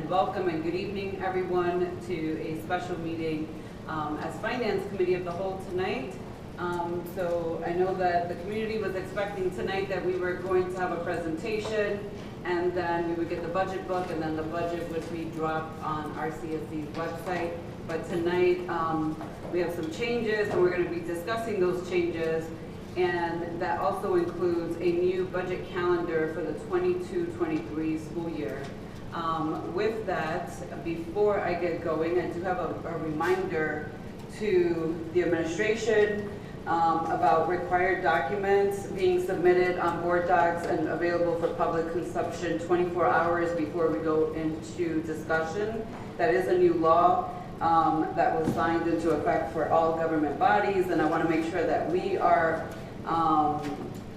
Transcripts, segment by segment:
and welcome and good evening, everyone, to a special meeting as Finance Committee of the Whole tonight. So I know that the community was expecting tonight that we were going to have a presentation, and then we would get the budget book, and then the budget would be dropped on RCSC's website. But tonight we have some changes, and we're going to be discussing those changes. And that also includes a new budget calendar for the 22-23 school year. With that, before I get going, I do have a reminder to the administration about required documents being submitted on board docs and available for public consumption 24 hours before we go into discussion. That is a new law that was signed into effect for all government bodies, and I want to make sure that we are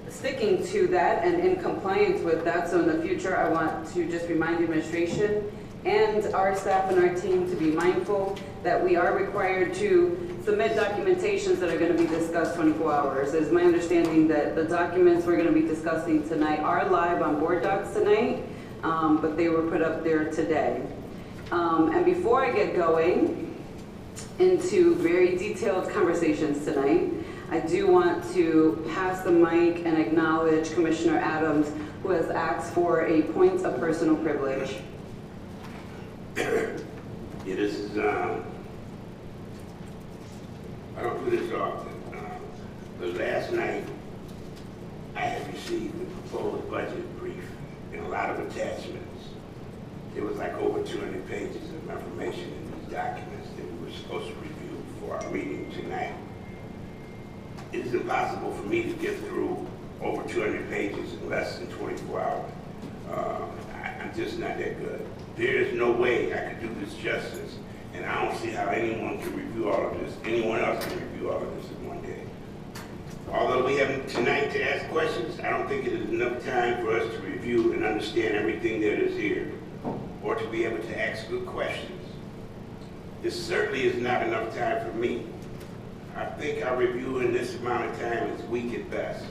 sticking to that and in compliance with that. So in the future, I want to just remind the administration and our staff and our team to be mindful that we are required to submit documentations that are going to be discussed 24 hours. It's my understanding that the documents we're going to be discussing tonight are live on board docs tonight, but they were put up there today. And before I get going into very detailed conversations tonight, I do want to pass the mic and acknowledge Commissioner Adams, who has asked for a point of personal privilege. Yeah, this is, I don't do this often, but last night I had received the proposed budget brief and a lot of attachments. There was like over 200 pages of information in these documents that we were supposed to review for our meeting tonight. It is impossible for me to get through over 200 pages in less than 24 hours. I'm just not that good. There is no way I could do this justice, and I don't see how anyone can review all of this, anyone else can review all of this in one day. Although we have tonight to ask questions, I don't think it is enough time for us to review and understand everything that is here, or to be able to ask good questions. This certainly is not enough time for me. I think our review in this amount of time is weak at best.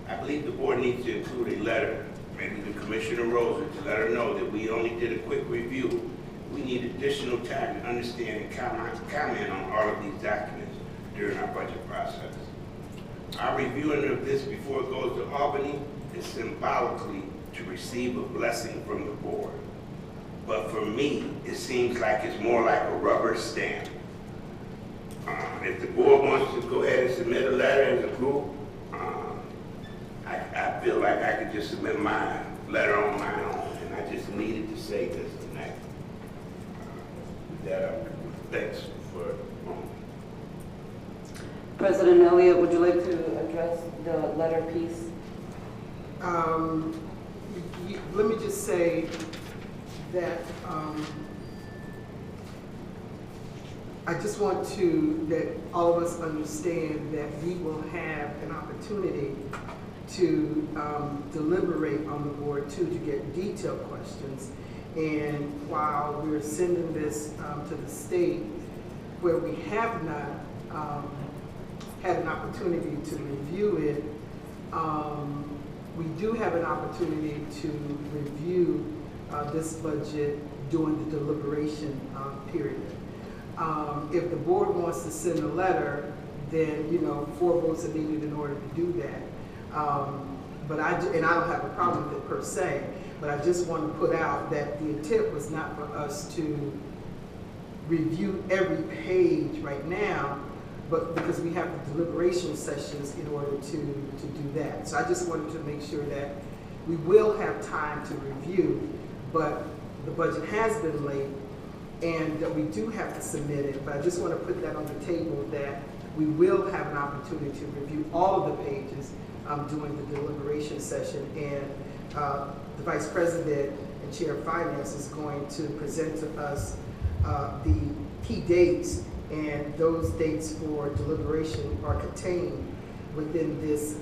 I believe the board needs to include a letter, maybe to Commissioner Rosa, to let her know that we only did a quick review. We need additional time to understand and comment on all of these documents during our budget process. Our reviewing of this before it goes to Albany is symbolically to receive a blessing from the board. But for me, it seems like it's more like a rubber stamp. If the board wants to go ahead and submit a letter as a group, I feel like I could just submit my letter on my own, and I just needed to say this tonight. Thanks for a moment. President Elliott, would you like to address the letter piece? Let me just say that I just want that all of us understand that we will have an opportunity to deliberate on the board too, to get detailed questions. And while we're sending this to the state, where we have not had an opportunity to review it, we do have an opportunity to review this budget during the deliberation period. If the board wants to send a letter, then 4 votes are needed in order to do that. But I don't have a problem with it per se, but I just want to put out that the intent was not for us to review every page right now, but because we have the deliberation sessions in order to do that. So I just wanted to make sure that we will have time to review, but the budget has been late, and that we do have to submit it, but I just want to put that on the table that we will have an opportunity to review all of the pages during the deliberation session, and the Vice President and Chair of Finance is going to present to us the key dates, and those dates for deliberation are contained within this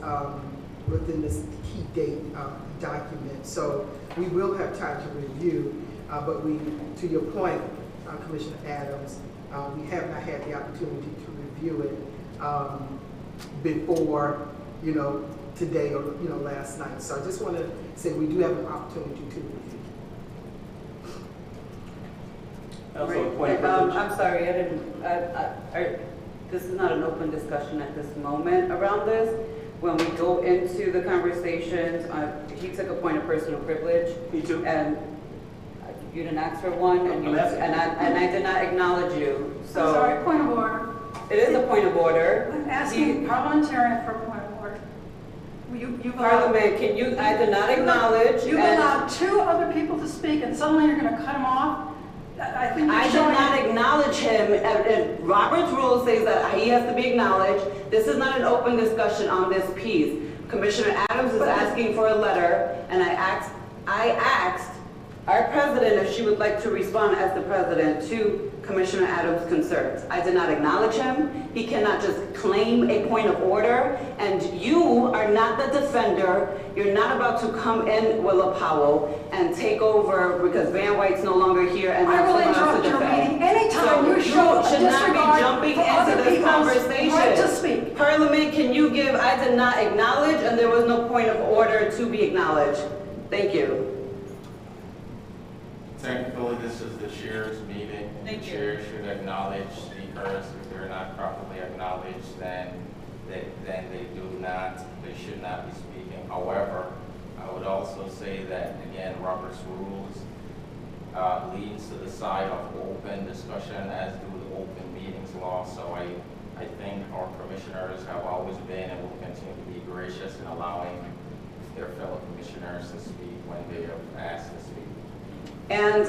key date document. So we will have time to review, but to your point, Commissioner Adams, we have not had the opportunity to review it before, today or, last night. So I just want to say we do have an opportunity to review. Also, a point of I'm sorry, this is not an open discussion at this moment around this. When we go into the conversations, he took a point of personal privilege. Me too. And you didn't ask for one, and I did not acknowledge you, so. I'm sorry, point of order. It is a point of order. I'm asking parliamentarian for a point of order. You've allowed, Parliament, I did not acknowledge. you've allowed two other people to speak and suddenly you're gonna cut them off? I think I you're did showing. not acknowledge him, and Robert's rule says that he has to be acknowledged. This is not an open discussion on this piece. Commissioner Adams is asking for a letter, and I asked our president if she would like to respond as the president to Commissioner Adams' concerns. I did not acknowledge him. He cannot just claim a point of order, and you are not the defender. You're not about to come in, Willa Powell, and take over because Van White's no longer here and I have will someone else interrupt to your defend. meeting anytime So you show a should not be disregard jumping for into other this people's conversation. right to speak. Parliament, can you give, I did not acknowledge, and there was no point of order to be acknowledged. Thank you. Technically, this is the chair's meeting. Thank The you. chair should acknowledge speakers. If they're not properly acknowledged, then they should not be speaking. However, I would also say that, again, Robert's rules leans to the side of open discussion, as do the open meetings law. So I think our commissioners have always been and will continue to be gracious in allowing their fellow commissioners to speak when they are asked to speak. And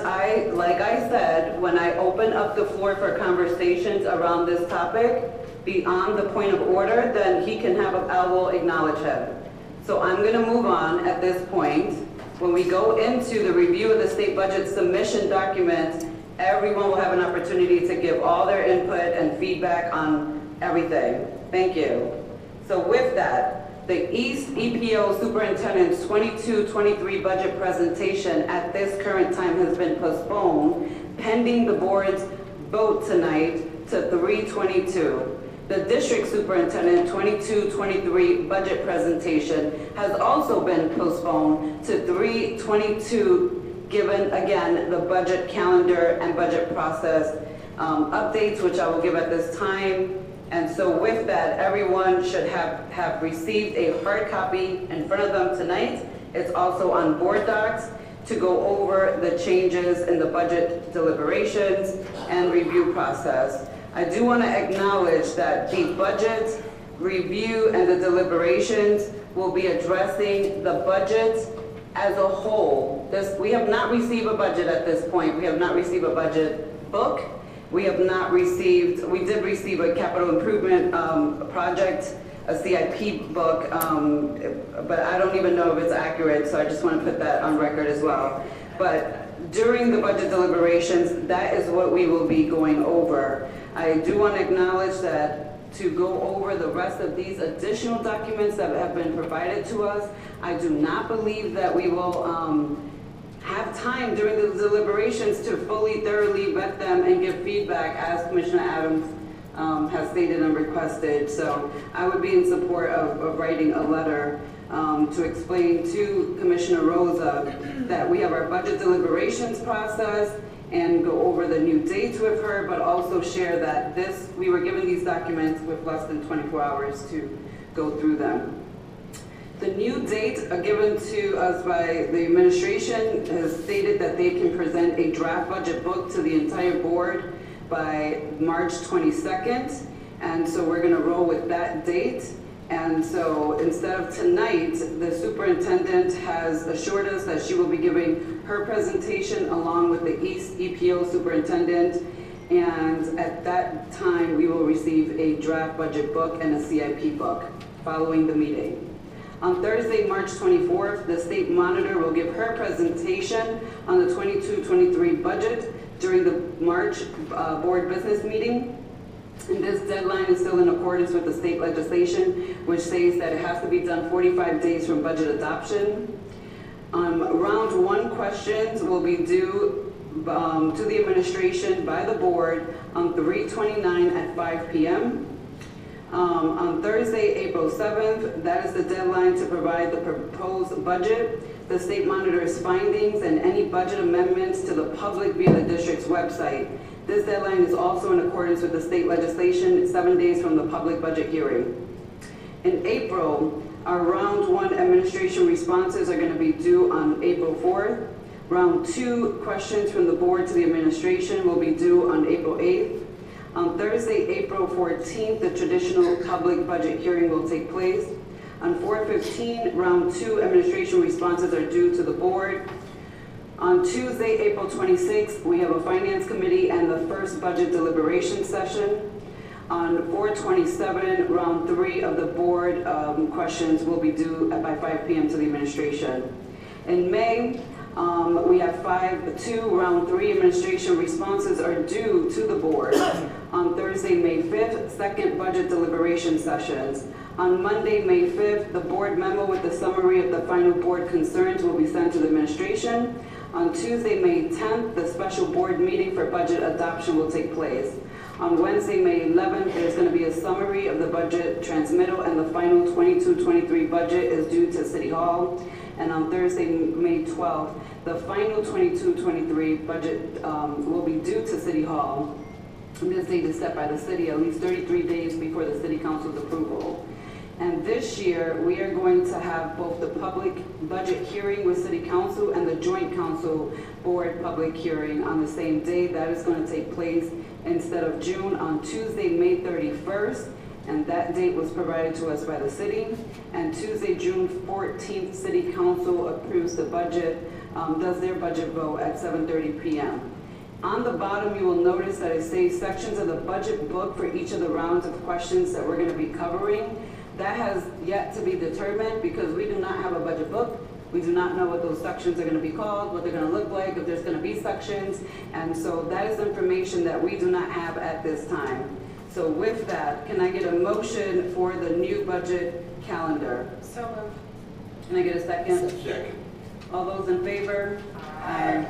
like I said, when I open up the floor for conversations around this topic, beyond the point of order, then I will acknowledge him. So I'm gonna move on at this point. When we go into the review of the state budget submission document, everyone will have an opportunity to give all their input and feedback on everything. Thank you. So with that, the East EPO Superintendent's 22-23 budget presentation at this current time has been postponed, pending the board's vote tonight to 3/22. The District Superintendent 22-23 budget presentation has also been postponed to 3/22, given again the budget calendar and budget process updates, which I will give at this time. And so with that, everyone should have received a hard copy in front of them tonight. It's also on board docs to go over the changes in the budget deliberations and review process. I do want to acknowledge that the budget review and the deliberations will be addressing the budget as a whole. We have not received a budget at this point. We have not received a budget book. We did receive a capital improvement project, a CIP book, but I don't even know if it's accurate, so I just want to put that on record as well. But during the budget deliberations, that is what we will be going over. I do want to acknowledge that to go over the rest of these additional documents that have been provided to us, I do not believe that we will have time during the deliberations to fully, thoroughly vet them and give feedback as Commissioner Adams has stated and requested. So I would be in support of writing a letter to explain to Commissioner Rosa that we have our budget deliberations process and go over the new dates with her, but also share that we were given these documents with less than 24 hours to go through them. The new dates are given to us by the administration has stated that they can present a draft budget book to the entire board by March 22nd. And so we're gonna roll with that date. And so instead of tonight, the superintendent has assured us that she will be giving her presentation along with the East EPO superintendent. And at that time, we will receive a draft budget book and a CIP book following the meeting. On Thursday, March 24th, the state monitor will give her presentation on the 22-23 budget during the March board business meeting. And this deadline is still in accordance with the state legislation, which says that it has to be done 45 days from budget adoption. Round one questions will be due to the administration by the board on 3/29 at 5 p.m. On Thursday, April 7th, that is the deadline to provide the proposed budget the state monitor's findings and any budget amendments to the public via the district's website. This deadline is also in accordance with the state legislation, 7 days from the public budget hearing. In April, our round 1 administration responses are going to be due on April 4th. Round 2 questions from the board to the administration will be due on April 8th. On Thursday, April 14th, the traditional public budget hearing will take place. On 4/15, round 2 administration responses are due to the board. On Tuesday, April 26th, we have a finance committee and the first budget deliberation session. On 4/27, round 3 of the board questions will be due by 5 p.m. to the administration. In May, we have 5/2, round 3 administration responses are due to the board. On Thursday, May 5th, second budget deliberation sessions. On Monday, May 5th, the board memo with the summary of the final board concerns will be sent to the administration. On Tuesday, May 10th, the special board meeting for budget adoption will take place. On Wednesday, May 11th, there's going to be a summary of the budget transmittal, and the final 22-23 budget is due to City Hall. And on Thursday, May 12th, the final 22-23 budget will be due to City Hall. This date is set by the city at least 33 days before the City Council's approval. And this year, we are going to have both the public budget hearing with City Council and the Joint Council Board public hearing on the same day. That is going to take place instead of June on Tuesday, May 31st. And that date was provided to us by the city. And Tuesday, June 14th, City Council approves the budget, does their budget vote at 7:30 p.m. On the bottom, you will notice that it says sections of the budget book for each of the rounds of questions that we're going to be covering. That has yet to be determined because we do not have a budget book. We do not know what those sections are going to be called, what they're going to look like, if there's going to be sections. And so that is information that we do not have at this time. So with that, can I get a motion for the new budget calendar? So moved. Can I get a second? Second. All those in favor? Aye.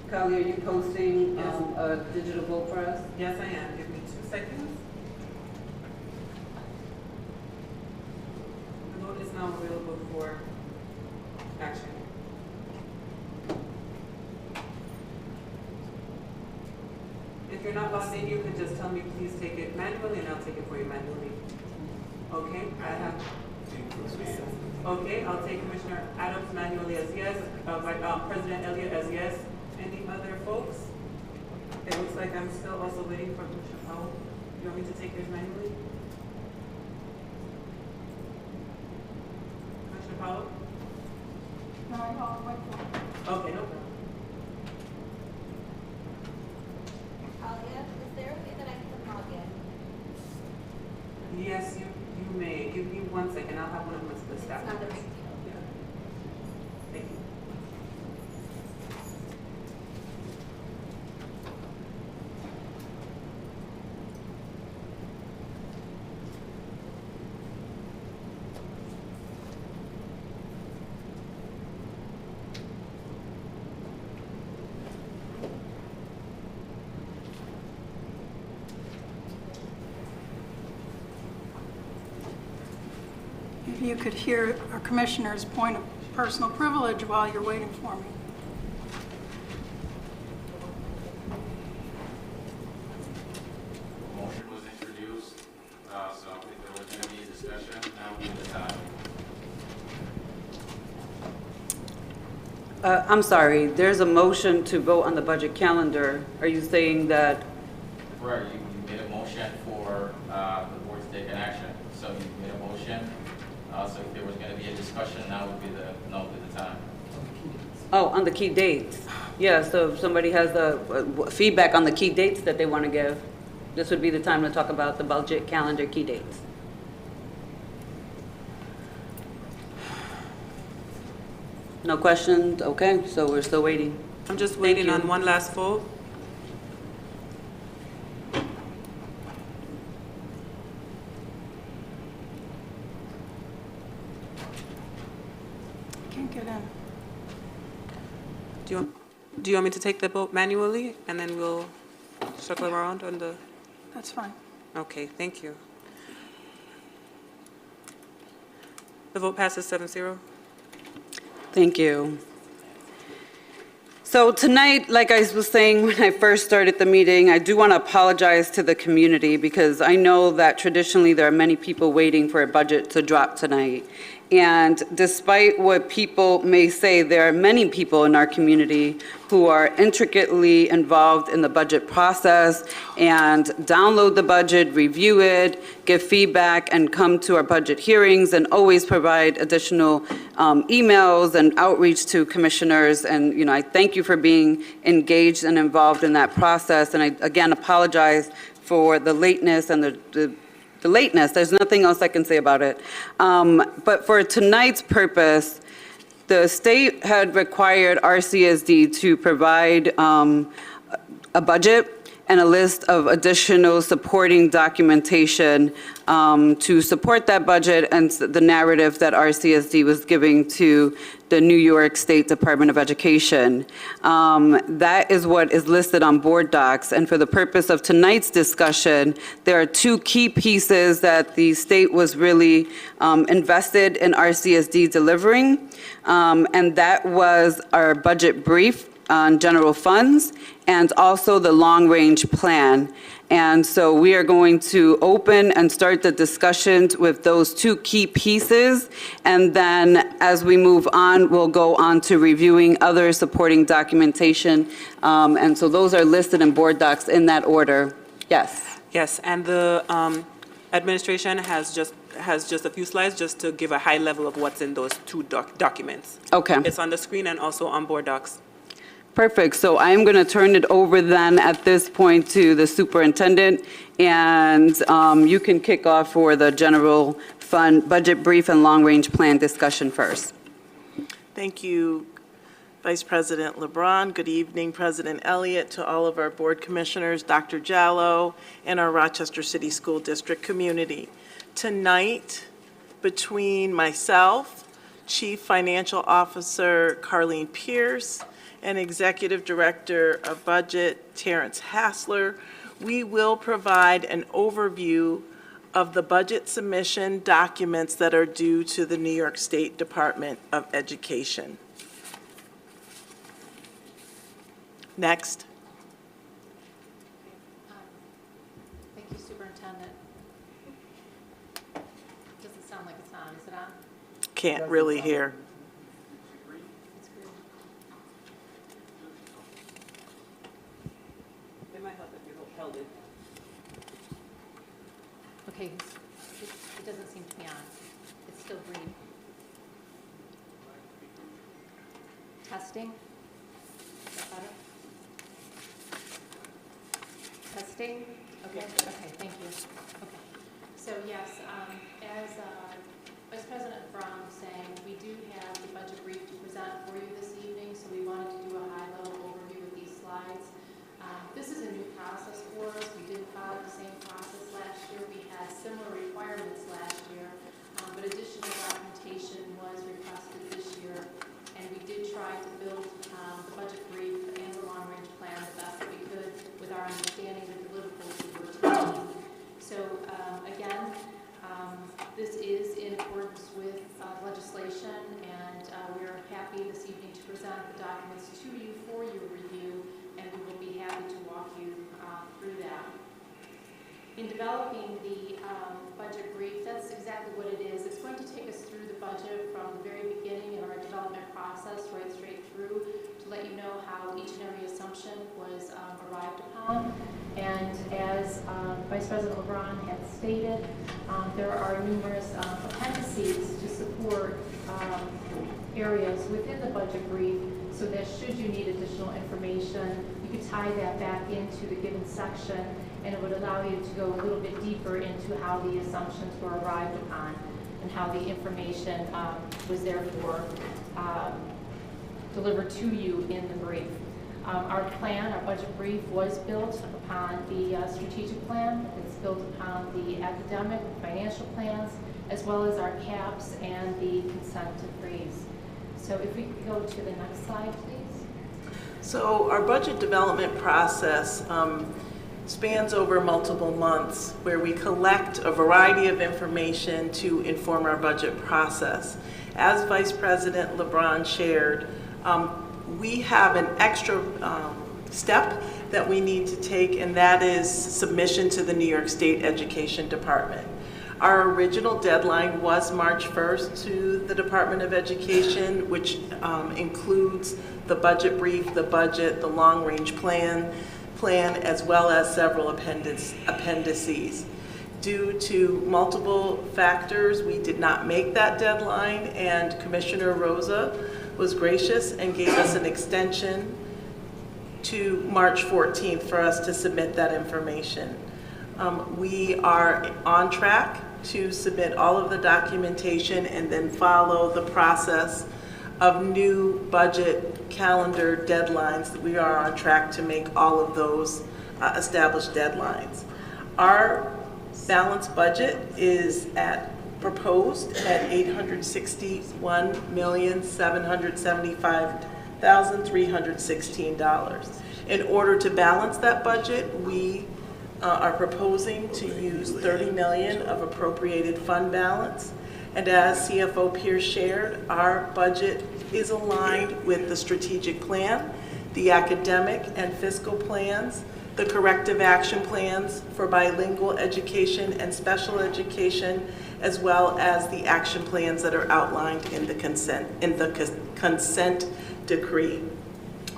Kali, are you posting Yes. a digital vote for us? Yes, I am. Give me 2 seconds. The vote is now available for action. If you're not logged in, you can just tell me, please take it manually, and I'll take it for you manually. Okay, I have. Okay, I'll take Commissioner Adams manually as yes, President Elliott as yes. Any other folks? It looks like I'm still also waiting for Commissioner Powell. You want me to take yours manually? Commissioner Powell? No, I'll wait for it. Okay, no problem. Talia, is there a way that I can log in? Yes, you may. Give me 1 second. I'll have one of the staff. It's not a big deal. Yeah. Thank you. If you could hear our commissioner's point of personal privilege while you're waiting for me. Motion was introduced, so if there was going to be a discussion, now would be the time. I'm sorry, there's a motion to vote on the budget calendar. Are you saying that, Right, you made a motion for the board to take an action. So you made a motion, so if there was going to be a discussion, now would be the time. oh, on the key dates? Yeah, so if somebody has feedback on the key dates that they want to give, this would be the time to talk about the budget calendar key dates. No questions? Okay, so we're still waiting. I'm just Thank waiting you. on one last vote. Can't get in. Do you want me to take the vote manually, and then we'll circle around on the? That's fine. Okay, thank you. The vote passes 7-0. Thank you. So tonight, like I was saying when I first started the meeting, I do want to apologize to the community because I know that traditionally there are many people waiting for a budget to drop tonight. And despite what people may say, there are many people in our community who are intricately involved in the budget process and download the budget, review it, give feedback, and come to our budget hearings and always provide additional emails and outreach to commissioners. And, I thank you for being engaged and involved in that process. And I, again, apologize for the lateness and the lateness. There's nothing else I can say about it. But for tonight's purpose, the state had required RCSD to provide a budget and a list of additional supporting documentation to support that budget and the narrative that RCSD was giving to the New York State Department of Education. That is what is listed on board docs. And for the purpose of tonight's discussion, there are two key pieces that the state was really invested in RCSD delivering. And that was our budget brief on general funds and also the long-range plan. And so we are going to open and start the discussions with those two key pieces. And then as we move on, we'll go on to reviewing other supporting documentation. And so those are listed in board docs in that order. Yes. Yes, and the administration has just a few slides just to give a high level of what's in those two documents. Okay. It's on the screen and also on board docs. Perfect. So I'm going to turn it over then at this point to the superintendent, and you can kick off for the general fund budget brief and long-range plan discussion first. Thank you, Vice President LeBron. Good evening, President Elliott, to all of our board commissioners, Dr. Jallo, and our Rochester City School District community. Tonight, between myself, Chief Financial Officer Carlene Pierce, and Executive Director of Budget, Terrence Hassler, we will provide an overview of the budget submission documents that are due to the New York State Department of Education. Next. Thank you, Superintendent. Doesn't sound like it's on. Is it on? Can't really hear. It's good. It might help if you held it. Okay, it doesn't seem to be on. It's still green. Testing? Is that better? Testing? Okay, okay, thank you. Okay. So yes, as Vice President Brown was saying, we do have the budget brief to present for you this evening, so we wanted to do a high-level overview with these slides. This is a new process for us. We did follow the same process last year. We had similar requirements last year, but additional documentation was requested this year, and we did try to build the budget brief and the long-range plan the best that we could with our understanding of the deliverables we were taking. So again, this is in accordance with legislation, and we are happy this evening to present the documents to you for your review, and we will be happy to walk you through that. In developing the budget brief, that's exactly what it is. It's going to take us through the budget from the very beginning of our development process right straight through to let you know how each and every assumption was arrived upon. And as Vice President LeBron had stated, there are numerous appendices to support areas within the budget brief, so that should you need additional information, you could tie that back into the given section, and it would allow you to go a little bit deeper into how the assumptions were arrived upon and how the information was therefore delivered to you in the brief. Our plan, our budget brief, was built upon the strategic plan. It's built upon the academic and financial plans, as well as our caps and the consent decrees. So if we could go to the next slide, please. So our budget development process spans over multiple months, where we collect a variety of information to inform our budget process. As Vice President LeBron shared, we have an extra step that we need to take, and that is submission to the New York State Education Department. Our original deadline was March 1st to the Department of Education, which includes the budget brief, the budget, the long-range plan, as well as several appendices. Due to multiple factors, we did not make that deadline, and Commissioner Rosa was gracious and gave us an extension to March 14th for us to submit that information. We are on track to submit all of the documentation and then follow the process of new budget calendar deadlines. We are on track to make all of those established deadlines. Our balanced budget is proposed at $861,775,316. In order to balance that budget, we are proposing to use $30 million of appropriated fund balance. And as CFO Pierce shared, our budget is aligned with the strategic plan, the academic and fiscal plans, the corrective action plans for bilingual education and special education, as well as the action plans that are outlined in the consent decree.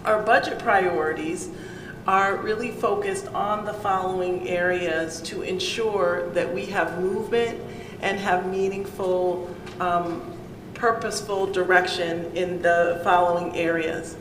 Our budget priorities are really focused on the following areas to ensure that we have movement and have meaningful, purposeful direction in the following areas.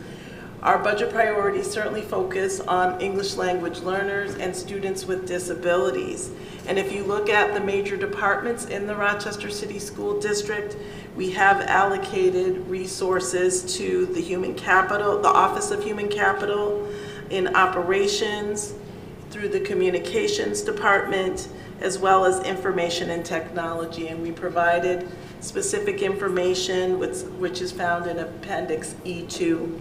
Our budget priorities certainly focus on English language learners and students with disabilities. And if you look at the major departments in the Rochester City School District, we have allocated resources to the Human Capital, the Office of Human Capital, in operations, through the Communications Department, as well as Information and Technology. And we provided specific information which is found in Appendix E2.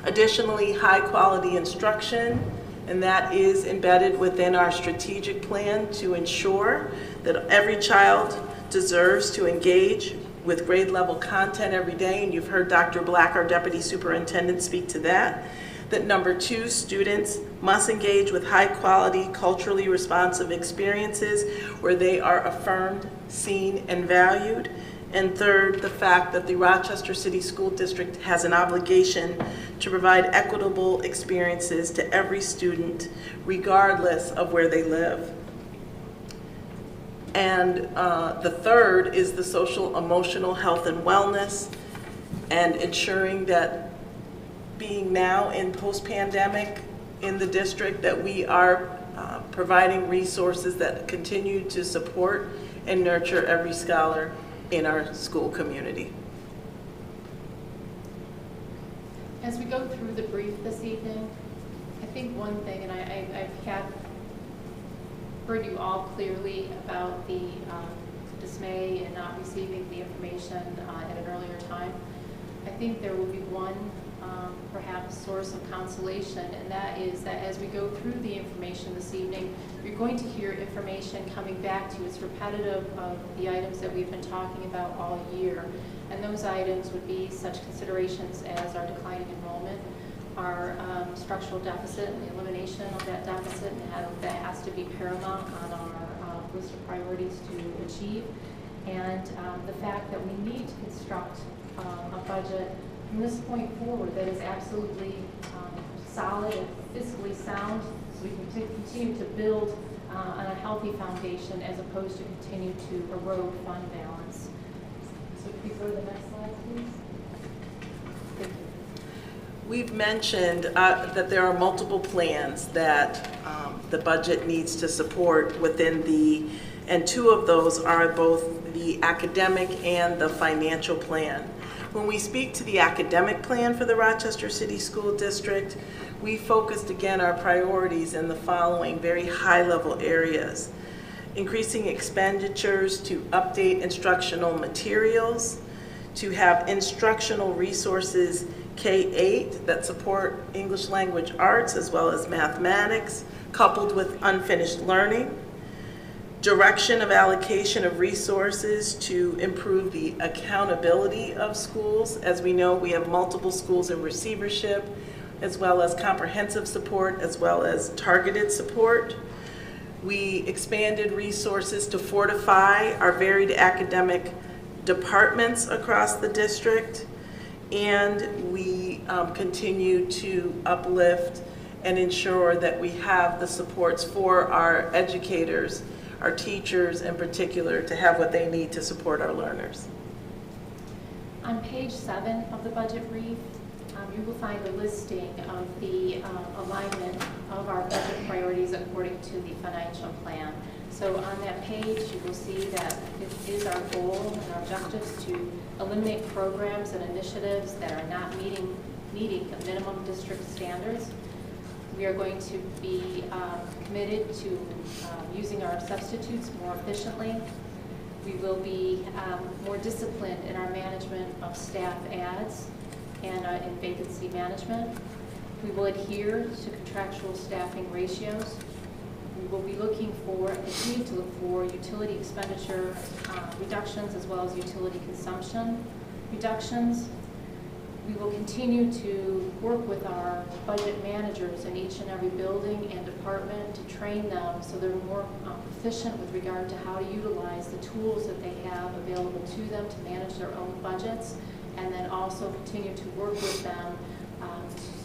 Additionally, high quality instruction, and that is embedded within our strategic plan to ensure that every child deserves to engage with grade level content every day. And you've heard Dr. Black, our Deputy Superintendent, speak to that. That number 2, students must engage with high quality, culturally responsive experiences where they are affirmed, seen, and valued. And third, the fact that the Rochester City School District has an obligation to provide equitable experiences to every student, regardless of where they live. And the third is the social, emotional health and wellness, and ensuring that being now in post-pandemic in the district, that we are providing resources that continue to support and nurture every scholar in our school community. As we go through the brief this evening, I think one thing, and I've heard you all clearly about the dismay in not receiving the information at an earlier time. I think there will be one perhaps source of consolation, and that is that as we go through the information this evening, you're going to hear information coming back to you. It's repetitive of the items that we've been talking about all year. And those items would be such considerations as our declining enrollment, our structural deficit and the elimination of that deficit, and how that has to be paramount on our list of priorities to achieve. And the fact that we need to construct a budget from this point forward that is absolutely solid and fiscally sound, so we can continue to build on a healthy foundation as opposed to continue to erode fund balance. So if we go to the next slide, please. Thank you. We've mentioned that there are multiple plans that the budget needs to support within and 2 of those are both the academic and the financial plan. When we speak to the academic plan for the Rochester City School District, we focused again our priorities in the following very high-level areas. Increasing expenditures to update instructional materials, to have instructional resources K-8 that support English language arts as well as mathematics, coupled with unfinished learning. Direction of allocation of resources to improve the accountability of schools. As we know, we have multiple schools in receivership, as well as comprehensive support, as well as targeted support. We expanded resources to fortify our varied academic departments across the district, and we continue to uplift and ensure that we have the supports for our educators, our teachers in particular, to have what they need to support our learners. On page 7 of the budget brief, you will find a listing of the alignment of our budget priorities according to the financial plan. So on that page, you will see that it is our goal and our objectives to eliminate programs and initiatives that are not meeting the minimum district standards. We are going to be committed to using our substitutes more efficiently. We will be more disciplined in our management of staff ads and in vacancy management. We will adhere to contractual staffing ratios. We will be continue to look for utility expenditure reductions as well as utility consumption reductions. We will continue to work with our budget managers in each and every building and department to train them so they're more efficient with regard to how to utilize the tools that they have available to them to manage their own budgets, and then also continue to work with them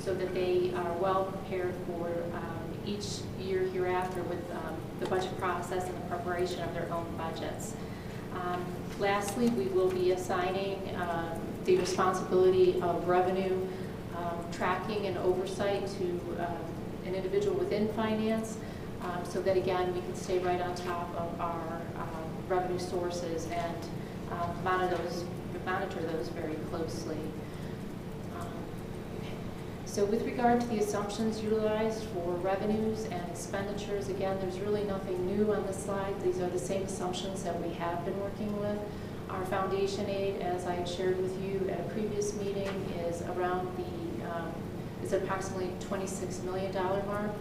so that they are well prepared for each year hereafter with the budget process and the preparation of their own budgets. Lastly, we will be assigning the responsibility of revenue tracking and oversight to an individual within finance so that, again, we can stay right on top of our revenue sources and monitor those very closely. So with regard to the assumptions utilized for revenues and expenditures, again, there's really nothing new on this slide. These are the same assumptions that we have been working with. Our foundation aid, as I had shared with you at a previous meeting, is around is approximately $26 million mark.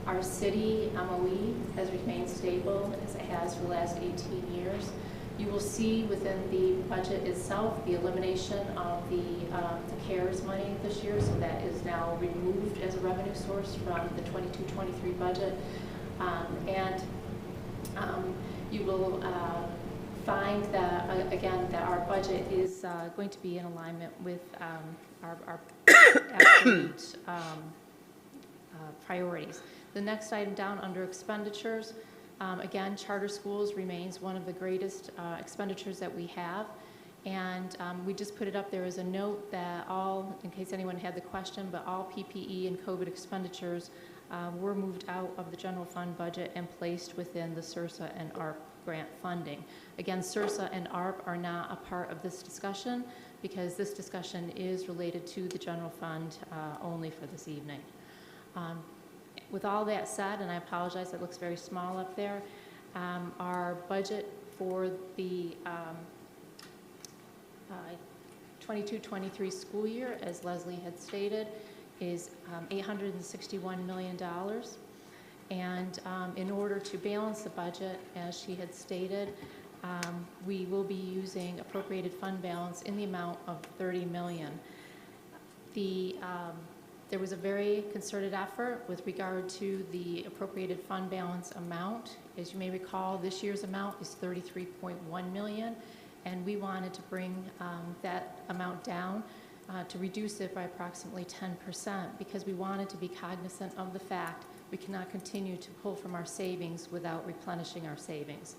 Our city MOE has remained stable as it has for the last 18 years. You will see within the budget itself the elimination of the CARES money this year, so that is now removed as a revenue source from the 22-23 budget. You will find that, again, that our budget is going to be in alignment with our absolute priorities. The next item down under expenditures, again, charter schools remains one of the greatest expenditures that we have. And we just put it up there as a note that all, in case anyone had the question, but all PPE and COVID expenditures were moved out of the general fund budget and placed within the SRSA and ARP grant funding. Again, SRSA and ARP are not a part of this discussion because this discussion is related to the general fund only for this evening. With all that said, and I apologize, it looks very small up there, our budget for the 22-23 school year, as Leslie had stated, is $861 million. And in order to balance the budget, as she had stated, we will be using appropriated fund balance in the amount of $30 million. There was a very concerted effort with regard to the appropriated fund balance amount. As you may recall, this year's amount is $33.1 million, and we wanted to bring that amount down to reduce it by approximately 10% because we wanted to be cognizant of the fact we cannot continue to pull from our savings without replenishing our savings.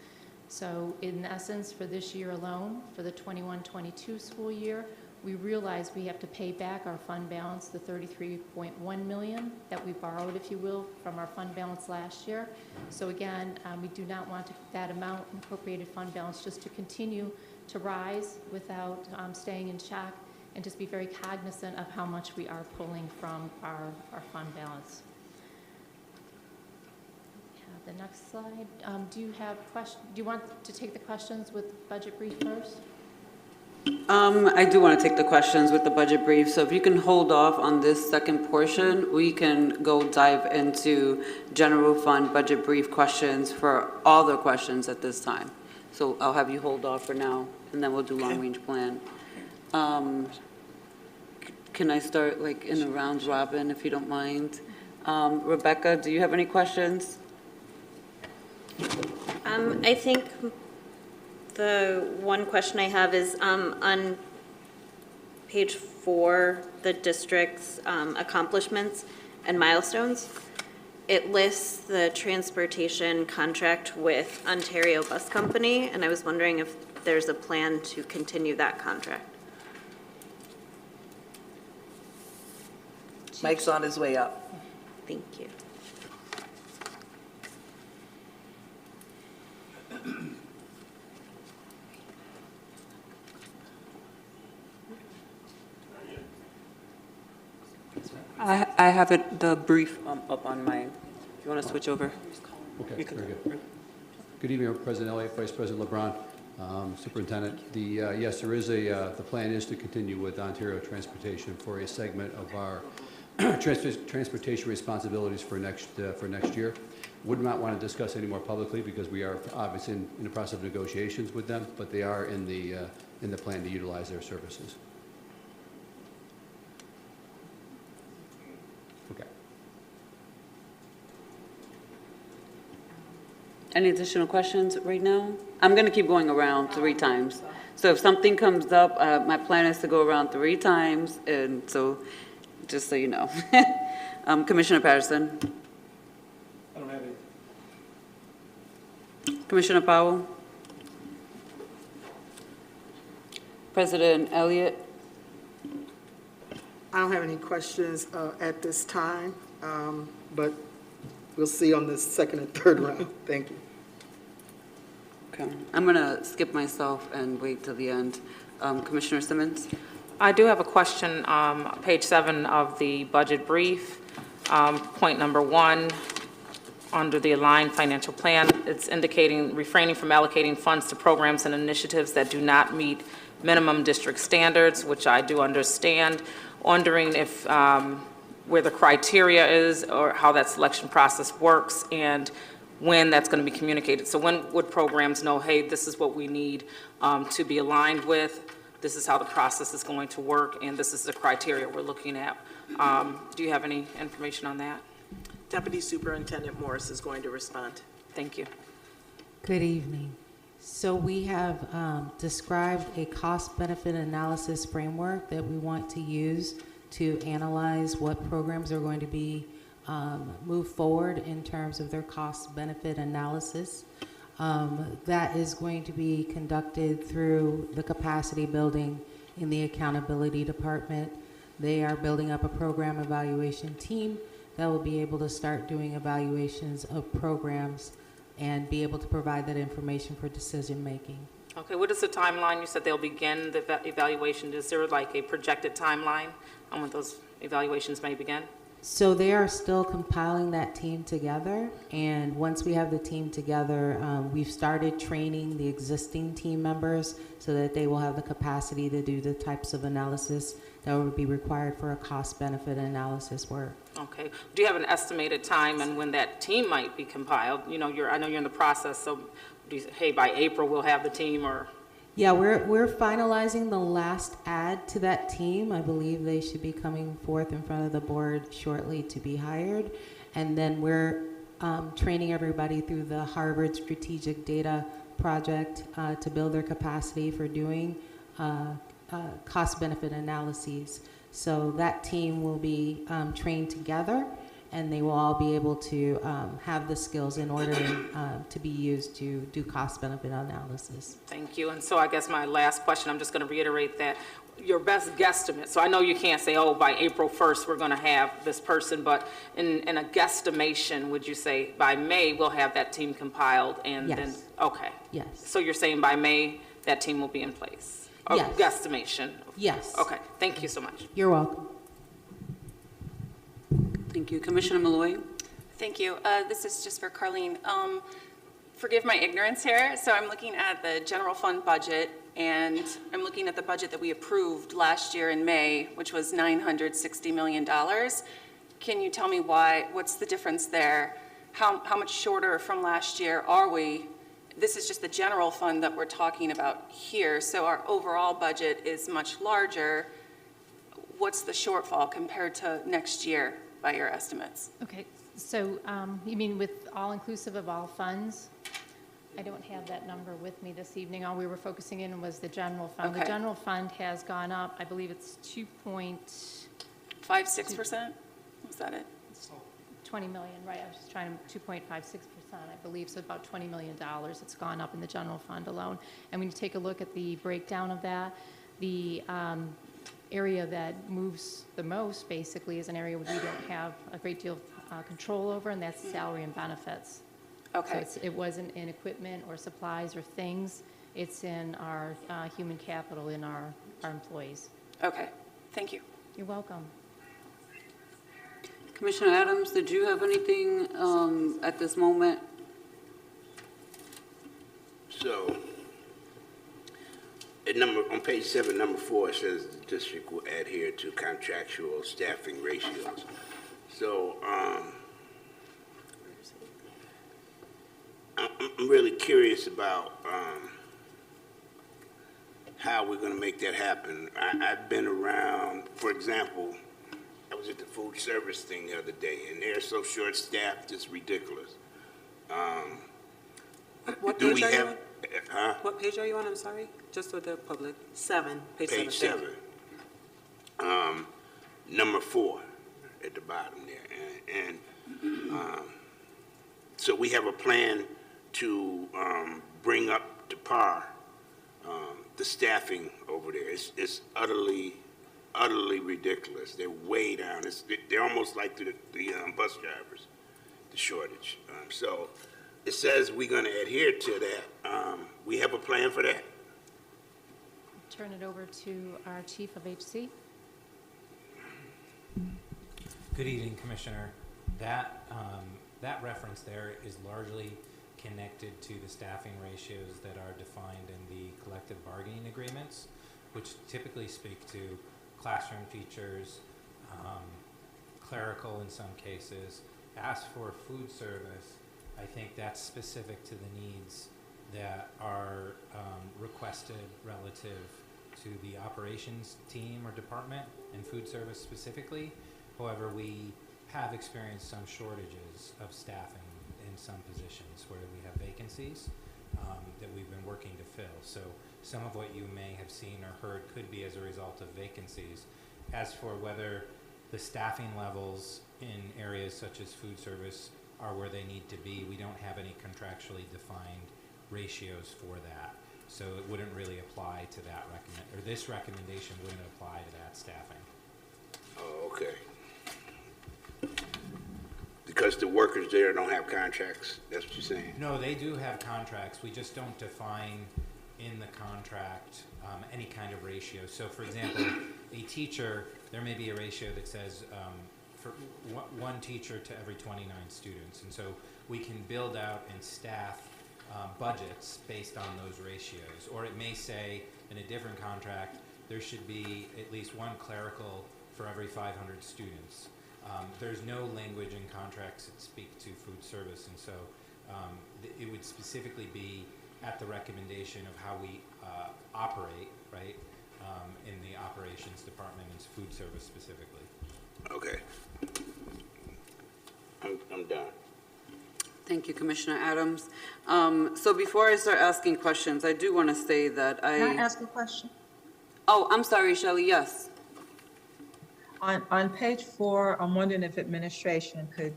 So in essence, for this year alone, for the 21-22 school year, we realize we have to pay back our fund balance, the $33.1 million that we borrowed, if you will, from our fund balance last year. So again, we do not want that amount in appropriated fund balance just to continue to rise without staying in check, and just be very cognizant of how much we are pulling from our fund balance. The next slide. Do you have questions? Do you want to take the questions with budget brief first? I do want to take the questions with the budget brief, so if you can hold off on this second portion, we can go dive into general fund budget brief questions for all the questions at this time. So I'll have you hold off for now, and then we'll do long-range plan. Can I start like in a round robin, if you don't mind? Rebecca, do you have any questions? I think the one question I have is on page 4, the district's accomplishments and milestones. It lists the transportation contract with Ontario Bus Company, and I was wondering if there's a plan to continue that contract. Mike's on his way up. Thank you. I have it, the brief up on my, if you want to switch over. Okay, very good. Good evening, President Elliott, Vice President LeBron, Superintendent. Yes, there is the plan is to continue with Ontario Transportation for a segment of our transportation responsibilities for next year. Would not want to discuss any more publicly because we are obviously in the process of negotiations with them, but they are in the plan to utilize their services. Okay. Any additional questions right now? I'm going to keep going around 3 times. So if something comes up, my plan is to go around 3 times, and so just so you know. Commissioner Patterson. I don't have any. Commissioner Powell. President Elliott. I don't have any questions at this time, but we'll see on the second and third round. Thank you. Okay. I'm going to skip myself and wait till the end. Commissioner Simmons. I do have a question, page 7 of the budget brief, point number 1, under the aligned financial plan, it's indicating refraining from allocating funds to programs and initiatives that do not meet minimum district standards, which I do understand. Wondering if where the criteria is or how that selection process works and when that's going to be communicated. So when would programs know, hey, this is what we need to be aligned with? This is how the process is going to work, and this is the criteria we're looking at. Do you have any information on that? Deputy Superintendent Morris is going to respond. Thank you. Good evening. So we have described a cost-benefit analysis framework that we want to use to analyze what programs are going to be moved forward in terms of their cost-benefit analysis. That is going to be conducted through the capacity building in the accountability department. They are building up a program evaluation team that will be able to start doing evaluations of programs and be able to provide that information for decision making. Okay, what is the timeline? You said they'll begin the evaluation. Is there like a projected timeline on when those evaluations may begin? So they are still compiling that team together, and once we have the team together, we've started training the existing team members so that they will have the capacity to do the types of analysis that would be required for a cost-benefit analysis work. Okay. Do you have an estimated time and when that team might be compiled? You know, I know you're in the process, so do you say, hey, by April we'll have the team, or? Yeah, we're finalizing the last add to that team. I believe they should be coming forth in front of the board shortly to be hired. And then we're training everybody through the Harvard Strategic Data Project to build their capacity for doing cost-benefit analyses. So that team will be trained together, and they will all be able to have the skills in order to be used to do cost-benefit analysis. Thank you. And so I guess my last question, I'm just going to reiterate that your best guesstimate, so I know you can't say, oh, by April 1st we're going to have this person, but in a guesstimation, would you say by May we'll have that team compiled? And yes. Then, okay. Yes. So you're saying by May that team will be in place? Yes. Guesstimation? Yes. Okay. Thank you so much. You're welcome. Thank you. Commissioner Malloy. Thank you. This is just for Carlene. forgive my ignorance here. So I'm looking at the general fund budget, and I'm looking at the budget that we approved last year in May, which was $960 million. Can you tell me what's the difference there? How much shorter from last year are we? This is just the general fund that we're talking about here. So our overall budget is much larger. What's the shortfall compared to next year by your estimates? Okay, so you mean with all-inclusive of all funds? I don't have that number with me this evening. All we were focusing in was the general fund. Okay. The general fund has gone up, I believe it's 2.56%? Was that it? 20 million, right, I was just trying to, 2.56%, I believe, so about $20 million it's gone up in the general fund alone. And when you take a look at the breakdown of that, the area that moves the most, basically, is an area we don't have a great deal of control over, and that's salary and benefits. Okay. So it wasn't in equipment or supplies or things, it's in our human capital, in our employees. Okay, thank you. You're welcome. Commissioner Adams, did you have anything at this moment? So, on page 7, number 4, it says the district will adhere to contractual staffing ratios. So, I'm really curious about how we're going to make that happen. I've been around, for example, I was at the food service thing the other day, and they're so short-staffed, it's ridiculous. What do page we are you have? on? Huh? What page are you on? I'm sorry, just for the public. 7. Page 7. Number 4 at the bottom there, and so we have a plan to bring up to par the staffing over there. It's utterly ridiculous. They're way down. They're almost like the bus drivers, the shortage. So it says we're going to adhere to that. We have a plan for that. Turn it over to our Chief of HC. Good evening, Commissioner. That reference there is largely connected to the staffing ratios that are defined in the collective bargaining agreements, which typically speak to classroom teachers, clerical in some cases. As for food service, I think that's specific to the needs that are requested relative to the operations team or department and food service specifically. However, we have experienced some shortages of staffing in some positions where we have vacancies that we've been working to fill. So some of what you may have seen or heard could be as a result of vacancies. As for whether the staffing levels in areas such as food service are where they need to be, we don't have any contractually defined ratios for that. So it wouldn't really apply to that this recommendation wouldn't apply to that staffing. Oh, okay. Because the workers there don't have contracts, that's what you're saying? No, they do have contracts. We just don't define in the contract any kind of ratio. So for example, a teacher, there may be a ratio that says for one teacher to every 29 students. And so we can build out and staff budgets based on those ratios. Or it may say in a different contract, there should be at least one clerical for every 500 students. There's no language in contracts that speak to food service, and so it would specifically be at the recommendation of how we operate, right, in the operations department and food service specifically. Okay. I'm done. Thank you, Commissioner Adams. So before I start asking questions, I do want to say that Can I ask a question? Oh, I'm sorry, Shelley, yes. On page 4, I'm wondering if administration could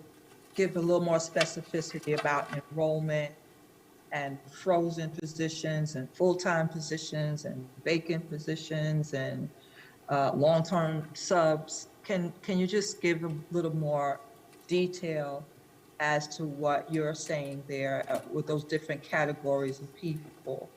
give a little more specificity about enrollment and frozen positions and full-time positions and vacant positions and long-term subs. Can you just give a little more detail as to what you're saying there with those different categories of people,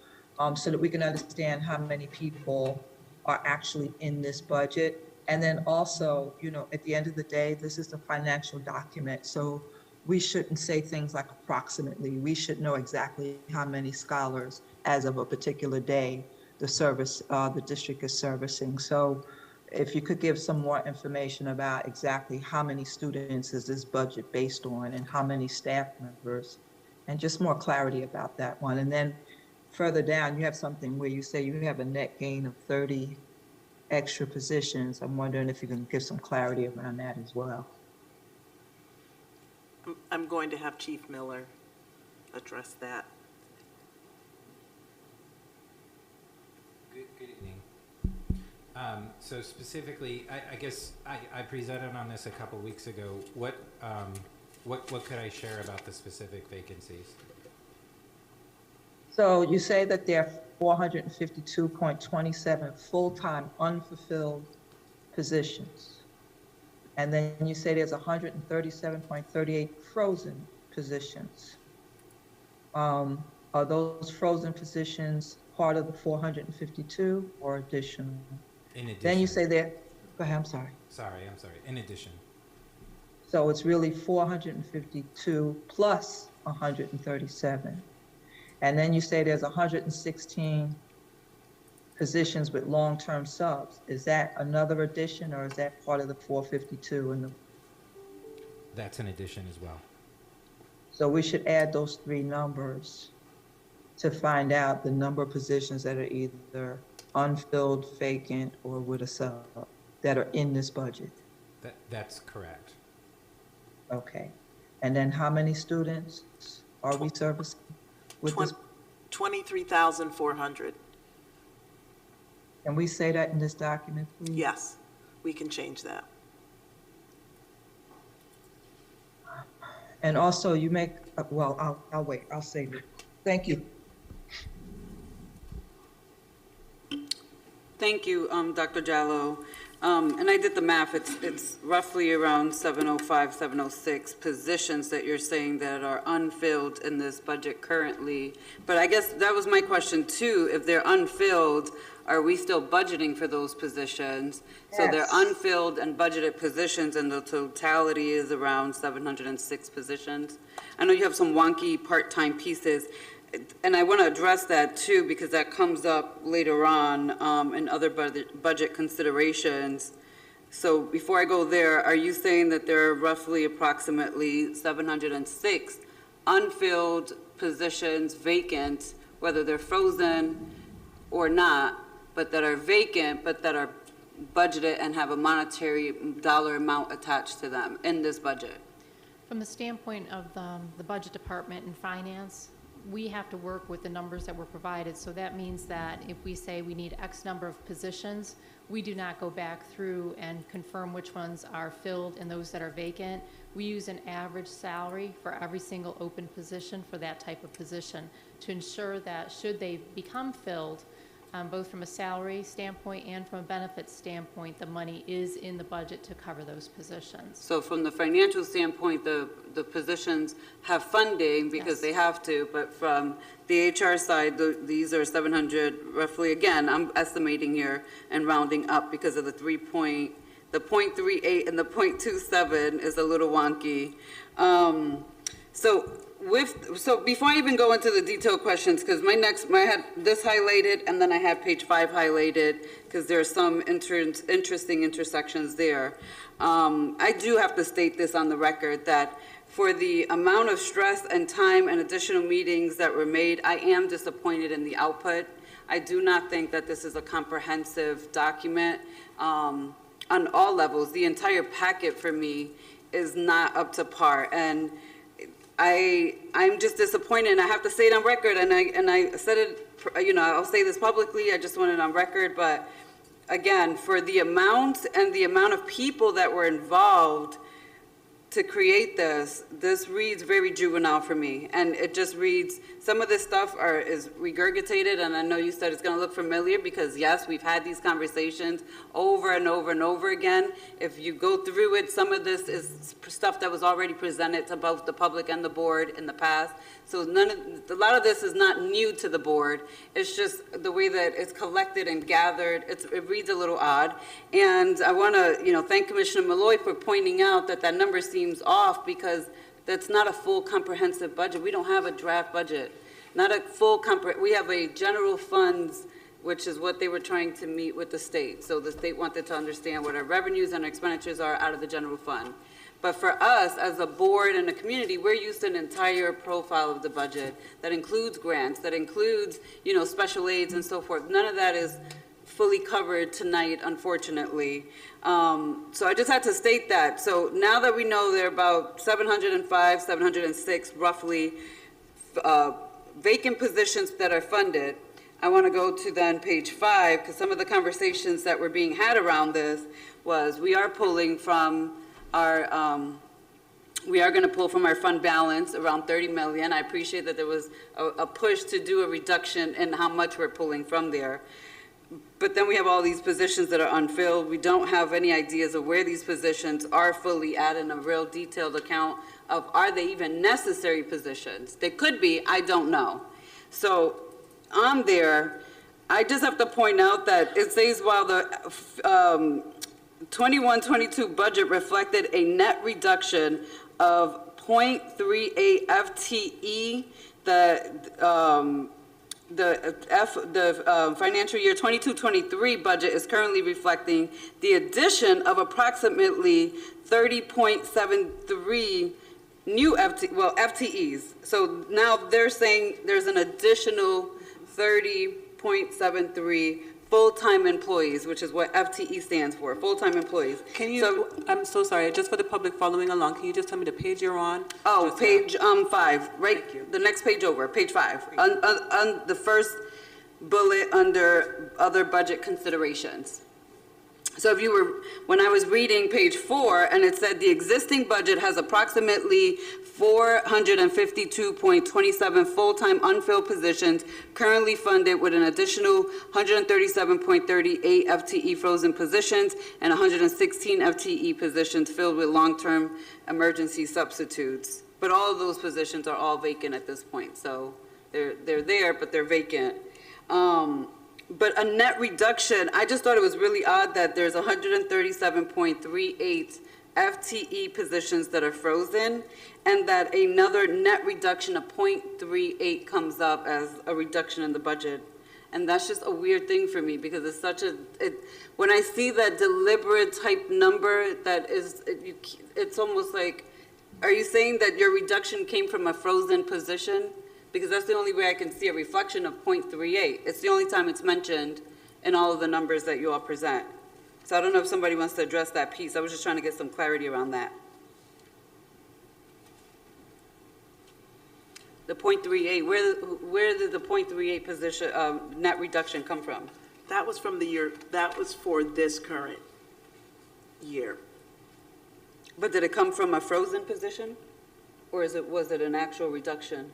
so that we can understand how many people are actually in this budget? And then also, you know, at the end of the day, this is a financial document. So we shouldn't say things like approximately. We should know exactly how many scholars as of a particular day the district is servicing. So if you could give some more information about exactly how many students is this budget based on and how many staff members, and just more clarity about that one. And then further down, you have something where you say you have a net gain of 30 extra positions. I'm wondering if you can give some clarity around that as well. I'm going to have Chief Miller address that. Good evening. So specifically, I guess I presented on this a couple weeks ago. What could I share about the specific vacancies? So you say that there are 452.27 full-time unfulfilled positions. And then you say there's 137.38 frozen positions. Are those frozen positions part of the 452 or additional? In addition. Then you say that, go ahead, I'm sorry. I'm sorry, in addition. So it's really 452 plus 137. And then you say there's 116 positions with long-term subs. Is that another addition or is that part of the 452? That's an addition as well. So we should add those three numbers to find out the number of positions that are either unfilled, vacant, or with a sub that are in this budget. That's correct. Okay. And then how many students are we servicing with this? 23,400. Can we say that in this document, please? Yes, we can change that. And also you make, well, I'll wait, I'll save it. Thank you. Thank you, Dr. Jallo. And I did the math. It's roughly around 705, 706 positions that you're saying that are unfilled in this budget currently. But I guess that was my question too. If they're unfilled, are we still budgeting for those positions? Yes. So they're unfilled and budgeted positions, and the totality is around 706 positions. I know you have some wonky part-time pieces. And I want to address that too, because that comes up later on in other budget considerations. So before I go there, are you saying that there are roughly approximately 706 unfilled positions vacant, whether they're frozen or not, but that are vacant, but that are budgeted and have a monetary dollar amount attached to them in this budget? From the standpoint of the budget department and finance, we have to work with the numbers that were provided. So that means that if we say we need X number of positions, we do not go back through and confirm which ones are filled and those that are vacant. We use an average salary for every single open position for that type of position to ensure that should they become filled, both from a salary standpoint and from a benefits standpoint, the money is in the budget to cover those positions. So from the financial standpoint, the positions have funding because Yes. they have to, but from the HR side, these are 700 roughly. Again, I'm estimating here and rounding up because of the 0.38 and the 0.27 is a little wonky. So before I even go into the detailed questions, because I had this highlighted and then I had page 5 highlighted because there are some interesting intersections there. I do have to state this on the record that for the amount of stress and time and additional meetings that were made, I am disappointed in the output. I do not think that this is a comprehensive document on all levels. The entire packet for me is not up to par, and I'm just disappointed, and I have to say it on record, and I said it, I'll say this publicly, I just want it on record, but again, for the amount and the amount of people that were involved to create this reads very juvenile for me, and it just reads, some of this stuff is regurgitated, and I know you said it's going to look familiar because yes, we've had these conversations over and over and over again. If you go through it, some of this is stuff that was already presented to both the public and the board in the past. So a lot of this is not new to the board. It's just the way that it's collected and gathered. It reads a little odd. And I want to, thank Commissioner Malloy for pointing out that number seems off because That's not a full comprehensive budget. We don't have a draft budget. Not a full we have a general funds, which is what they were trying to meet with the state. So the state wanted to understand what our revenues and our expenditures are out of the general fund. But for us, as a board and a community, we're used to an entire profile of the budget that includes grants, that includes, you know, special aids and so forth. None of that is fully covered tonight, unfortunately. So I just had to state that. So now that we know there are about 705, 706 roughly vacant positions that are funded, I want to go to then page 5, because some of the conversations that were being had around this was we are pulling from our, we are going to pull from our fund balance around 30 million. I appreciate that there was a push to do a reduction in how much we're pulling from there. But then we have all these positions that are unfilled. We don't have any ideas of where these positions are fully at in a real detailed account of are they even necessary positions. They could be, I don't know. So on there, I just have to point out that it says while the 21-22 budget reflected a net reduction of 0.38 FTE, the financial year 22-23 budget is currently reflecting the addition of approximately 30.73 new FTEs. So now they're saying there's an additional 30.73 full-time employees, which is what FTE stands for, full-time employees. Can you, I'm so sorry, just for the public following along, can you just tell me the page you're on? Oh, just page 5, right, the next page over, page 5. On the first bullet under other budget considerations. So if you were, when I was reading page 4, and it said the existing budget has approximately 452.27 full-time unfilled positions currently funded with an additional 137.38 FTE frozen positions and 116 FTE positions filled with long-term emergency substitutes. But all of those positions are all vacant at this point. So they're there, but they're vacant. But a net reduction, I just thought it was really odd that there's 137.38 FTE positions that are frozen, and that another net reduction of 0.38 comes up as a reduction in the budget. And that's just a weird thing for me, because it's such a, when I see that deliberate type number, that is, it's almost like, are you saying that your reduction came from a frozen position? Because that's the only way I can see a reflection of 0.38. It's the only time it's mentioned in all of the numbers that you all present. So I don't know if somebody wants to address that piece. I was just trying to get some clarity around that. The 0.38, where did the 0.38 position net reduction come from? That was from the year, that was for this current year. But did it come from a frozen position? Or was it an actual reduction?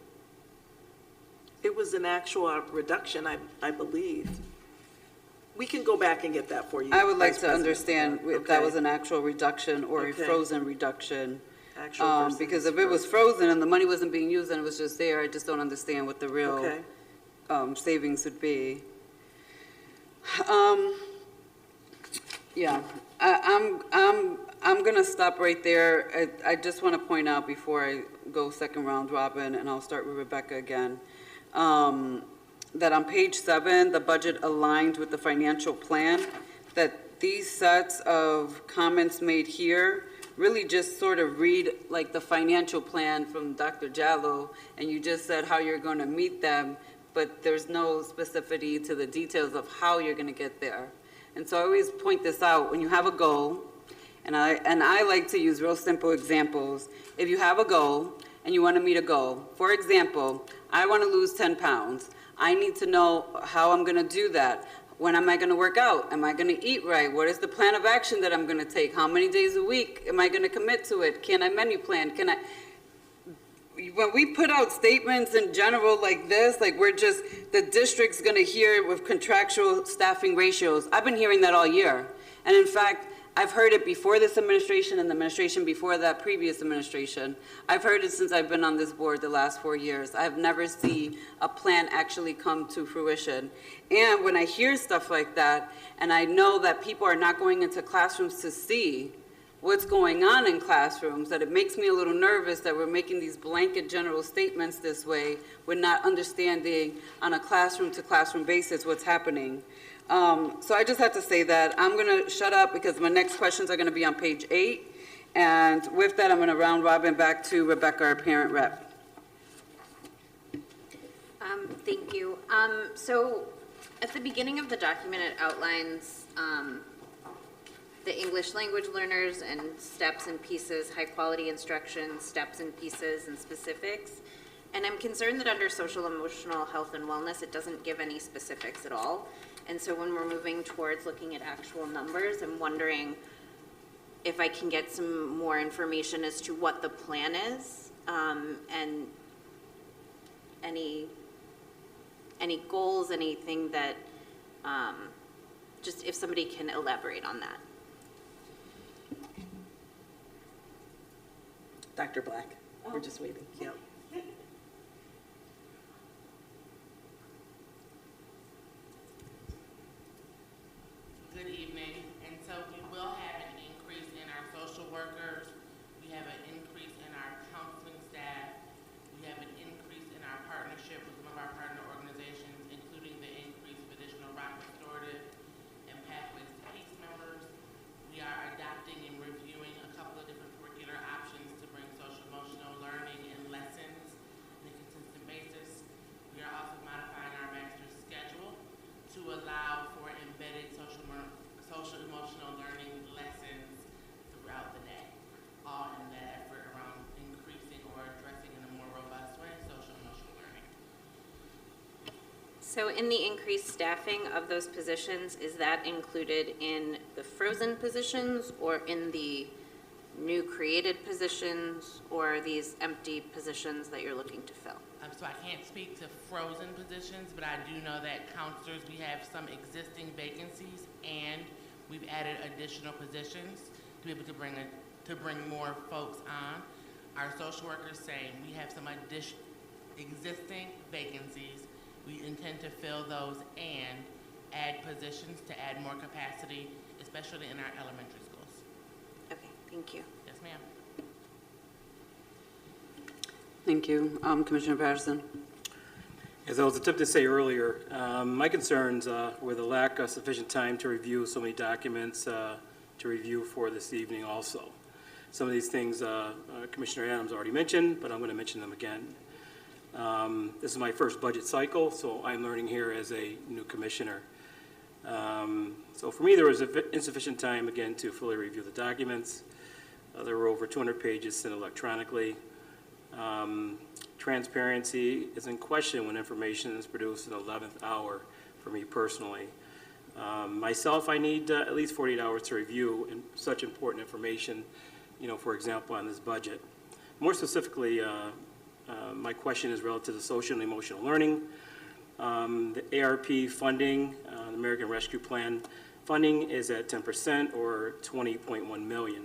It was an actual reduction, I believe. We can go back and get that for you. I would like Vice to President. understand if that was an actual reduction or a frozen reduction. Because if it was frozen and the money wasn't being used and it was just there, I just don't understand what the real savings would be. Yeah, I'm gonna stop right there. I just want to point out before I go second round robin, and I'll start with Rebecca again, that on page 7, the budget aligned with the financial plan, that these sets of comments made here really just sort of read like the financial plan from Dr. Jallo, and you just said how you're going to meet them, but there's no specificity to the details of how you're going to get there. And so I always point this out, when you have a goal, and I like to use real simple examples. If you have a goal and you want to meet a goal, for example, I want to lose 10 pounds. I need to know how I'm going to do that. When am I going to work out? Am I going to eat right? What is the plan of action that I'm going to take? How many days a week am I going to commit to it? Can I menu plan? Can I? When we put out statements in general like this, like we're just, the district's going to hear it with contractual staffing ratios. I've been hearing that all year. And in fact, I've heard it before this administration and the administration before that previous administration. I've heard it since I've been on this board the last 4 years. I've never seen a plan actually come to fruition. And when I hear stuff like that, and I know that people are not going into classrooms to see what's going on in classrooms, that it makes me a little nervous that we're making these blanket general statements this way. We're not understanding on a classroom to classroom basis what's happening. So I just have to say that I'm going to shut up because my next questions are going to be on page 8. And with that, I'm going to round robin back to Rebecca, our parent rep. Thank you. So at the beginning of the document, it outlines the English language learners and steps and pieces, high quality instruction, steps and pieces and specifics. And I'm concerned that under social emotional health and wellness, it doesn't give any specifics at all. And so when we're moving towards looking at actual numbers, I'm wondering if I can get some more information as to what the plan is, and any goals, anything that, just if somebody can elaborate on that. Dr. Black, we're just waiting. Yep. Good evening. And so we will have an increase in our social workers. We have an increase in our counseling staff. We have an increase in our partnership with some of our partner organizations, including the increase of additional rock restorative and Pathways to Peace members. We are adopting and reviewing a couple of different curricular options to bring social emotional learning and lessons on a consistent basis. We are also modifying our master's schedule to allow for embedded social emotional learning lessons throughout the day, all in that effort around increasing or addressing in a more robust way social emotional learning. So in the increased staffing of those positions, is that included in the frozen positions or in the new created positions or these empty positions that you're looking to fill? So I can't speak to frozen positions, but I do know that counselors, we have some existing vacancies and we've added additional positions to be able to bring more folks on. Our social workers say we have some existing vacancies. We intend to fill those and add positions to add more capacity, especially in our elementary schools. Okay, thank you. Yes, ma'am. Thank you. Commissioner Patterson. As I was attempting to say earlier, my concerns were the lack of sufficient time to review so many documents to review for this evening also. Some of these things Commissioner Adams already mentioned, but I'm going to mention them again. This is my first budget cycle, so I'm learning here as a new commissioner. So for me, there was insufficient time, again, to fully review the documents. There were over 200 pages sent electronically. Transparency is in question when information is produced in the 11th hour for me personally. Myself, I need at least 48 hours to review such important information, for example, on this budget. More specifically, my question is relative to social and emotional learning. The ARP funding, the American Rescue Plan funding is at 10% or $20.1 million.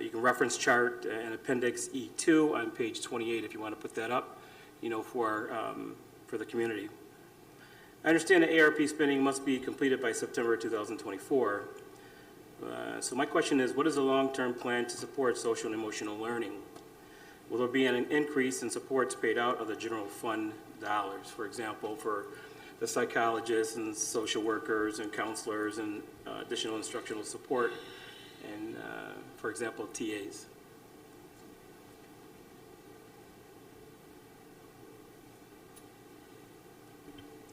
You can reference chart and appendix E2 on page 28 if you want to put that up, for the community. I understand that ARP spending must be completed by September 2024. So my question is, what is the long-term plan to support social and emotional learning? Will there be an increase in supports paid out of the general fund dollars, for example, for the psychologists and social workers and counselors and additional instructional support and, for example, TAs?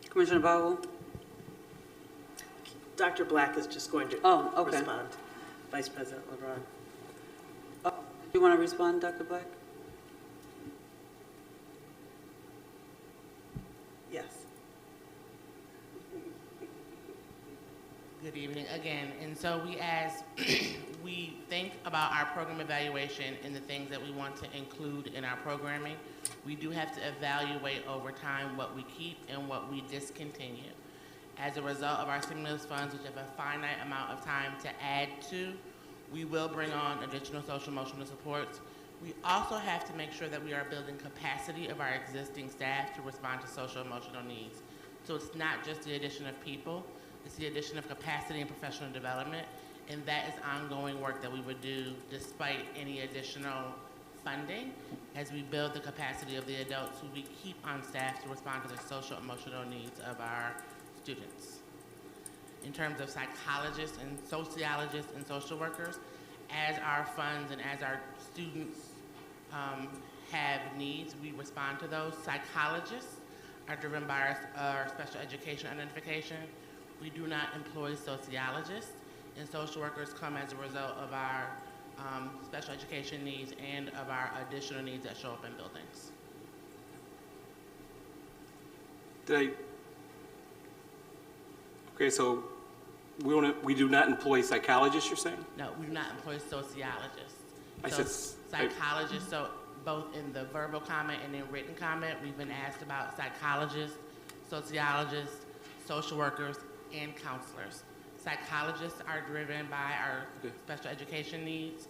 Commissioner Powell? Dr. Black is just going to respond. Vice President LeBron. Do you want to respond, Dr. Black? Yes. Good evening again. And so as we think about our program evaluation and the things that we want to include in our programming, we do have to evaluate over time what we keep and what we discontinue. As a result of our stimulus funds, which have a finite amount of time to add to, we will bring on additional social emotional supports. We also have to make sure that we are building capacity of our existing staff to respond to social emotional needs. So it's not just the addition of people, it's the addition of capacity and professional development And that is ongoing work that we would do despite any additional funding as we build the capacity of the adults who we keep on staff to respond to the social emotional needs of our students. In terms of psychologists and sociologists and social workers, as our funds and as our students have needs, we respond to those. Psychologists are driven by our special education identification. We do not employ sociologists, and social workers come as a result of our special education needs and of our additional needs that show up in buildings. Okay, so we do not employ psychologists, you're saying? No, we do not employ sociologists. I So said psychologists, so both in the verbal comment and in written comment, we've been asked about psychologists, sociologists, social workers, and counselors. Psychologists are driven by our special education needs.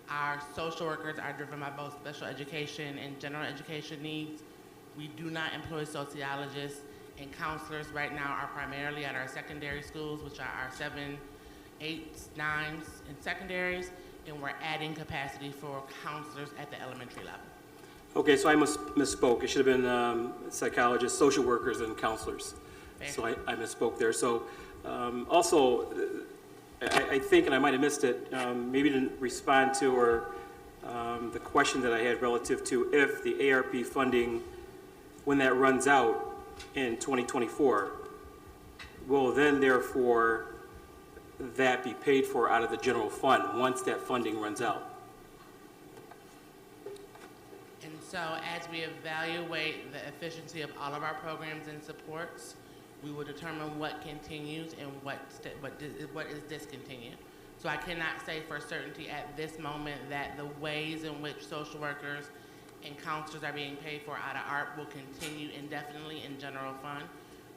Our social workers are driven by both special education and general education needs. We do not employ sociologists, and counselors right now are primarily at our secondary schools, which are our 7, 8s, 9s, and secondaries, and we're adding capacity for counselors at the elementary level. Okay, so I misspoke. It should have been psychologists, social workers, and counselors. Fair. So I misspoke there. So also, I think, and I might have missed it, maybe didn't respond to or the question that I had relative to if the ARP funding, when that runs out in 2024, will then therefore that be paid for out of the general fund once that funding runs out? And so as we evaluate the efficiency of all of our programs and supports, we will determine what continues and what is discontinued. So I cannot say for certainty at this moment that the ways in which social workers and counselors are being paid for out of ARP will continue indefinitely in general fund.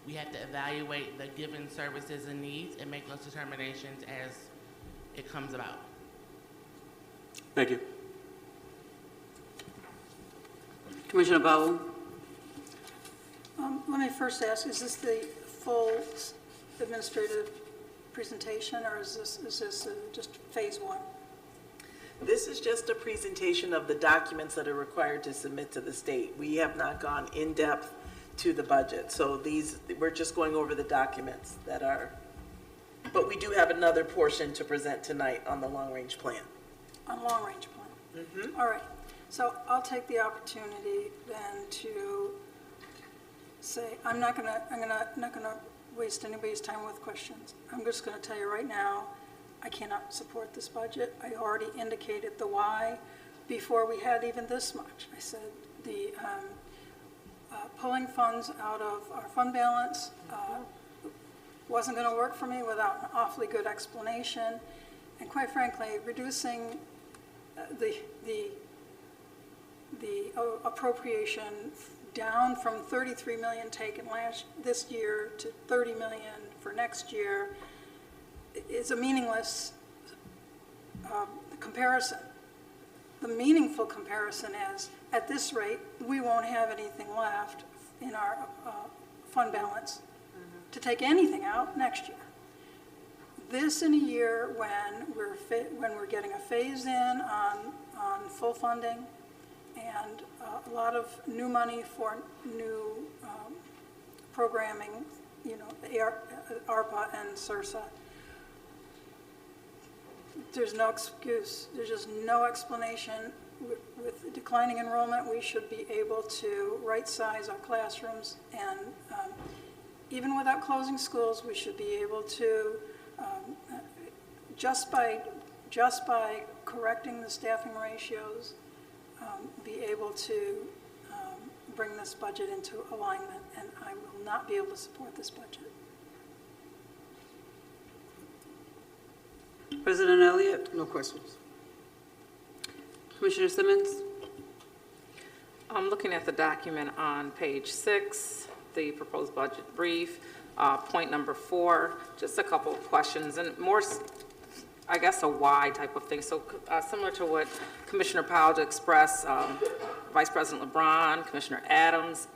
We have to evaluate the given services and needs and make those determinations as it comes about. Thank you. Commissioner Powell. Let me first ask, is this the full administrative presentation, or is this just phase 1? This is just a presentation of the documents that are required to submit to the state. We have not gone in depth to the budget. So we're just going over the documents that are, but we do have another portion to present tonight on the long-range plan. On long-range plan? Mm-hmm. All right. So I'll take the opportunity then to say, I'm not gonna waste anybody's time with questions. I'm just gonna tell you right now, I cannot support this budget. I already indicated the why before we had even this much. I said the pulling funds out of our fund balance wasn't going to work for me without an awfully good explanation. And quite frankly, reducing the appropriation down from 33 million taken this year to 30 million for next year is a meaningless comparison. The meaningful comparison is, at this rate, we won't have anything left in our fund balance to take anything out next year. This in a year when we're getting a phase in on full funding and a lot of new money for new programming, you know, the ARPA and CIRSA. There's no excuse. There's just no explanation. With declining enrollment, we should be able to right-size our classrooms, and even without closing schools, we should be able to, just by correcting the staffing ratios, be able to bring this budget into alignment, and I will not be able to support this budget. President Elliott? No questions. Commissioner Simmons? I'm looking at the document on page 6, the proposed budget brief, point number 4, just a couple of questions and more, I guess, a why type of thing. So similar to what Commissioner Powell expressed, Vice President LeBron, Commissioner Adams,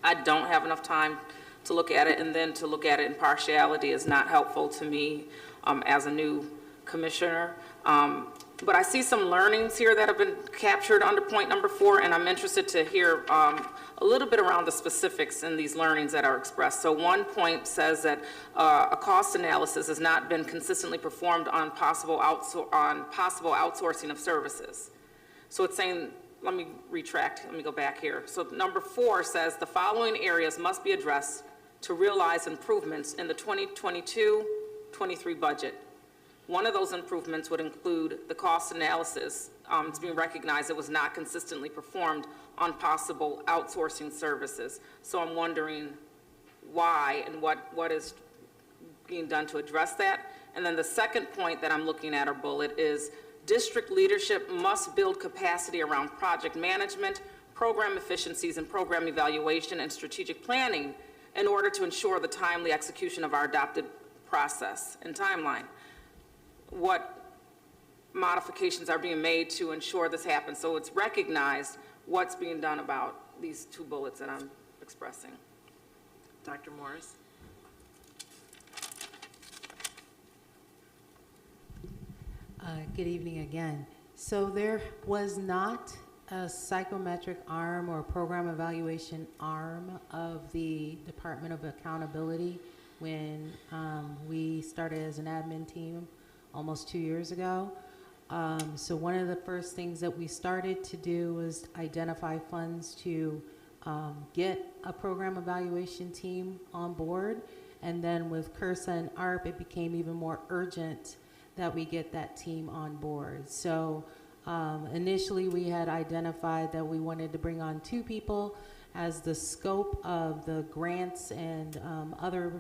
I don't have enough time to look at it, and then to look at it in partiality is not helpful to me. as a new commissioner. But I see some learnings here that have been captured under point number 4, and I'm interested to hear a little bit around the specifics in these learnings that are expressed. So one point says that a cost analysis has not been consistently performed on possible outsourcing of services. So it's saying, let me go back here. So number 4 says the following areas must be addressed to realize improvements in the 2022-23 budget. One of those improvements would include the cost analysis. It's being recognized it was not consistently performed on possible outsourcing services. So I'm wondering why and what is being done to address that. And then the second point that I'm looking at, or bullet, is district leadership must build capacity around project management, program efficiencies, and program evaluation and strategic planning in order to ensure the timely execution of our adopted process and timeline. What modifications are being made to ensure this happens? So it's recognized what's being done about these 2 bullets that I'm expressing. Dr. Morris? Good evening again. So there was not a psychometric arm or program evaluation arm of the Department of Accountability when we started as an admin team almost 2 years ago. So one of the first things that we started to do was identify funds to get a program evaluation team on board. And then with CURSA and ARP, it became even more urgent that we get that team on board. So initially we had identified that we wanted to bring on 2 people as the scope of the grants and other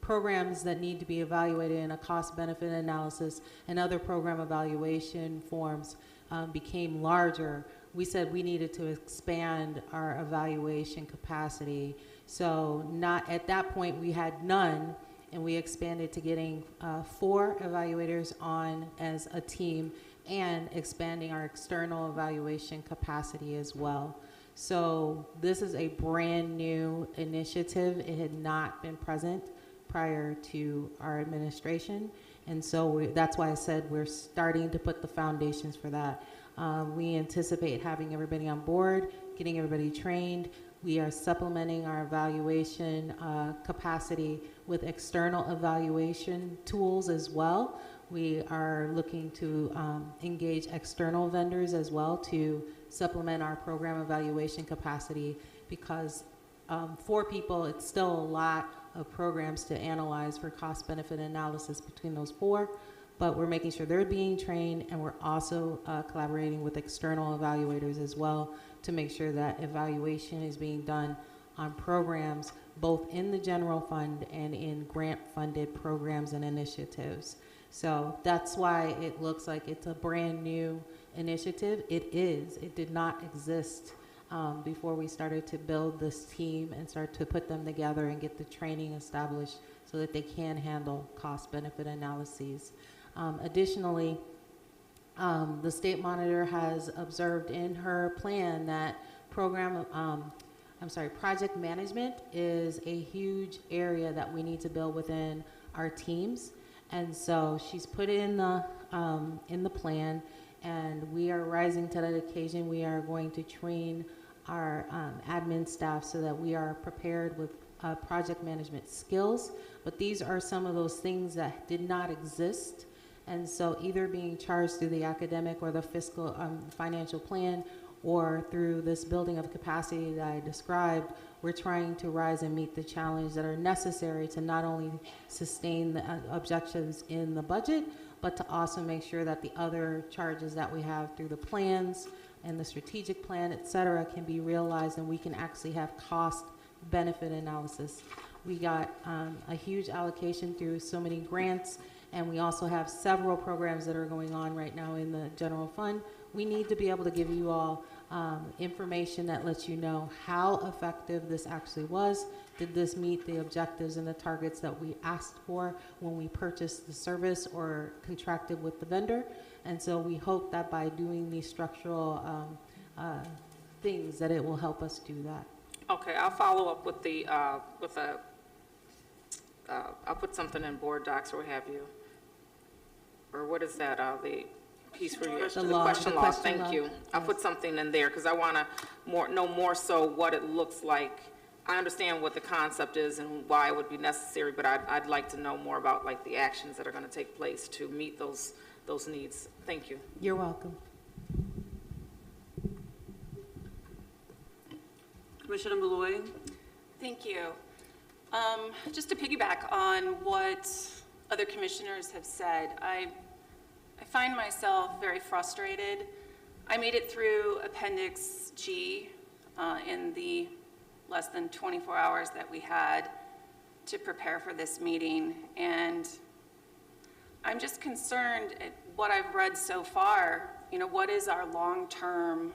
programs that need to be evaluated in a cost-benefit analysis and other program evaluation forms became larger. We said we needed to expand our evaluation capacity. So not at that point we had none, and we expanded to getting 4 evaluators on as a team and expanding our external evaluation capacity as well. So this is a brand new initiative. It had not been present prior to our administration. And so that's why I said we're starting to put the foundations for that. We anticipate having everybody on board, getting everybody trained. We are supplementing our evaluation capacity with external evaluation tools as well. We are looking to engage external vendors as well to supplement our program evaluation capacity, because 4 people, it's still a lot of programs to analyze for cost-benefit analysis between those 4, but we're making sure they're being trained, and we're also collaborating with external evaluators as well to make sure that evaluation is being done on programs both in the general fund and in grant-funded programs and initiatives. So that's why it looks like it's a brand new initiative. It is. It did not exist before we started to build this team and start to put them together and get the training established so that they can handle cost-benefit analyses. Additionally, the state monitor has observed in her plan that project management is a huge area that we need to build within our teams. And so she's put it in the plan, and we are rising to that occasion. We are going to train our admin staff so that we are prepared with project management skills. But these are some of those things that did not exist. And so either being charged through the academic or the fiscal financial plan, or through this building of capacity that I described, we're trying to rise and meet the challenge that are necessary to not only sustain the objectives in the budget, but to also make sure that the other charges that we have through the plans and the strategic plan, et cetera, can be realized, and we can actually have cost benefit analysis. We got a huge allocation through so many grants, and we also have several programs that are going on right now in the general fund. We need to be able to give you all information that lets you know how effective this actually was. Did this meet the objectives and the targets that we asked for when we purchased the service or contracted with the vendor? And so we hope that by doing these structural things that it will help us do that. Okay, I'll follow up with the I'll put something in board docs or what have you. Or what is that, the piece for you? The law, question the law, question thank law. you. I'll put something in there because I want to know more so what it looks like. I understand what the concept is and why it would be necessary, but I'd like to know more about like the actions that are going to take place to meet those needs. Thank you. You're welcome. Commissioner Malloy? Thank you. Just to piggyback on what other commissioners have said, I find myself very frustrated. I made it through Appendix G in the less than 24 hours that we had to prepare for this meeting, and I'm just concerned at what I've read so far. You know, what is our long-term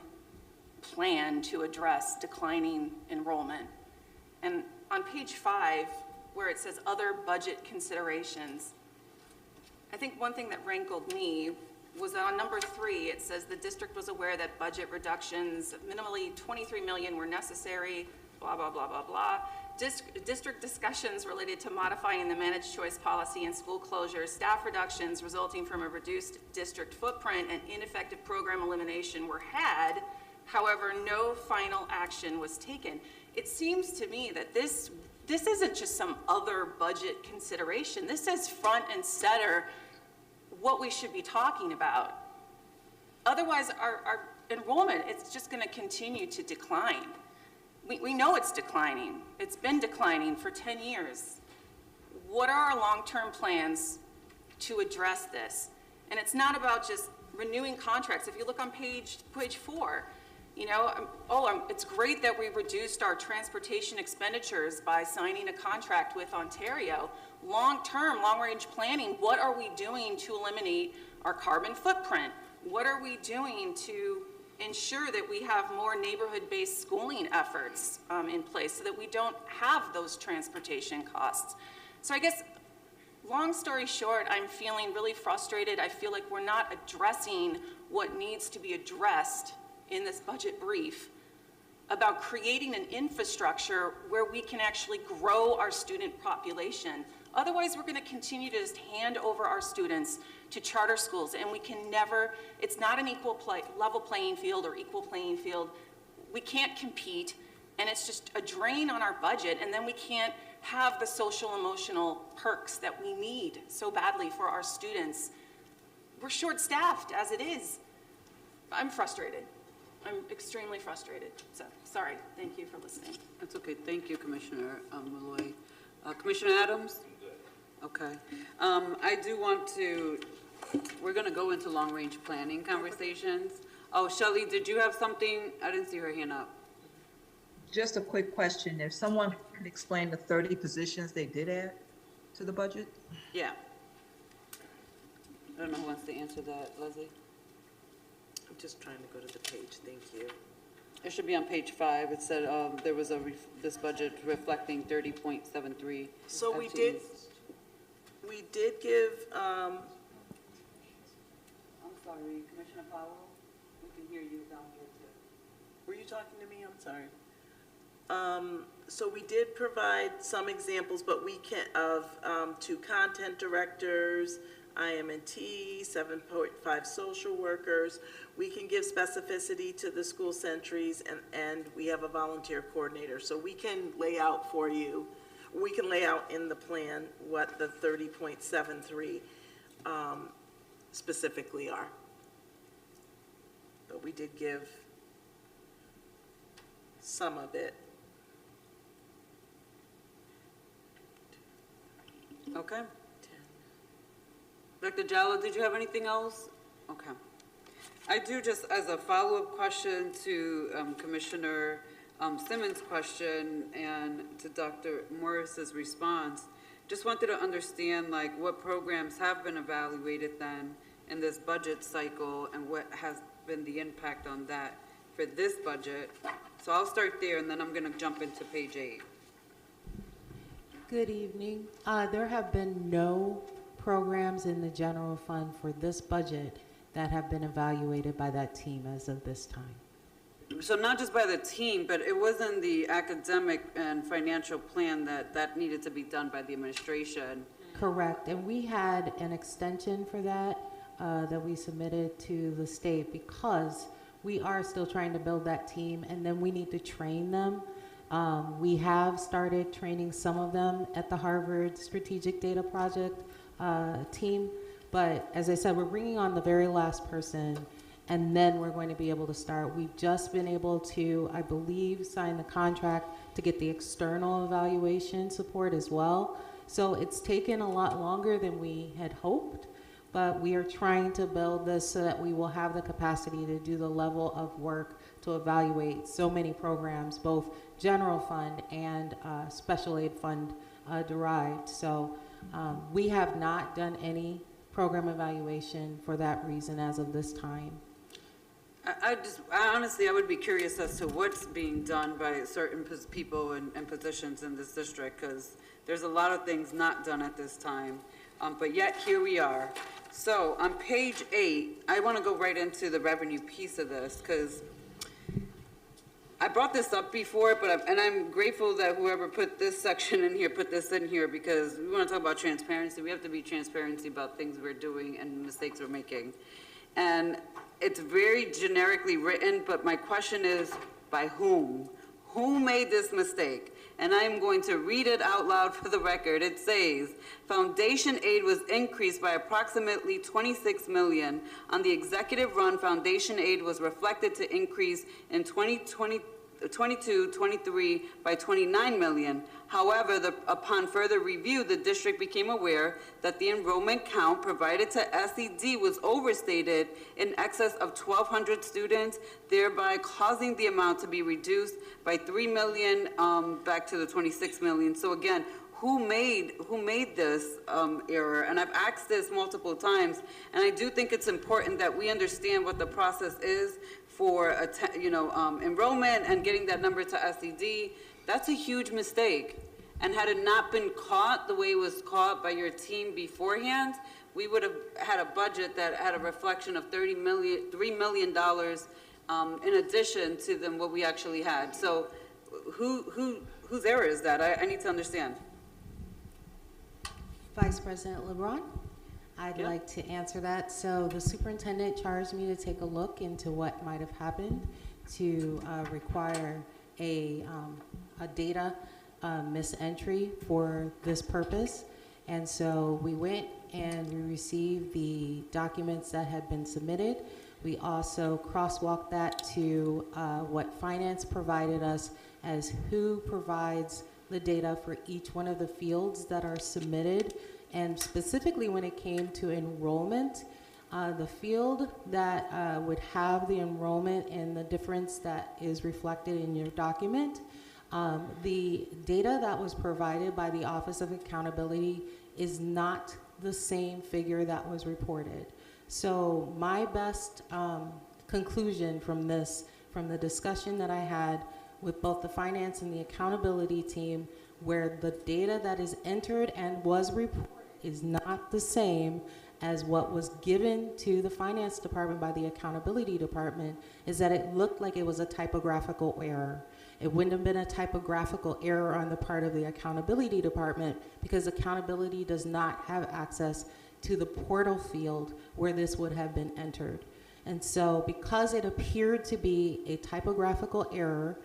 plan to address declining enrollment? And on page 5, where it says other budget considerations, I think one thing that rankled me was that on number 3, it says the district was aware that budget reductions of minimally $23 million were necessary, blah, blah, blah, blah, blah. District discussions related to modifying the managed choice policy and school closures, staff reductions resulting from a reduced district footprint, and ineffective program elimination were had. However, no final action was taken. It seems to me that this isn't just some other budget consideration. This is front and center what we should be talking about. Otherwise, our enrollment, it's just going to continue to decline. We know it's declining. It's been declining for 10 years. What are our long-term plans to address this? And it's not about just renewing contracts. If you look on page 4, you know, it's great that we reduced our transportation expenditures by signing a contract with Ontario. Long-term, long-range planning, what are we doing to eliminate our carbon footprint? What are we doing to ensure that we have more neighborhood-based schooling efforts in place so that we don't have those transportation costs? So I guess, long story short, I'm feeling really frustrated. I feel like we're not addressing what needs to be addressed in this budget brief about creating an infrastructure where we can actually grow our student population. Otherwise, we're going to continue to just hand over our students to charter schools, and we can never, it's not an level playing field or equal playing field. We can't compete, and it's just a drain on our budget, and then we can't have the social emotional perks that we need so badly for our students. We're short-staffed as it is. I'm frustrated. I'm extremely frustrated. So, sorry. Thank you for listening. That's okay. Thank you, Commissioner Malloy. Commissioner Adams? Okay. I do want to, we're going to go into long-range planning conversations. Oh, Shelley, did you have something? I didn't see her hand up. Just a quick question. If someone could explain the 30 positions they did add to the budget? Yeah. I don't know who wants to answer that. Leslie? I'm just trying to go to the page, thank you. It should be on page 5. It said there was this budget reflecting 30.73. So FTEs. we did give, I'm sorry, Commissioner Powell, we can hear you down here too. were you talking to me? I'm sorry. So we did provide some examples, but we can, to content directors, IM&T, 7.5 social workers. We can give specificity to the school sentries, and we have a volunteer coordinator. So we can lay out for you, we can lay out in the plan what the 30.73 specifically are. But we did give some of it. Okay. Dr. Jallo, did you have anything else? Okay. I do, just as a follow-up question to Commissioner Simmons' question and to Dr. Morris's response, just wanted to understand like what programs have been evaluated then in this budget cycle and what has been the impact on that for this budget. So I'll start there and then I'm going to jump into page 8. Good evening. There have been no programs in the general fund for this budget that have been evaluated by that team as of this time. so not just by the team, but it wasn't the academic and financial plan that needed to be done by the administration. Correct, and we had an extension for that, that we submitted to the state because we are still trying to build that team, and then we need to train them. We have started training some of them at the Harvard Strategic Data Project team, but as I said, we're bringing on the very last person, and then we're going to be able to start. We've just been able to, I believe, sign the contract to get the external evaluation support as well. So it's taken a lot longer than we had hoped, but we are trying to build this so that we will have the capacity to do the level of work to evaluate so many programs, both general fund and special aid fund derived. So we have not done any program evaluation for that reason as of this time. I honestly, I would be curious as to what's being done by certain people and positions in this district, because there's a lot of things not done at this time, but yet here we are. So on page 8, I want to go right into the revenue piece of this, because I brought this up before, and I'm grateful that whoever put this section in here put this in here, because we want to talk about transparency. We have to be transparency about things we're doing and mistakes we're making. And it's very generically written, but my question is, by whom? Who made this mistake? And I'm going to read it out loud for the record. It says, foundation aid was increased by approximately $26 million. On the executive run, foundation aid was reflected to increase in 22-23 by $29 million. However, upon further review, the district became aware that the enrollment count provided to SED was overstated in excess of 1,200 students, thereby causing the amount to be reduced by $3 million back to the $26 million. So again, who made this error? And I've asked this multiple times, and I do think it's important that we understand what the process is for enrollment and getting that number to SED. That's a huge mistake. And had it not been caught the way it was caught by your team beforehand, we would have had a budget that had a reflection of $3 million in addition to what we actually had. So whose error is that? I need to understand. Vice President LeBron, I'd like to answer that. So the superintendent charged me to take a look into what might have happened to require a data misentry for this purpose. And so we went and we received the documents that had been submitted. We also crosswalked that to what finance provided us as who provides the data for each one of the fields that are submitted. And specifically when it came to enrollment, the field that would have the enrollment and the difference that is reflected in your document, the data that was provided by the Office of Accountability is not the same figure that was reported. So my best conclusion from this, from the discussion that I had with both the finance and the accountability team, where the data that is entered and was reported is not the same as what was given to the finance department by the accountability department, is that it looked like it was a typographical error. It wouldn't have been a typographical error on the part of the accountability department because accountability does not have access to the portal field where this would have been entered. And so because it appeared to be a typographical error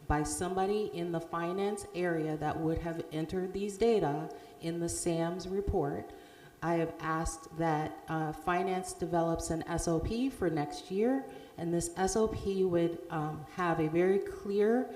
by somebody in the finance area that would have entered these data in the SAMS report, I have asked that finance develops an SOP for next year, and this SOP would have a very clear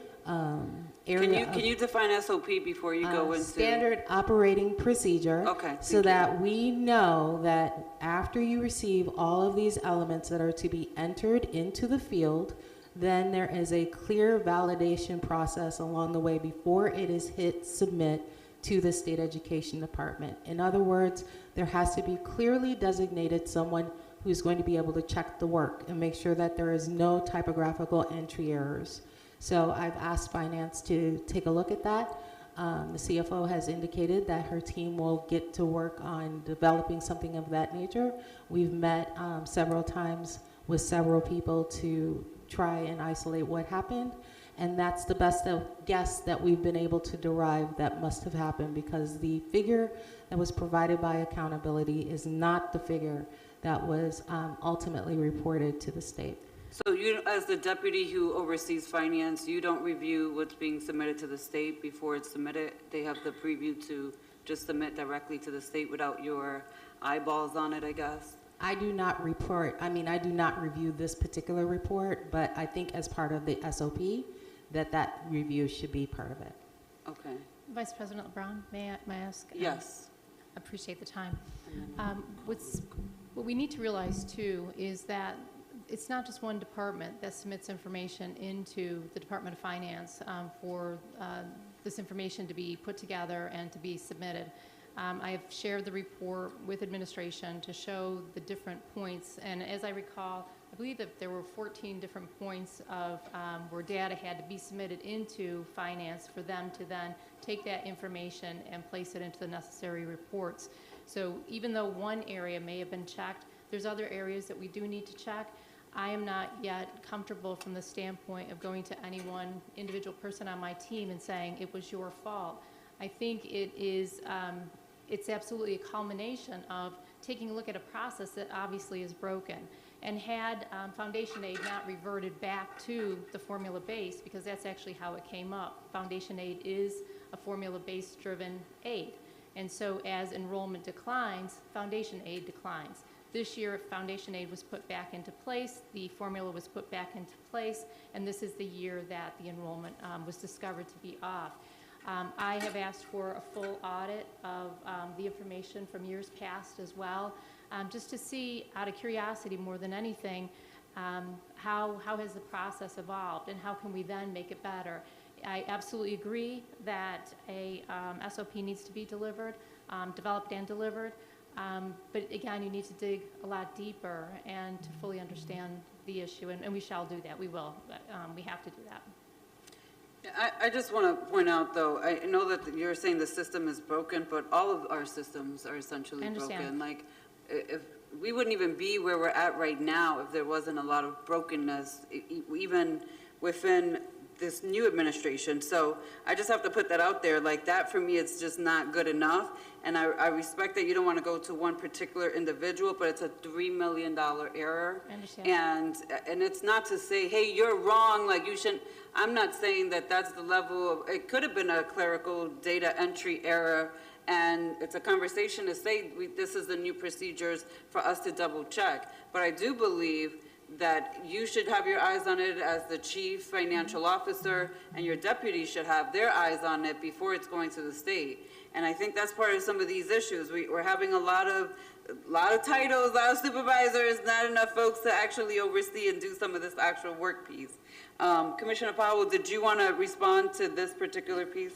area. Can you define SOP before you go into standard operating procedure? Okay. So that we know that after you receive all of these elements that are to be entered into the field, then there is a clear validation process along the way before it is hit submit to the state education department. In other words, there has to be clearly designated someone who's going to be able to check the work and make sure that there is no typographical entry errors. So I've asked finance to take a look at that. The CFO has indicated that her team will get to work on developing something of that nature. We've met several times with several people to try and isolate what happened. And that's the best guess that we've been able to derive that must have happened, because the figure that was provided by accountability is not the figure that was ultimately reported to the state. So you, as the deputy who oversees finance, you don't review what's being submitted to the state before it's submitted? They have the preview to just submit directly to the state without your eyeballs on it, I guess? I do not report, I mean, I do not review this particular report, but I think as part of the SOP, that review should be part of it. Okay. Vice President LeBron, may I ask? Yes. Appreciate the time. What we need to realize too is that it's not just one department that submits information into the Department of Finance for this information to be put together and to be submitted. I have shared the report with administration to show the different points, and as I recall, I believe that there were 14 different points of where data had to be submitted into finance for them to then take that information and place it into the necessary reports. So even though one area may have been checked, there's other areas that we do need to check. I am not yet comfortable from the standpoint of going to any one individual person on my team and saying it was your fault. I think it is, it's absolutely a culmination of taking a look at a process that obviously is broken. And had Foundation Aid not reverted back to the formula base, because that's actually how it came up. Foundation Aid is a formula-based driven aid. And so as enrollment declines, Foundation Aid declines. This year, Foundation Aid was put back into place, the formula was put back into place, and this is the year that the enrollment was discovered to be off. I have asked for a full audit of the information from years past as well, just to see, out of curiosity more than anything, how has the process evolved and how can we then make it better. I absolutely agree that a SOP needs to be delivered, developed and delivered, but again, you need to dig a lot deeper and to fully understand the issue, and we shall do that. We will. We have to do that. I just want to point out, though, I know that you're saying the system is broken, but all of our systems are essentially broken. Like, if we wouldn't even be where we're at right now if there wasn't a lot of brokenness, even within this new administration. So I just have to put that out there. Like, that for me, it's just not good enough. And I respect that you don't want to go to one particular individual, but it's a $3 million error. I understand. And it's not to say, hey, you're wrong, like you shouldn't. I'm not saying that that's the level of, it could have been a clerical data entry error, and it's a conversation to say this is the new procedures for us to double check. But I do believe that you should have your eyes on it as the chief financial officer, and your deputies should have their eyes on it before it's going to the state. And I think that's part of some of these issues. We're having a lot of titles, a lot of supervisors, not enough folks to actually oversee and do some of this actual work piece. Commissioner Powell, did you want to respond to this particular piece?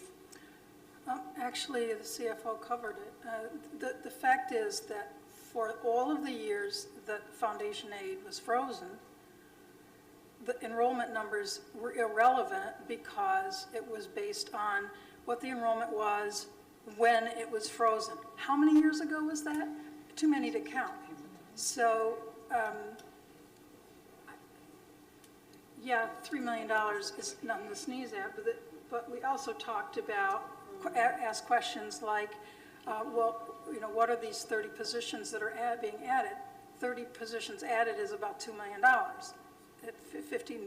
Actually, the CFO covered it. The fact is that for all of the years that Foundation Aid was frozen, the enrollment numbers were irrelevant because it was based on what the enrollment was when it was frozen. How many years ago was that? Too many to count. So, yeah, $3 million is nothing to sneeze at, but we also talked about, asked questions like, well, you know, what are these 30 positions that are being added? 30 positions added is about $2 million at 15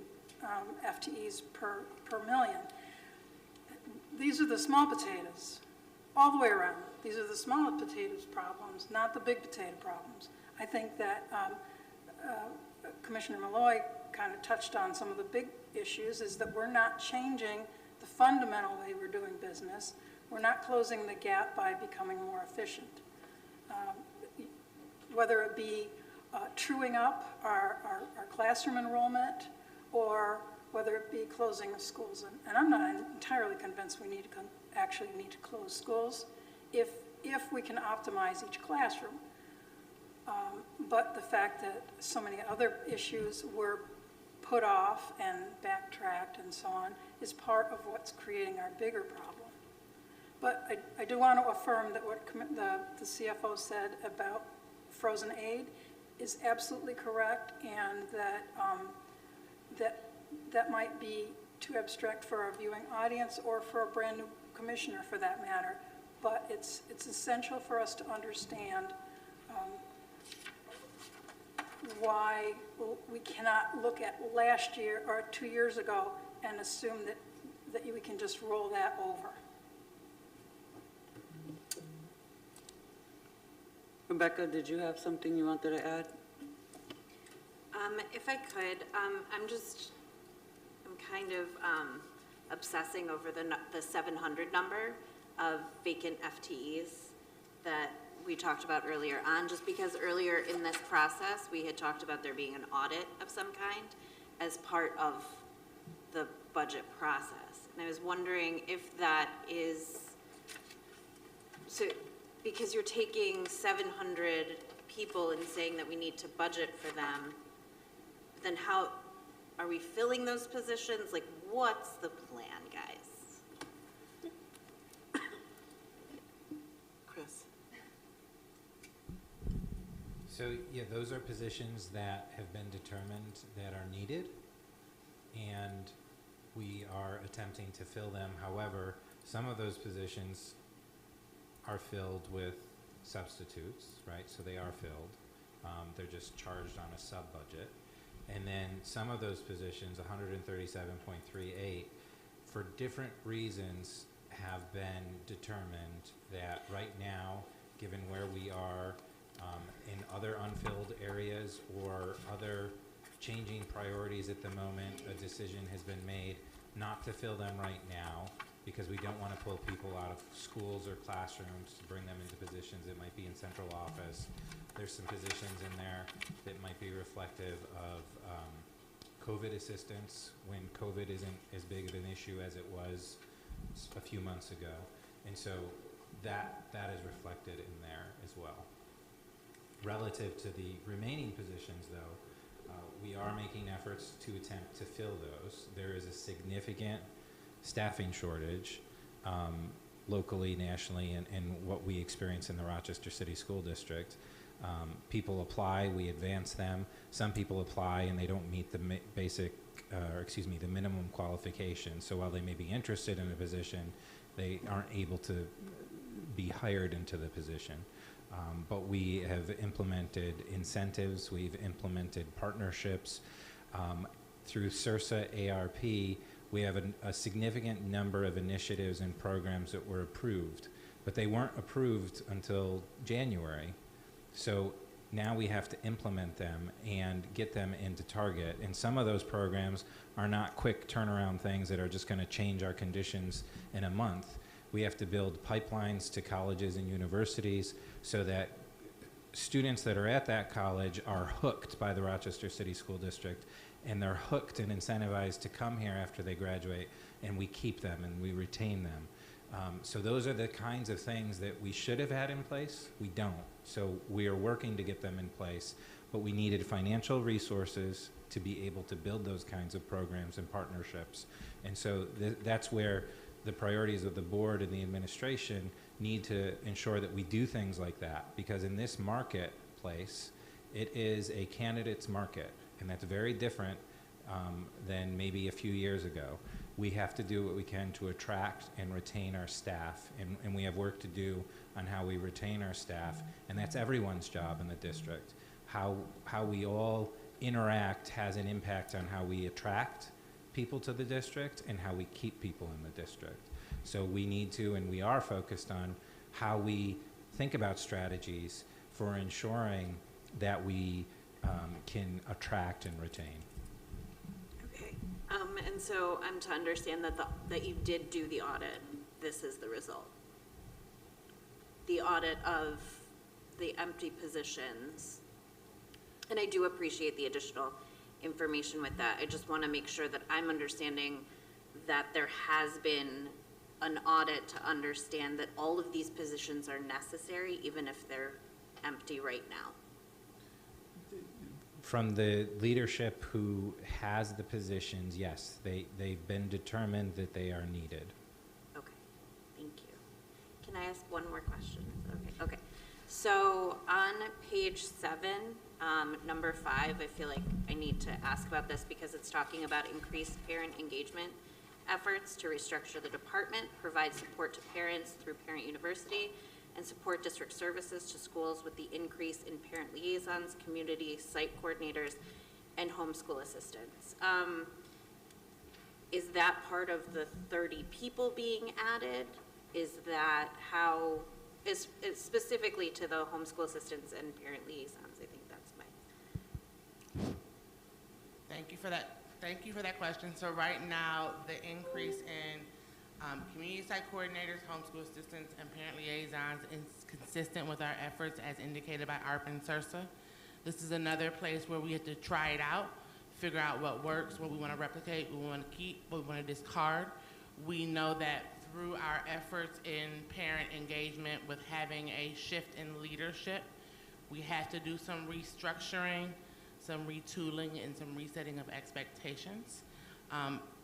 FTEs per million. These are the small potatoes, all the way around. These are the small potatoes problems, not the big potato problems. I think that Commissioner Malloy kind of touched on some of the big issues, is that we're not changing the fundamental way we're doing business. We're not closing the gap by becoming more efficient. Whether it be truing up our classroom enrollment, or whether it be closing the schools. And I'm not entirely convinced we need to actually need to close schools if we can optimize each classroom. But the fact that so many other issues were put off and backtracked and so on is part of what's creating our bigger problem. But I do want to affirm that what the CFO said about frozen aid is absolutely correct, and that that might be too abstract for our viewing audience or for a brand-new commissioner for that matter, but it's essential for us to understand why we cannot look at last year or 2 years ago and assume that we can just roll that over. Rebecca, did you have something you wanted to add? If I could, I'm kind of obsessing over the 700 number of vacant FTEs that we talked about earlier on, just because earlier in this process, we had talked about there being an audit of some kind as part of the budget process. And I was wondering if that is, so because you're taking 700 people and saying that we need to budget for them, then how are we filling those positions? Like, what's the plan, guys? Chris. So, yeah, those are positions that have been determined that are needed, and we are attempting to fill them. However, some of those positions are filled with substitutes, right? So they are filled. They're just charged on a sub-budget. And then some of those positions, 137.38, for different reasons have been determined that right now, given where we are in other unfilled areas or other changing priorities at the moment, a decision has been made not to fill them right now because we don't want to pull people out of schools or classrooms to bring them into positions that might be in central office. There's some positions in there that might be reflective of COVID assistance when COVID isn't as big of an issue as it was a few months ago. And so that is reflected in there as well. Relative to the remaining positions, though, we are making efforts to attempt to fill those. There is a significant staffing shortage locally, nationally, and what we experience in the Rochester City School District. People apply, we advance them. Some people apply and they don't meet the the minimum qualification. So while they may be interested in a position, they aren't able to be hired into the position. But we have implemented incentives, we've implemented partnerships. Through CIRSA ARP, we have a significant number of initiatives and programs that were approved, but they weren't approved until January. So now we have to implement them and get them into target. And some of those programs are not quick turnaround things that are just going to change our conditions in a month. We have to build pipelines to colleges and universities so that students that are at that college are hooked by the Rochester City School District, and they're hooked and incentivized to come here after they graduate, and we keep them and we retain them. So those are the kinds of things that we should have had in place. We don't. So we are working to get them in place, but we needed financial resources to be able to build those kinds of programs and partnerships. And so that's where the priorities of the board and the administration need to ensure that we do things like that, because in this marketplace, it is a candidate's market, and that's very different than maybe a few years ago. We have to do what we can to attract and retain our staff, and we have work to do on how we retain our staff, and that's everyone's job in the district. How we all interact has an impact on how we attract people to the district and how we keep people in the district. So we need to, and we are focused on how we think about strategies for ensuring that we can attract and retain. Okay, and so I'm to understand that you did do the audit. This is the result. The audit of the empty positions. And I do appreciate the additional information with that. I just want to make sure that I'm understanding that there has been an audit to understand that all of these positions are necessary, even if they're empty right now. From the leadership who has the positions, yes, they've been determined that they are needed. Okay, thank you. Can I ask one more question? Okay. So on page 7, number 5, I feel like I need to ask about this because it's talking about increased parent engagement efforts to restructure the department, provide support to parents through Parent University, and support district services to schools with the increase in parent liaisons, community site coordinators, and homeschool assistants. Is that part of the 30 people being added? Is that how, is specifically to the homeschool assistants and parent liaisons? I think that's my. Thank you for that. Thank you for that question. So right now, the increase in community site coordinators, homeschool assistants, and parent liaisons is consistent with our efforts as indicated by ARP and SRSA. This is another place where we have to try it out, figure out what works, what we want to replicate, what we want to keep, what we want to discard. We know that through our efforts in parent engagement with having a shift in leadership, we have to do some restructuring, some retooling, and some resetting of expectations.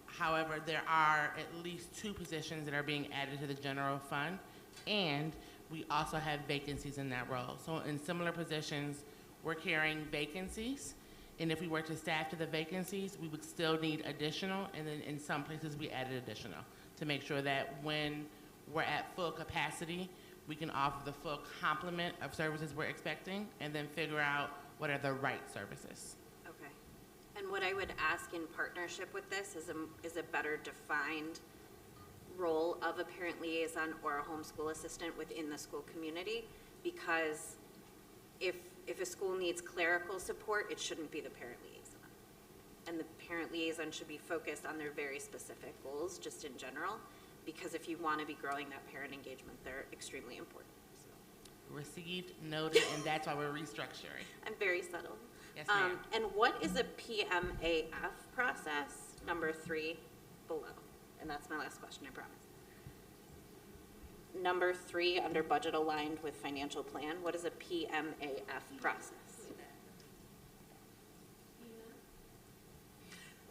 However, there are at least 2 positions that are being added to the general fund, and we also have vacancies in that role. So in similar positions, we're carrying vacancies, and if we were to staff to the vacancies, we would still need additional, and then in some places we added additional to make sure that when we're at full capacity, we can offer the full complement of services we're expecting, and then figure out what are the right services. Okay. And what I would ask in partnership with this is a better defined role of a parent liaison or a homeschool assistant within the school community, because if a school needs clerical support, it shouldn't be the parent liaison. And the parent liaison should be focused on their very specific goals, just in general, because if you want to be growing that parent engagement, they're extremely important. So. Received, noted, and that's why we're restructuring. I'm very subtle. Yes, ma'am. And what is a PMAF process? Number 3 below. And that's my last question, I promise. Number 3, under budget aligned with financial plan, what is a PMAF process?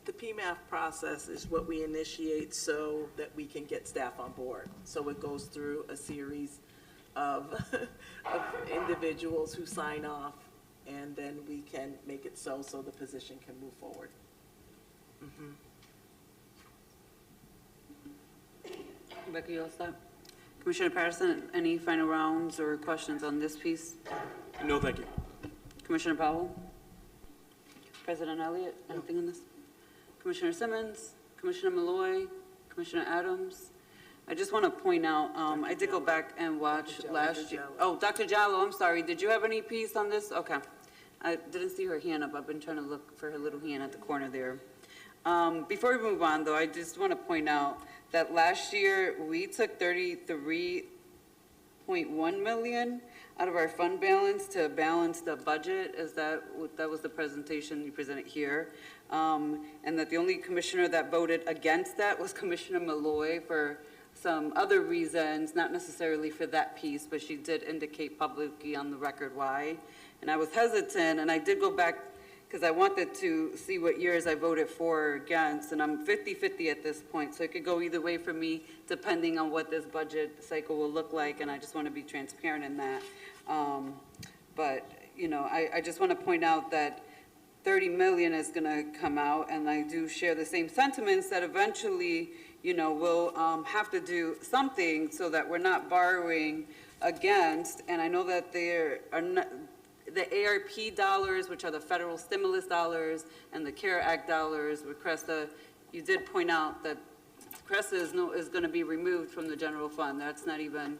The PMAF process is what we initiate so that we can get staff on board. So it goes through a series of, of individuals who sign off, and then we can make it so the position can move forward. Becky, you all set? Commissioner Patterson, any final rounds or questions on this piece? No, thank you. Commissioner Powell? President Elliott, anything on this? Commissioner Simmons? Commissioner Malloy? Commissioner Adams? I just want to point out, I did go back and watch last year. Oh, Dr. Jallo, I'm sorry. Did you have any piece on this? Okay. I didn't see her hand up. I've been trying to look for her little hand at the corner there. Before we move on, though, I just want to point out that last year we took $33.1 million out of our fund balance to balance the budget. That was the presentation you presented here. And that the only commissioner that voted against that was Commissioner Malloy for some other reasons, not necessarily for that piece, but she did indicate publicly on the record why. And I was hesitant, and I did go back because I wanted to see what years I voted for or against, and I'm 50-50 at this point, so it could go either way for me depending on what this budget cycle will look like, and I just want to be transparent in that. But, you know, I just want to point out that 30 million is going to come out, and I do share the same sentiments that eventually, you know, we'll have to do something so that we're not borrowing against, and I know that there are not, the ARP dollars, which are the federal stimulus dollars, and the CARE Act dollars, with CRESA, you did point out that CRESA is going to be removed from the general fund. That's not even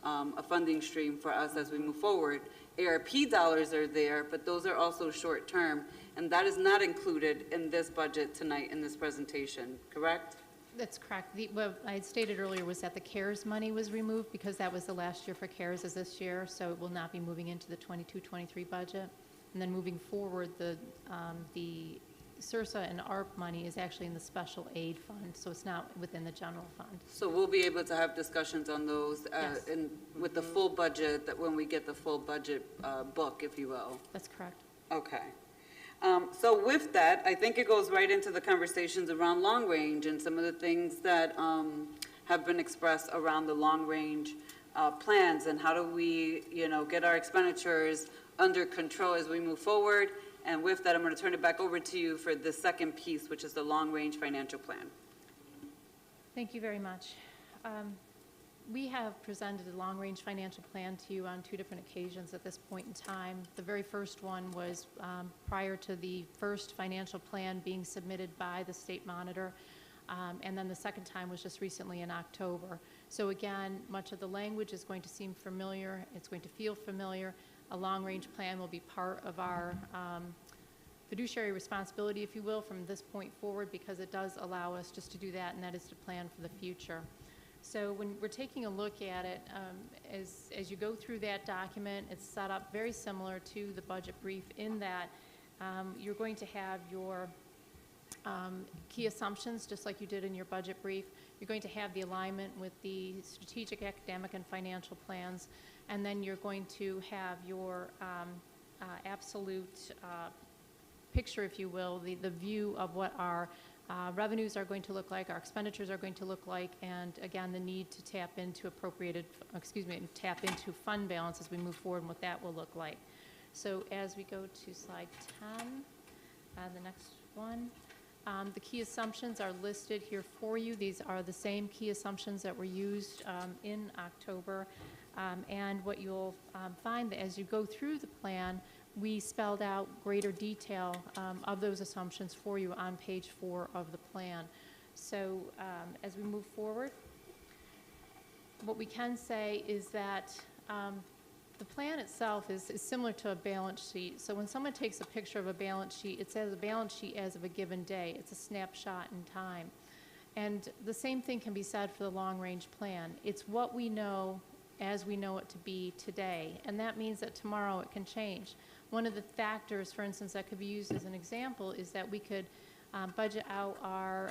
a funding stream for us as we move forward. ARP dollars are there, but those are also short-term, and that is not included in this budget tonight in this presentation, correct? That's correct. What I had stated earlier was that the CARES money was removed because that was the last year for CARES as this year, so it will not be moving into the 22-23 budget. And then moving forward, the SRSA and ARP money is actually in the special aid fund, so it's not within the general fund. So we'll be able to have discussions on those Yes. with the full budget, that when we get the full budget book, if you will. That's correct. Okay. So with that, I think it goes right into the conversations around long range and some of the things that have been expressed around the long range plans, and how do we, get our expenditures under control as we move forward. And with that, I'm going to turn it back over to you for the second piece, which is the long-range financial plan. Thank you very much. We have presented a long-range financial plan to you on 2 different occasions at this point in time. The very first one was prior to the first financial plan being submitted by the state monitor, and then the second time was just recently in October. So again, much of the language is going to seem familiar. It's going to feel familiar. A long-range plan will be part of our fiduciary responsibility, if you will, from this point forward, because it does allow us just to do that, and that is to plan for the future. So when we're taking a look at it, as you go through that document, it's set up very similar to the budget brief in that you're going to have your key assumptions, just like you did in your budget brief. You're going to have the alignment with the strategic, academic, and financial plans, and then you're going to have your absolute picture, if you will, the view of what our revenues are going to look like, our expenditures are going to look like, and again, the need to tap into tap into fund balance as we move forward and what that will look like. So as we go to slide 10, the next one, the key assumptions are listed here for you. These are the same key assumptions that were used in October, and what you'll find that as you go through the plan, we spelled out greater detail of those assumptions for you on page 4 of the plan. So as we move forward, what we can say is that the plan itself is similar to a balance sheet. So when someone takes a picture of a balance sheet, it says a balance sheet as of a given day. It's a snapshot in time. And the same thing can be said for the long-range plan. It's what we know as we know it to be today. And that means that tomorrow it can change. One of the factors, for instance, that could be used as an example is that we could budget out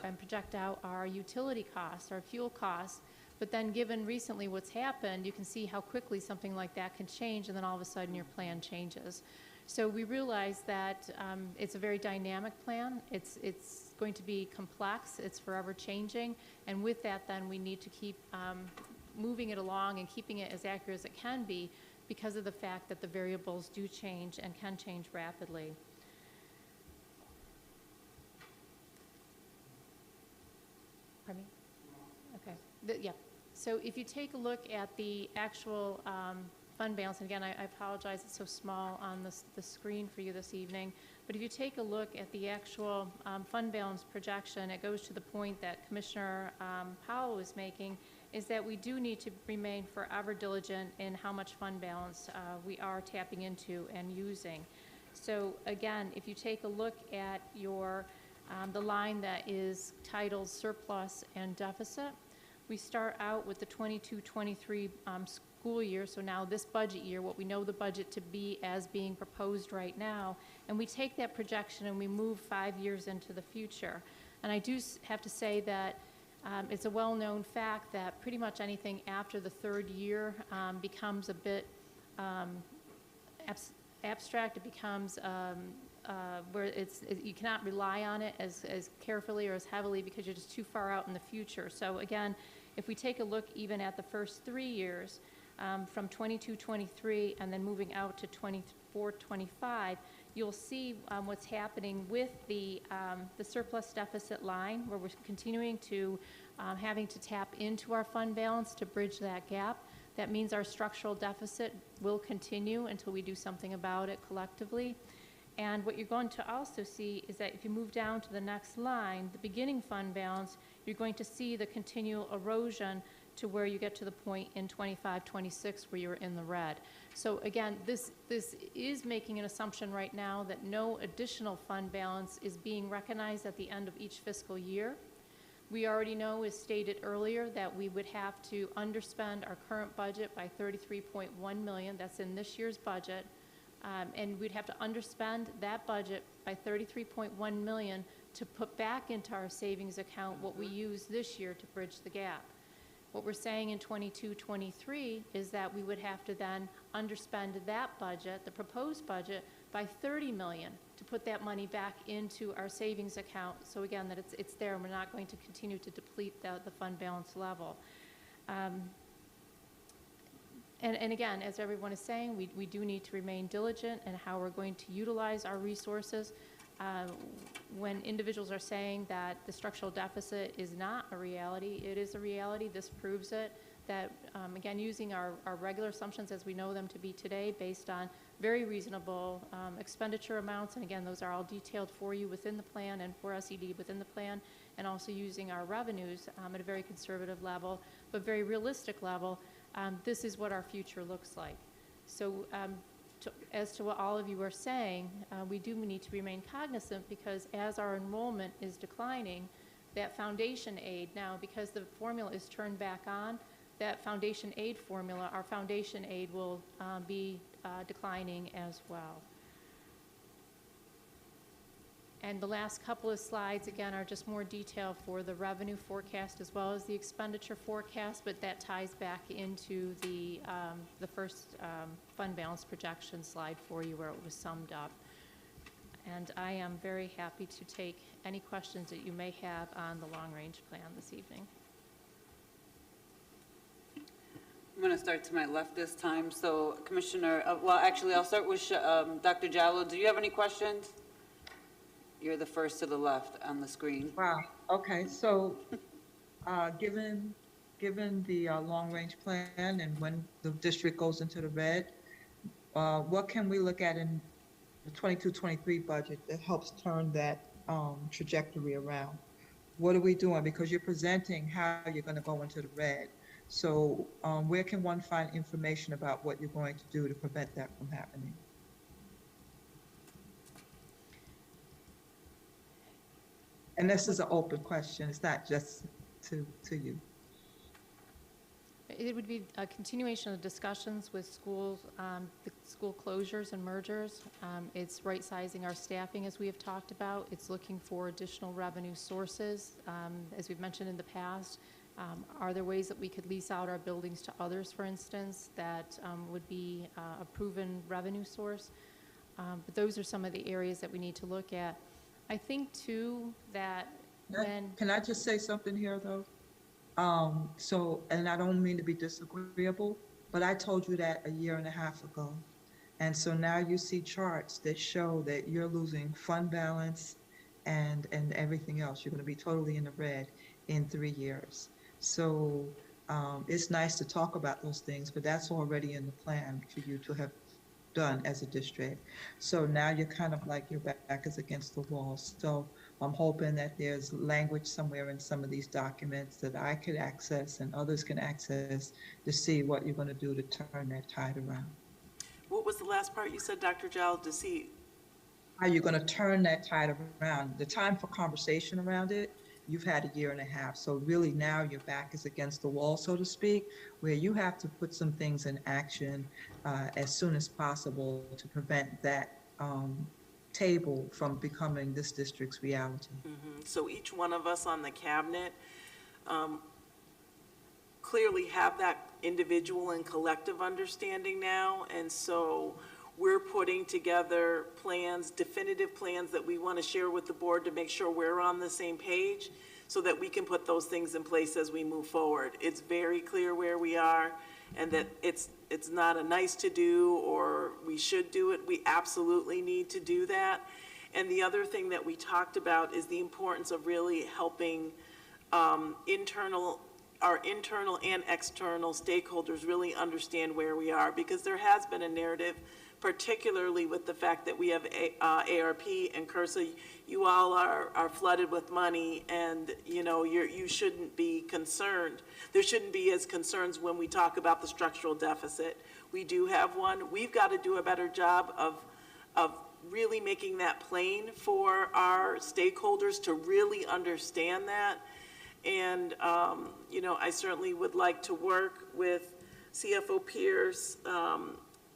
and project out our utility costs, our fuel costs, but then given recently what's happened, you can see how quickly something like that can change, and then all of a sudden your plan changes. So we realize that it's a very dynamic plan. It's going to be complex. It's forever changing. And with that, then we need to keep moving it along and keeping it as accurate as it can be, because of the fact that the variables do change and can change rapidly. Pardon me? Okay. Yeah. So if you take a look at the actual fund balance, and again, I apologize, it's so small on the screen for you this evening, but if you take a look at the actual fund balance projection, it goes to the point that Commissioner Powell was making, is that we do need to remain forever diligent in how much fund balance we are tapping into and using. So again, if you take a look at your the line that is titled surplus and deficit, we start out with the 22-23 school year, so now this budget year, what we know the budget to be as being proposed right now, and we take that projection and we move 5 years into the future. And I do have to say that it's a well-known fact that pretty much anything after the 3rd year becomes a bit abstract. It becomes where you cannot rely on it as carefully or as heavily because you're just too far out in the future. So again, if we take a look even at the first 3 years, from 22-23 and then moving out to 24-25, you'll see what's happening with the surplus deficit line, where we're continuing to having to tap into our fund balance to bridge that gap. That means our structural deficit will continue until we do something about it collectively. And what you're going to also see is that if you move down to the next line, the beginning fund balance, you're going to see the continual erosion to where you get to the point in 25-26 where you're in the red. So again, this is making an assumption right now that no additional fund balance is being recognized at the end of each fiscal year. We already know, as stated earlier, that we would have to underspend our current budget by $33.1 million. That's in this year's budget. And we'd have to underspend that budget by $33.1 million to put back into our savings account what we use this year to bridge the gap. What we're saying in 22-23 is that we would have to then underspend that budget, the proposed budget, by $30 million to put that money back into our savings account. So again, that it's there, and we're not going to continue to deplete the fund balance level. And again, as everyone is saying, we do need to remain diligent in how we're going to utilize our resources. When individuals are saying that the structural deficit is not a reality, it is a reality. This proves it. That, again, using our regular assumptions as we know them to be today, based on very reasonable expenditure amounts, and again, those are all detailed for you within the plan and for SED within the plan, and also using our revenues at a very conservative level, but very realistic level, this is what our future looks like. So as to what all of you are saying, we do need to remain cognizant, because as our enrollment is declining, that foundation aid now, because the formula is turned back on, that foundation aid formula, our foundation aid will be declining as well. And the last couple of slides, again, are just more detail for the revenue forecast as well as the expenditure forecast, but that ties back into the first fund balance projection slide for you where it was summed up. And I am very happy to take any questions that you may have on the long-range plan this evening. I'm going to start to my left this time. So, Commissioner, well, actually, I'll start with Dr. Jallow. Do you have any questions? You're the first to the left on the screen. Wow, okay, so given the long-range plan and when the district goes into the red, what can we look at in the 22-23 budget that helps turn that trajectory around? What are we doing? Because you're presenting how you're going to go into the red. So where can one find information about what you're going to do to prevent that from happening? And this is an open question. It's not just to you. It would be a continuation of discussions with schools, the school closures and mergers. It's right-sizing our staffing, as we have talked about. It's looking for additional revenue sources. As we've mentioned in the past, are there ways that we could lease out our buildings to others, for instance, that would be a proven revenue source? But those are some of the areas that we need to look at. I think, too, that when... Can I just say something here, though? So, and I don't mean to be disagreeable, but I told you that a year and a half ago. And so now you see charts that show that you're losing fund balance and everything else. You're going to be totally in the red in 3 years. So it's nice to talk about those things, but that's already in the plan for you to have done as a district. So now you're kind of like your back is against the wall. So I'm hoping that there's language somewhere in some of these documents that I could access and others can access to see what you're going to do to turn that tide around. What was the last part you said, Dr. Jal, to see? How you're going to turn that tide around. The time for conversation around it, you've had a year and a half. So really now your back is against the wall, so to speak, where you have to put some things in action as soon as possible to prevent that table from becoming this district's reality. Mm-hmm. So each one of us on the cabinet clearly have that individual and collective understanding now. And so we're putting together plans, definitive plans that we want to share with the board to make sure we're on the same page so that we can put those things in place as we move forward. It's very clear where we are and that it's not a nice to do or we should do it. We absolutely need to do that. And the other thing that we talked about is the importance of really helping our internal and external stakeholders really understand where we are, because there has been a narrative, particularly with the fact that we have ARP and CURSA. You all are flooded with money, and you shouldn't be concerned. There shouldn't be as concerns when we talk about the structural deficit. We do have one. We've got to do a better job of really making that plain for our stakeholders to really understand that. And I certainly would like to work with CFO Pierce,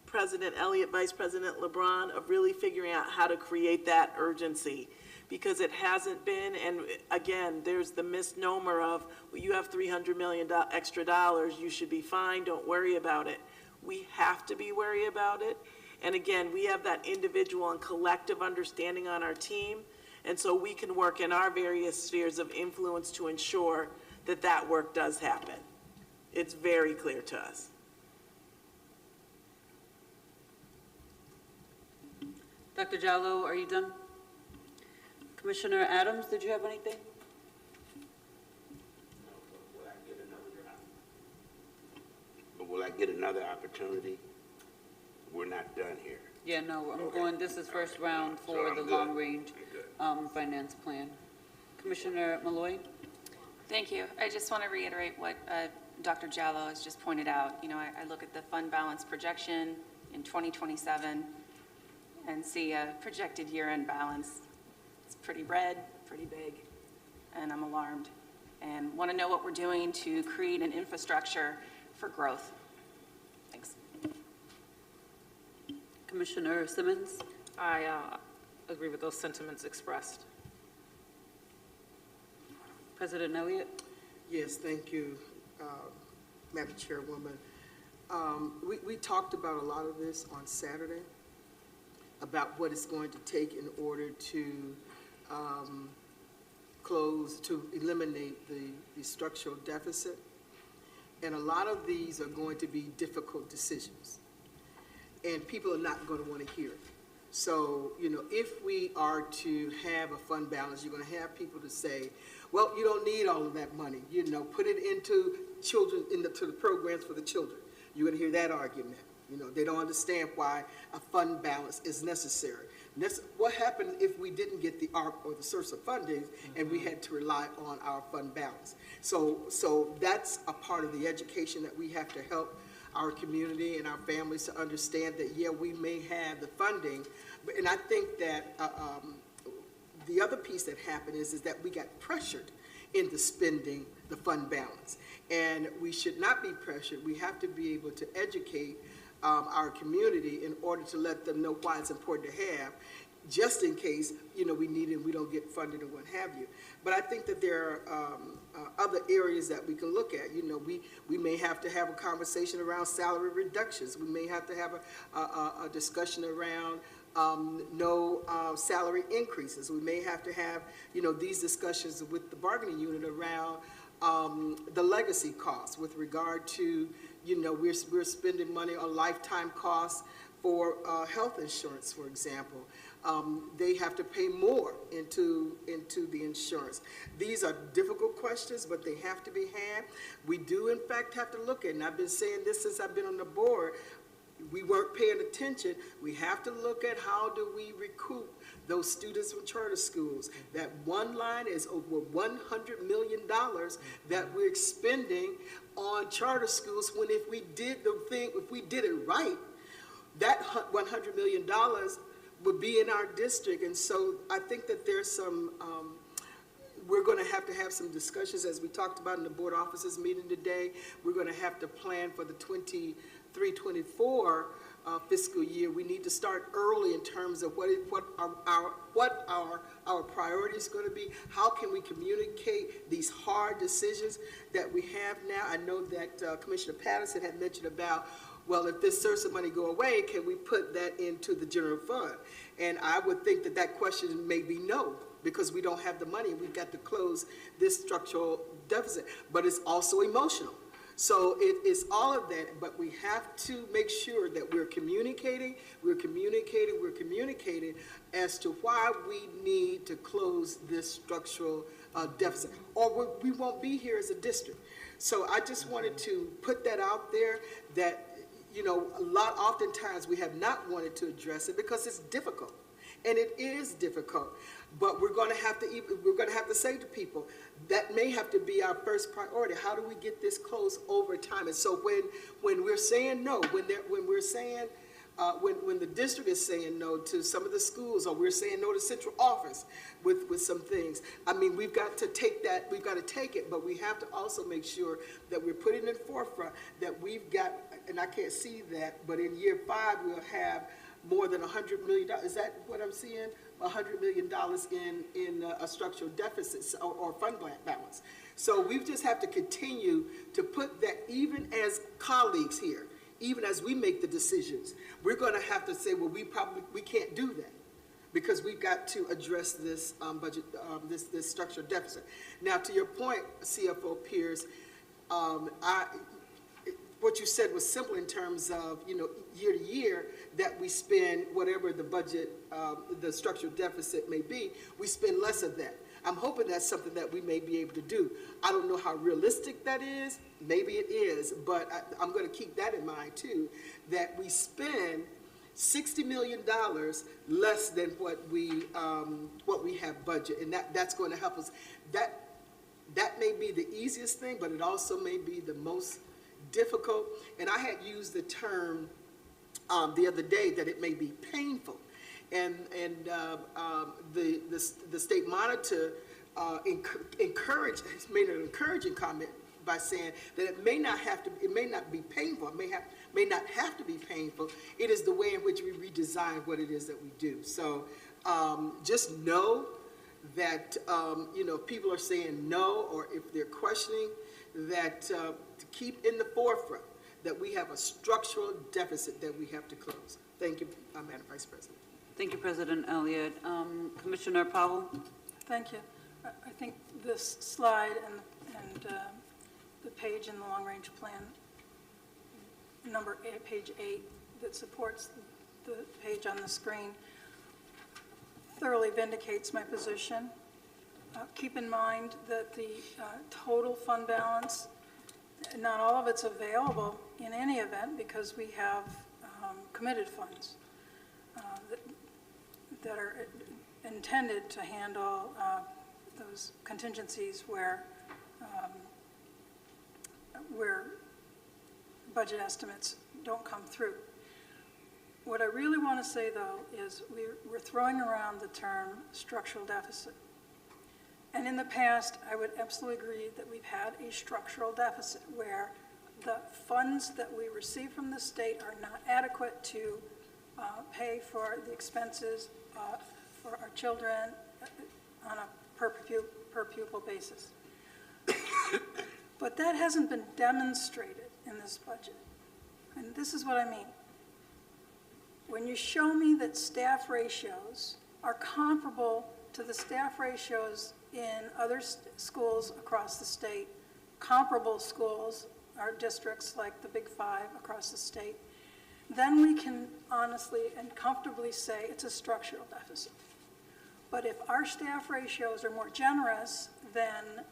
President Elliott, Vice President LeBron, of really figuring out how to create that urgency, because it hasn't been. And again, there's the misnomer of, well, you have $300 million extra dollars, you should be fine, don't worry about it. We have to be worried about it. And again, we have that individual and collective understanding on our team. And so we can work in our various spheres of influence to ensure that that work does happen. It's very clear to us. Dr. Jallo, are you done? Commissioner Adams, did you have anything? But will I get another opportunity? We're not done here. Yeah, no, I'm Okay. going, this is first round So for I'm the good. long-range I'm good. finance plan. Commissioner Malloy? Thank you. I just want to reiterate what Dr. Jallo has just pointed out. You know, I look at the fund balance projection in 2027 and see a projected year-end balance. It's pretty red, pretty big, and I'm alarmed. And want to know what we're doing to create an infrastructure for growth. Thanks. Commissioner Simmons? I agree with those sentiments expressed. President Elliott? Yes, thank you, Madam Chairwoman. We talked about a lot of this on Saturday, about what it's going to take in order to eliminate the structural deficit. And a lot of these are going to be difficult decisions. And people are not going to want to hear it. So, you know, if we are to have a fund balance, you're going to have people to say, well, you don't need all of that money. You know, put it into children, to the programs for the children. You're going to hear that argument. You know, they don't understand why a fund balance is necessary. What happened if we didn't get the ARP or the source of funding and we had to rely on our fund balance? So that's a part of the education that we have to help our community and our families to understand that, yeah, we may have the funding, and I think that the other piece that happened is that we got pressured into spending the fund balance, and we should not be pressured. We have to be able to educate our community in order to let them know why it's important to have, just in case, you know, we need it and we don't get funded and what have you. But I think that there are other areas that we can look at. You know, we may have to have a conversation around salary reductions. We may have to have a discussion around no salary increases. We may have to have, you know, these discussions with the bargaining unit around the legacy costs with regard to, you know, we're spending money on lifetime costs for health insurance, for example. They have to pay more into the insurance. These are difficult questions, but they have to be had. We do, in fact, have to look at, and I've been saying this since I've been on the board, we weren't paying attention. We have to look at how do we recoup those students from charter schools. That one line is over $100 million that we're expending on charter schools, when if we did the thing, if we did it right, that $100 million would be in our district. And so I think that there's some, we're going to have some discussions, as we talked about in the board officers meeting today. We're going to have to plan for the 23-24 fiscal year. We need to start early in terms of what our priority is going to be. How can we communicate these hard decisions that we have now? I know that Commissioner Patterson had mentioned about, well, if this source of money go away, can we put that into the general fund? And I would think that that question may be no, because we don't have the money. We've got to close this structural deficit, but it's also emotional. So it is all of that, but we have to make sure that we're communicating as to why we need to close this structural deficit, or we won't be here as a district. So I just wanted to put that out there, that, you know, oftentimes we have not wanted to address it because it's difficult. And it is difficult, but we're going to have to say to people that may have to be our first priority. How do we get this closed over time? And so when we're saying no, when the district is saying no to some of the schools, or we're saying no to central office with some things, I mean, we've got to take that. We've got to take it, but we have to also make sure that we're putting in the forefront that we've got. And I can't see that, but in year 5 we'll have more than $100 million. Is that what I'm seeing? $100 million in a structural deficit or fund balance. So we just have to continue to put that, even as colleagues here, even as we make the decisions, we're going to have to say, well, we can't do that, because we've got to address this budget, this structural deficit. Now, to your point, CFO Pierce, what you said was simple in terms of, year to year, that we spend whatever the budget, the structural deficit may be, we spend less of that. I'm hoping that's something that we may be able to do. I don't know how realistic that is. Maybe it is, but I'm going to keep that in mind too, that we spend $60 million less than what we have budget, and that's going to help us. That may be the easiest thing, but it also may be the most difficult. And I had used the term the other day that it may be painful, and the state monitor made an encouraging comment by saying that it may not be painful. It may not have to be painful. It is the way in which we redesign what it is that we do. So just know that if people are saying no, or if they're questioning, that to keep in the forefront that we have a structural deficit that we have to close. Thank you, Madam Vice President. Thank you, President Elliott. Commissioner Powell? Thank you. I think this slide and the page in the long-range plan, page 8, that supports the page on the screen, thoroughly vindicates my position. Keep in mind that the total fund balance, not all of it's available in any event because we have committed funds that are intended to handle those contingencies where budget estimates don't come through. What I really want to say, though, is we're throwing around the term structural deficit. And in the past, I would absolutely agree that we've had a structural deficit where the funds that we receive from the state are not adequate to pay for the expenses for our children on a per pupil basis. But that hasn't been demonstrated in this budget. And this is what I mean. When you show me that staff ratios are comparable to the staff ratios in other schools across the state, comparable schools or districts like the Big Five across the state, then we can honestly and comfortably say it's a structural deficit. But if our staff ratios are more generous than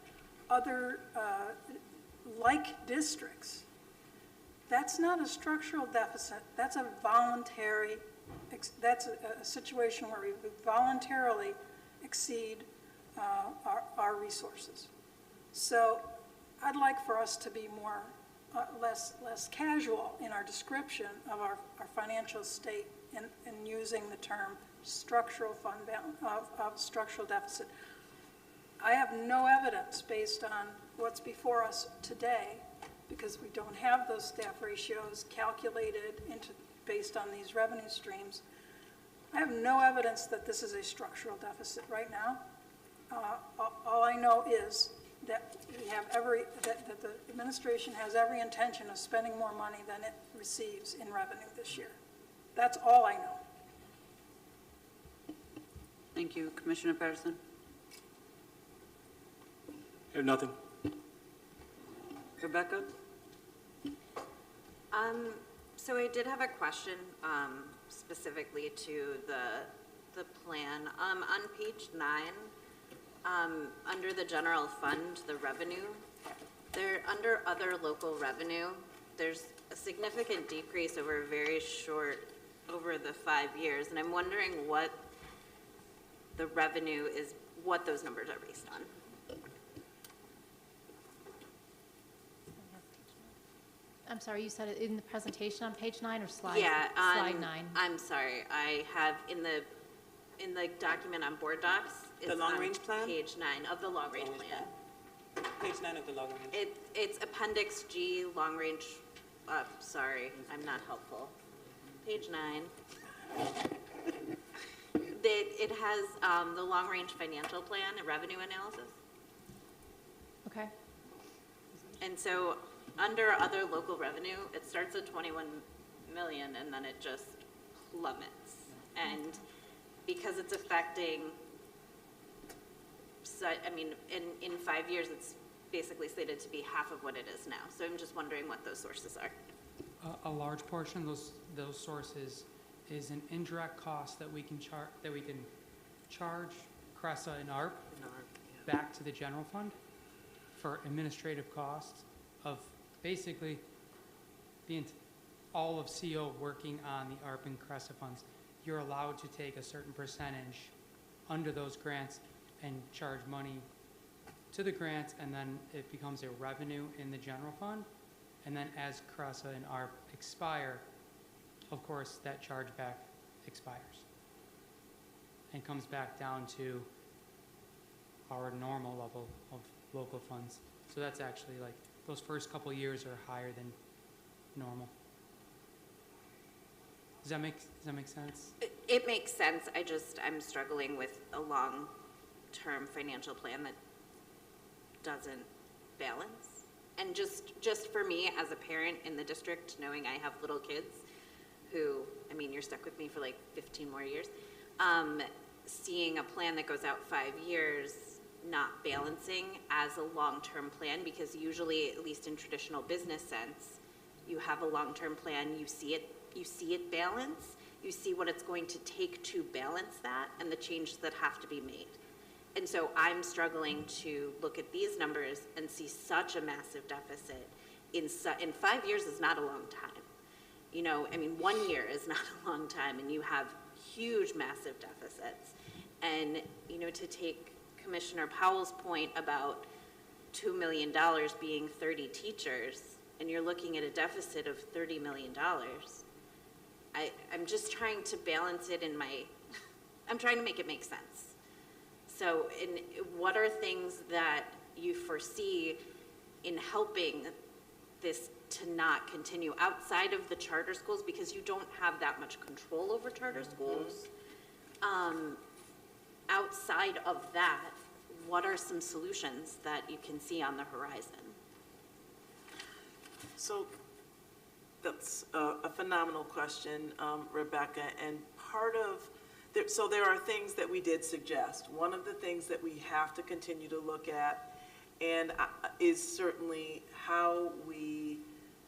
other like districts, that's not a structural deficit. That's a voluntary, that's a situation where we voluntarily exceed our resources. So I'd like for us to be more, less casual in our description of our financial state and using the term structural fund balance, of structural deficit. I have no evidence based on what's before us today, because we don't have those staff ratios calculated based on these revenue streams. I have no evidence that this is a structural deficit right now. All I know is that we have that the administration has every intention of spending more money than it receives in revenue this year. That's all I know. Thank you. Commissioner Patterson? I have nothing. Rebecca? So I did have a question specifically to the plan. On page 9, under the general fund, the revenue, under other local revenue, there's a significant decrease over over the 5 years, and I'm wondering what the revenue is, what those numbers are based on. I'm sorry, you said it in the presentation on page 9 or slide? Yeah, slide 9. I'm sorry, I have in the document on board docs. The long-range plan? Page 9 of the long-range plan. Page 9 of the long-range. It's Appendix G, long-range, sorry, I'm not helpful. Page 9. It has the long-range financial plan and revenue analysis. Okay. And so under other local revenue, it starts at 21 million and then it just plummets. And because it's affecting, so, I mean, in 5 years, it's basically slated to be half of what it is now. So I'm just wondering what those sources are. A large portion of those sources is an indirect cost that we can charge CRESA and ARP back to the general fund for administrative costs of basically all of CO working on the ARP and CRESA funds. You're allowed to take a certain percentage under those grants and charge money to the grants, and then it becomes a revenue in the general fund. And then as CRESA and ARP expire, of course, that chargeback expires and comes back down to our normal level of local funds. So that's actually like, those first couple years are higher than normal. Does that make sense? It makes sense. I'm struggling with a long-term financial plan that doesn't balance. And just for me as a parent in the district, knowing I have little kids who, I mean, you're stuck with me for like 15 more years, seeing a plan that goes out 5 years, not balancing as a long-term plan, because usually, at least in traditional business sense, you have a long-term plan, you see it balance, you see what it's going to take to balance that and the changes that have to be made. And so I'm struggling to look at these numbers and see such a massive deficit in 5 years is not a long time. You know, I mean, 1 year is not a long time, and you have huge, massive deficits. And, you know, to take Commissioner Powell's point about $2 million being 30 teachers, and you're looking at a deficit of $30 million, I'm just trying to balance it I'm trying to make it make sense. So what are things that you foresee in helping this to not continue outside of the charter schools, because you don't have that much control over charter schools? Outside of that, what are some solutions that you can see on the horizon? So that's a phenomenal question, Rebecca, and so there are things that we did suggest. One of the things that we have to continue to look at and is certainly how we,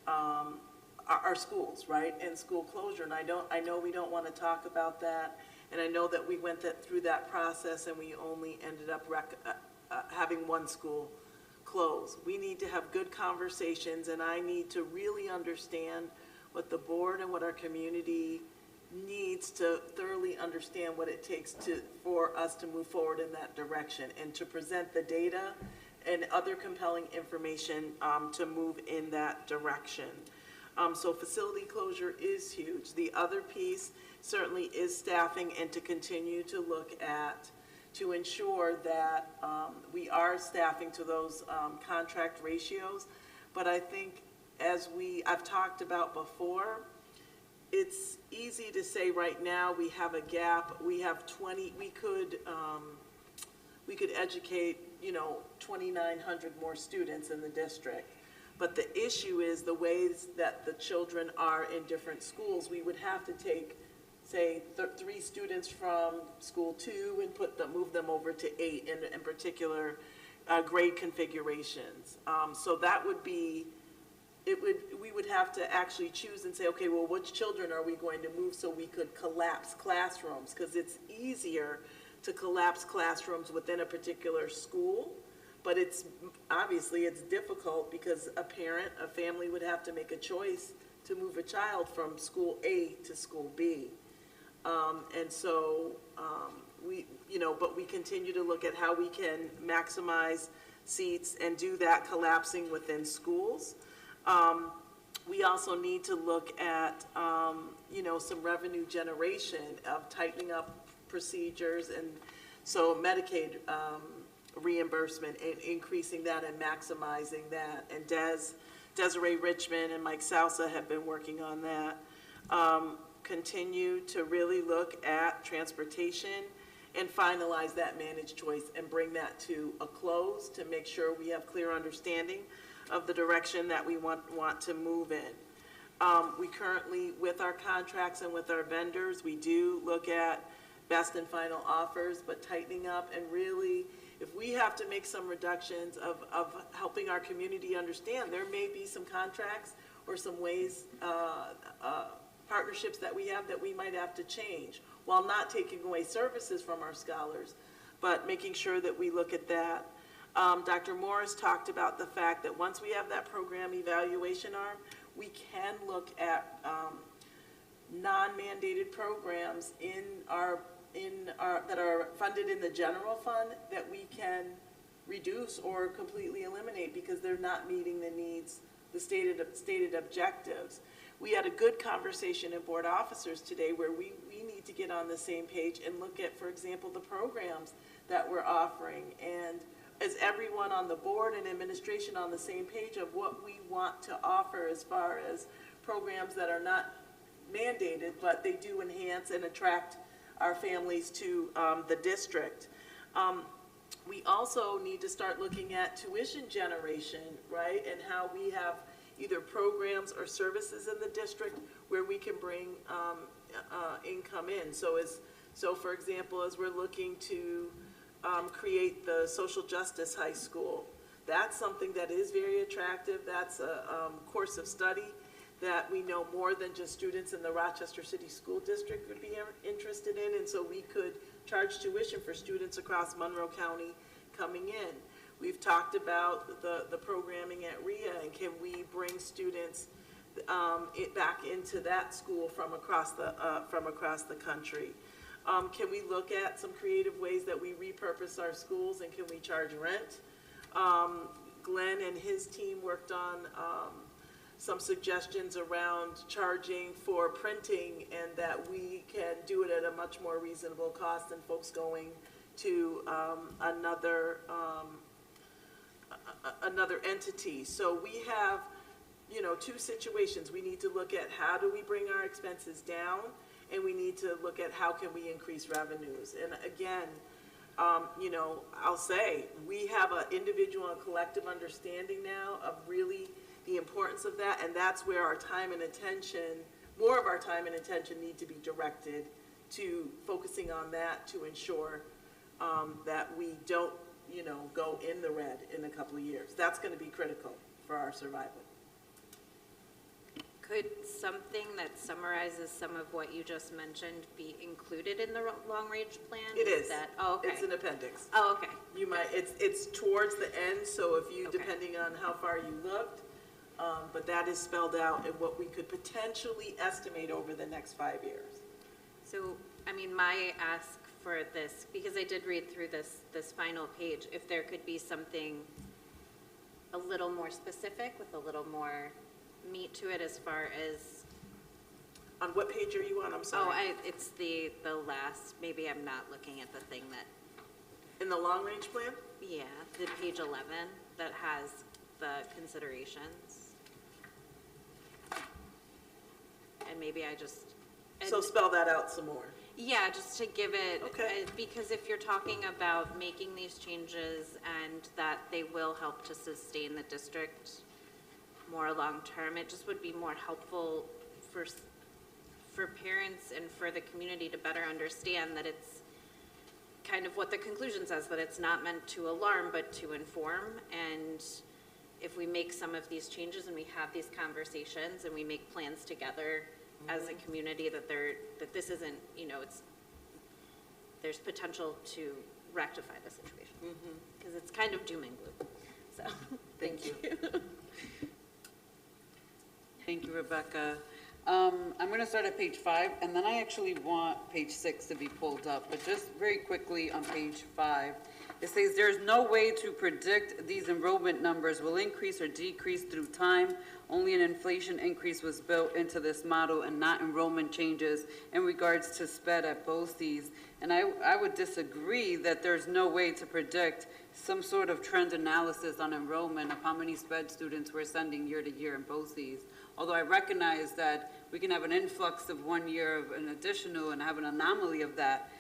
our schools, right, and school closure. And I know we don't want to talk about that, and I know that we went through that process and we only ended up having one school close. We need to have good conversations, and I need to really understand what the board and what our community needs to thoroughly understand what it takes for us to move forward in that direction and to present the data and other compelling information to move in that direction. So facility closure is huge. The other piece certainly is staffing, and to continue to look at, to ensure that we are staffing to those contract ratios. But I think I've talked about before, it's easy to say right now we have a gap. We have 20, we could educate, 2,900 more students in the district. But the issue is the ways that the children are in different schools. We would have to take, say, 3 students from school 2 and move them over to 8 in particular grade configurations. So that would be, we would have to actually choose and say, okay, well, which children are we going to move so we could collapse classrooms? Because it's easier to collapse classrooms within a particular school, but obviously it's difficult because a family would have to make a choice to move a child from school A to school B. And so but we continue to look at how we can maximize seats and do that collapsing within schools. We also need to look at, some revenue generation of tightening up procedures, and so Medicaid reimbursement and increasing that and maximizing that. And Desiree Richmond and Mike Sousa have been working on that. Continue to really look at transportation and finalize that managed choice and bring that to a close to make sure we have clear understanding of the direction that we want to move in. We currently, with our contracts and with our vendors, we do look at best and final offers, but tightening up and really if we have to make some reductions of helping our community understand, there may be some contracts or some ways, partnerships that we have that we might have to change, while not taking away services from our scholars, but making sure that we look at that. Dr. Morris talked about the fact that once we have that program evaluation arm, we can look at non-mandated programs that are funded in the general fund that we can reduce or completely eliminate because they're not meeting the needs, the stated objectives. We had a good conversation in board officers today where we need to get on the same page and look at, for example, the programs that we're offering, and is everyone on the board and administration on the same page of what we want to offer as far as programs that are not mandated, but they do enhance and attract our families to the district. We also need to start looking at tuition generation, right, and how we have either programs or services in the district where we can bring income in. So for example, as we're looking to create the social justice high school, that's something that is very attractive. That's a course of study that we know more than just students in the Rochester City School District would be interested in, and so we could charge tuition for students across Monroe County coming in. We've talked about the programming at RIA, and can we bring students back into that school from across the country? Can we look at some creative ways that we repurpose our schools, and can we charge rent? Glenn and his team worked on some suggestions around charging for printing, and that we can do it at a much more reasonable cost than folks going to another entity. So we have, two situations. We need to look at how do we bring our expenses down, and we need to look at how can we increase revenues. And again, I'll say we have an individual and collective understanding now of really the importance of that, and that's where our time and attention, more of our time and attention need to be directed to focusing on that to ensure that we don't, go in the red in a couple of years. That's going to be critical for our survival. Could something that summarizes some of what you just mentioned be included in the long-range plan? It is. Oh, okay. It's an appendix. Oh, okay. You might. It's towards the end, so if you, depending on how far you looked, but that is spelled out in what we could potentially estimate over the next 5 years. So, my ask for this, because I did read through this final page, if there could be something a little more specific with a little more meat to it as far as... On what page are you on? I'm sorry. Oh, it's the last, maybe I'm not looking at the thing that... In the long-range plan? Yeah, the page 11 that has the considerations. And maybe I just... So spell that out some more. Yeah, just to give it, okay. Because if you're talking about making these changes and that they will help to sustain the district more long-term, it just would be more helpful for parents and for the community to better understand that it's kind of what the conclusion says, that it's not meant to alarm but to inform. And if we make some of these changes and we have these conversations and we make plans together as a community, that this isn't, there's potential to rectify the situation, because it's kind of doom and gloom. So thank you. Thank you, Rebecca. I'm going to start at page 5, and then I actually want page 6 to be pulled up. But just very quickly on page 5, it says there's no way to predict these enrollment numbers will increase or decrease through time. Only an inflation increase was built into this model and not enrollment changes in regards to SPED at BOCES. And I would disagree that there's no way to predict some sort of trend analysis on enrollment of how many SPED students we're sending year to year in BOCES. Although I recognize that we can have an influx of 1 year of an additional and have an anomaly of that,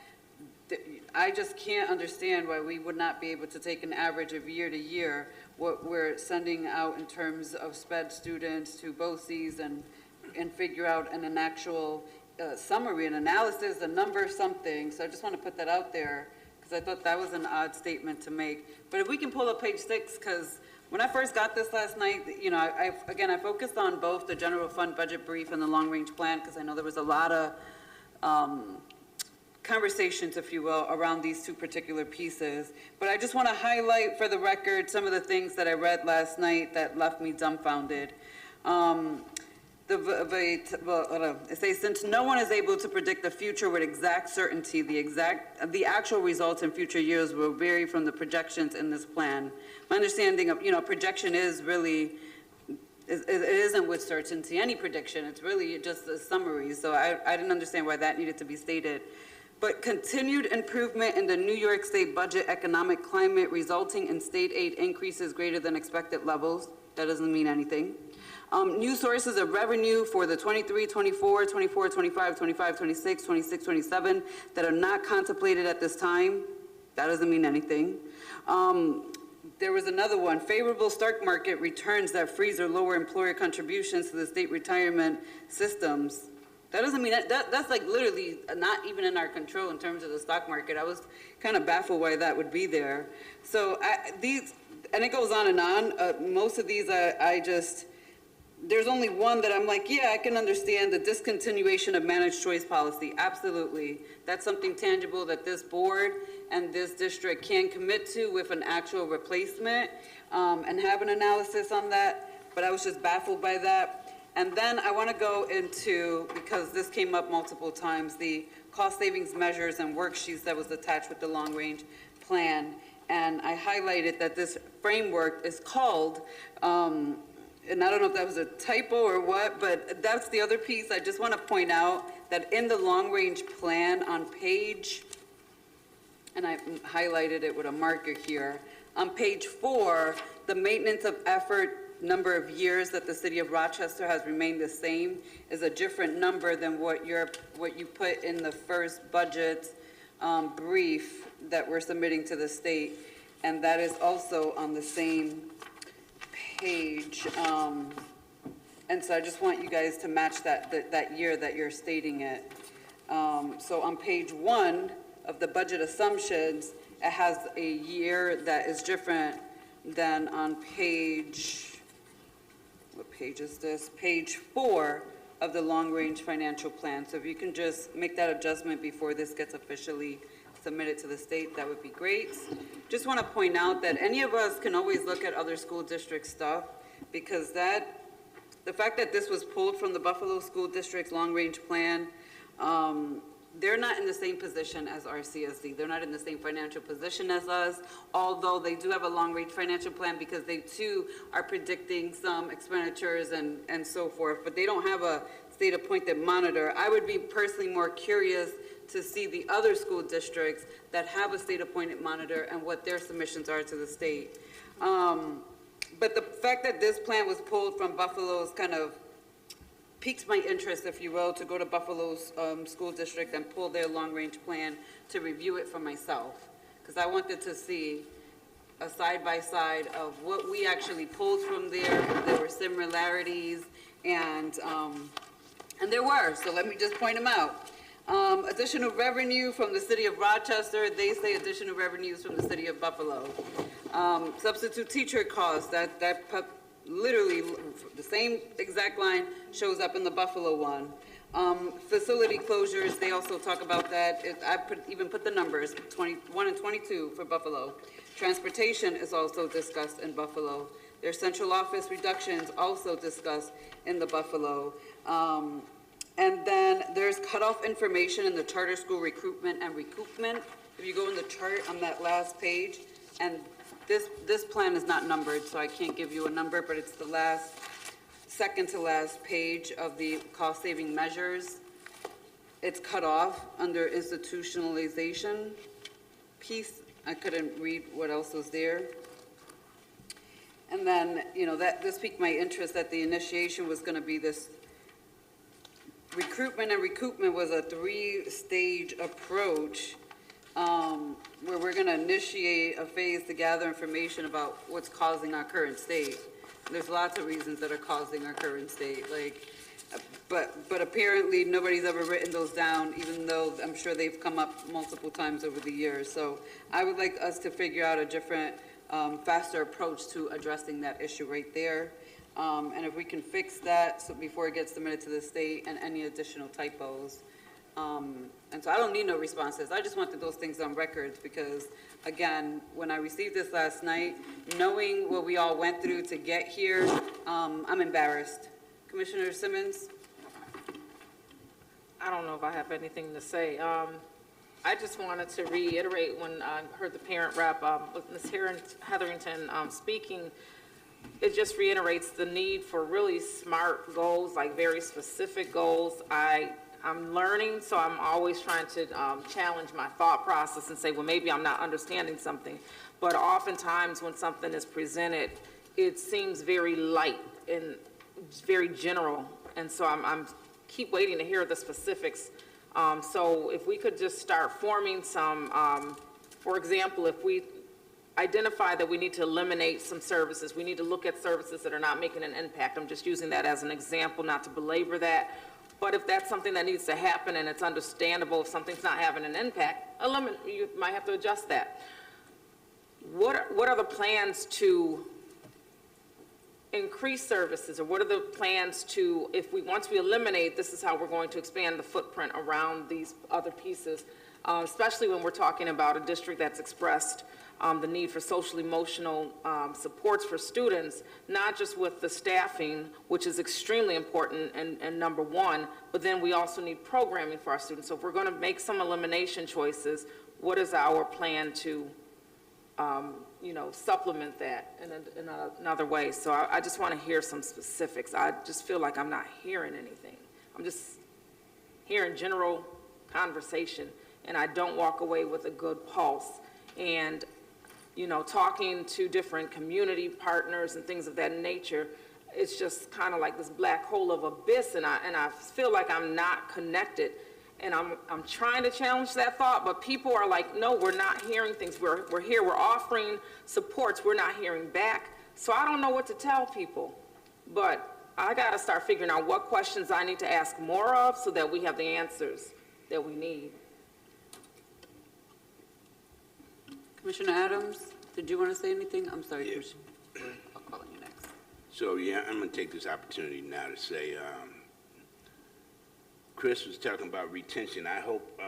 I just can't understand why we would not be able to take an average of year to year what we're sending out in terms of SPED students to BOCES and figure out an actual summary, an analysis, a number, something. So I just want to put that out there, because I thought that was an odd statement to make. But if we can pull up page 6, because when I first got this last night, you know, I focused on both the general fund budget brief and the long-range plan, because I know there was a lot of conversations, if you will, around these two particular pieces. But I just want to highlight for the record some of the things that I read last night that left me dumbfounded. It says, since no one is able to predict the future with exact certainty, the actual results in future years will vary from the projections in this plan. My understanding of, you know, projection is really, it isn't with certainty, any prediction, it's really just a summary. So I didn't understand why that needed to be stated. But continued improvement in the New York State budget economic climate resulting in state aid increases greater than expected levels. That doesn't mean anything. New sources of revenue for the 23, 24, 24, 25, 25, 26, 26, 27 that are not contemplated at this time. That doesn't mean anything. There was another one, favorable stock market returns that freeze or lower employer contributions to the state retirement systems. That doesn't mean that's like literally not even in our control in terms of the stock market. I was kind of baffled why that would be there. So and it goes on and on. Most of these there's only one that I'm like, yeah, I can understand the discontinuation of managed choice policy. Absolutely. That's something tangible that this board and this district can commit to with an actual replacement and have an analysis on that. But I was just baffled by that. And then I want to go into, because this came up multiple times, the cost savings measures and worksheets that was attached with the long range plan. And I highlighted that this framework is called, and I don't know if that was a typo or what, but that's the other piece. I just want to point out that in the long range plan on page, and I highlighted it with a marker here, on page 4, the maintenance of effort number of years that the city of Rochester has remained the same is a different number than what you put in the first budget brief that we're submitting to the state, and that is also on the same page. And so I just want you guys to match that year that you're stating it. So on page 1 of the budget assumptions, it has a year that is different than on page, what page is this? Page 4 of the long-range financial plan. So if you can just make that adjustment before this gets officially submitted to the state, that would be great. Just want to point out that any of us can always look at other school district stuff, because the fact that this was pulled from the Buffalo School District's long-range plan, they're not in the same position as RCSD. They're not in the same financial position as us, although they do have a long-range financial plan because they too are predicting some expenditures and so forth, but they don't have a state-appointed monitor. I would be personally more curious to see the other school districts that have a state-appointed monitor and what their submissions are to the state. But the fact that this plan was pulled from Buffalo's kind of piques my interest, if you will, to go to Buffalo's school district and pull their long-range plan to review it for myself. Because I wanted to see a side-by-side of what we actually pulled from there, if there were similarities, and there were, so let me just point them out. Additional revenue from the city of Rochester, they say additional revenues from the city of Buffalo. Substitute teacher costs, that literally the same exact line shows up in the Buffalo one. Facility closures, they also talk about that. Even put the numbers, 21 and 22 for Buffalo. Transportation is also discussed in Buffalo. Their central office reductions also discussed in the Buffalo. And then there's cutoff information in the charter school recruitment and recoupment. If you go in the chart on that last page, and this plan is not numbered, so I can't give you a number, but it's the second to last page of the cost-saving measures. It's cut off under institutionalization piece. I couldn't read what else was there. And then, this piqued my interest that the initiation was going to be this recruitment and recoupment was a 3-stage approach where we're going to initiate a phase to gather information about what's causing our current state. There's lots of reasons that are causing our current state. Like, But apparently, nobody's ever written those down, even though I'm sure they've come up multiple times over the years. So I would like us to figure out a different, faster approach to addressing that issue right there. And if we can fix that so before it gets submitted to the state, and any additional typos. And so I don't need no responses. I just wanted those things on records because, again, when I received this last night, knowing what we all went through to get here, I'm embarrassed. Commissioner Simmons? I don't know if I have anything to say. I just wanted to reiterate when I heard the parent rep with Ms. Hetherington speaking, it just reiterates the need for really smart goals, like very specific goals. I'm learning, so I'm always trying to challenge my thought process and say, well, maybe I'm not understanding something. But oftentimes when something is presented, it seems very light and very general. And so I'm keep waiting to hear the specifics. So if we could just start forming some, for example, if we identify that we need to eliminate some services, we need to look at services that are not making an impact. I'm just using that as an example, not to belabor that. But if that's something that needs to happen and it's understandable, if something's not having an impact, you might have to adjust that. What are the plans to increase services, or what are the plans to, once we eliminate, this is how we're going to expand the footprint around these other pieces, especially when we're talking about a district that's expressed the need for social emotional supports for students, not just with the staffing, which is extremely important and number one, but then we also need programming for our students. So if we're going to make some elimination choices, what is our plan to supplement that in another way? So I just want to hear some specifics. I just feel like I'm not hearing anything. I'm just hearing general conversation, and I don't walk away with a good pulse. And talking to different community partners and things of that nature, it's just kind of like this black hole of abyss, and I feel like I'm not connected. And I'm trying to challenge that thought, but people are like, no, we're not hearing things. We're here, we're offering supports, we're not hearing back. So I don't know what to tell people, but I got to start figuring out what questions I need to ask more of so that we have the answers that we need. Commissioner Adams, did you want to say anything? I'm sorry, yeah. Commissioner. I'll call on you next. So, yeah, I'm going to take this opportunity now to say, Chris was talking about retention. I hope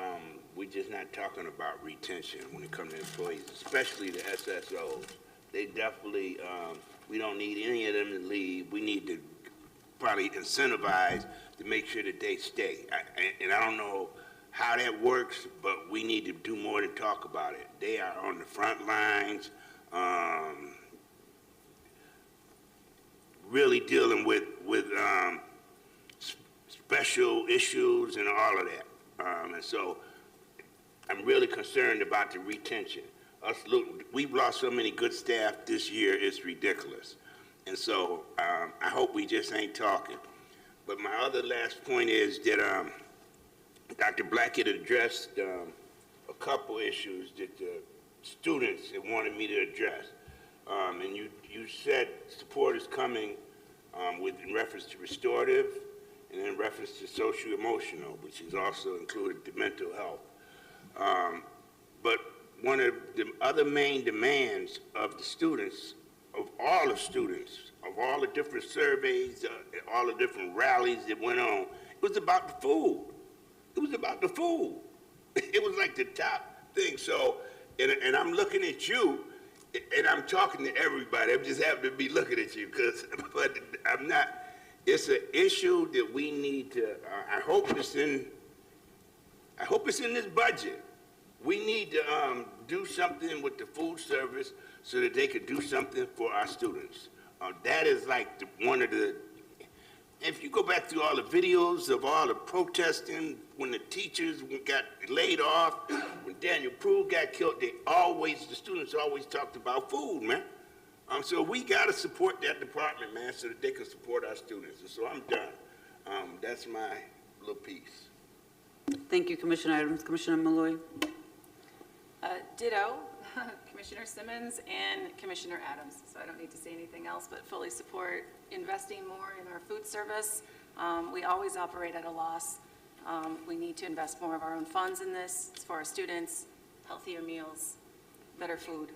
we're just not talking about retention when it comes to employees, especially the SSOs. They definitely, we don't need any of them to leave. We need to probably incentivize to make sure that they stay. And I don't know how that works, but we need to do more to talk about it. They are on the front lines, really dealing with special issues and all of that. And so I'm really concerned about the retention. We've lost so many good staff this year, it's ridiculous. And so I hope we just ain't talking. But my other last point is that Dr. Blackett addressed a couple issues that the students had wanted me to address. And you said support is coming in reference to restorative, and in reference to social-emotional, which is also included the mental health. But one of the other main demands of the students, of all the different surveys, all the different rallies that went on, it was about the food. It was about the food. It was like the top thing. So, and I'm looking at you, and I'm talking to everybody. I'm just happy to be looking at you, but I'm not. It's an issue that we need to, I hope it's in this budget. We need to do something with the food service so that they could do something for our students. That is like one of the, if you go back through all the videos of all the protesting, when the teachers got laid off, when Daniel Prue got killed, the students always talked about food, man. So we got to support that department, man, so that they can support our students. And so I'm done. That's my little piece. Thank you, Commissioner Adams. Commissioner Malloy. Ditto, Commissioner Simmons and Commissioner Adams. So I don't need to say anything else, but fully support investing more in our food service. We always operate at a loss. We need to invest more of our own funds in this. It's for our students, healthier meals, better food.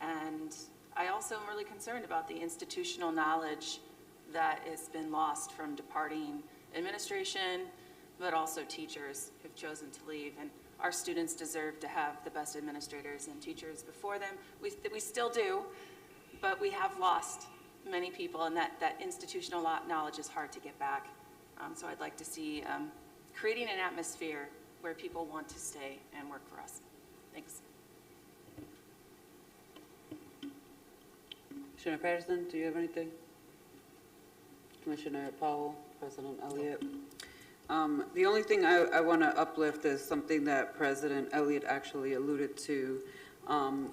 And I also am really concerned about the institutional knowledge that has been lost from departing administration, but also teachers who've chosen to leave. And our students deserve to have the best administrators and teachers before them. We still do, but we have lost many people, and that institutional knowledge is hard to get back. So I'd like to see creating an atmosphere where people want to stay and work for us. Thanks. Commissioner Patterson, do you have anything? Commissioner Powell, President Elliott. The only thing I want to uplift is something that President Elliott actually alluded to,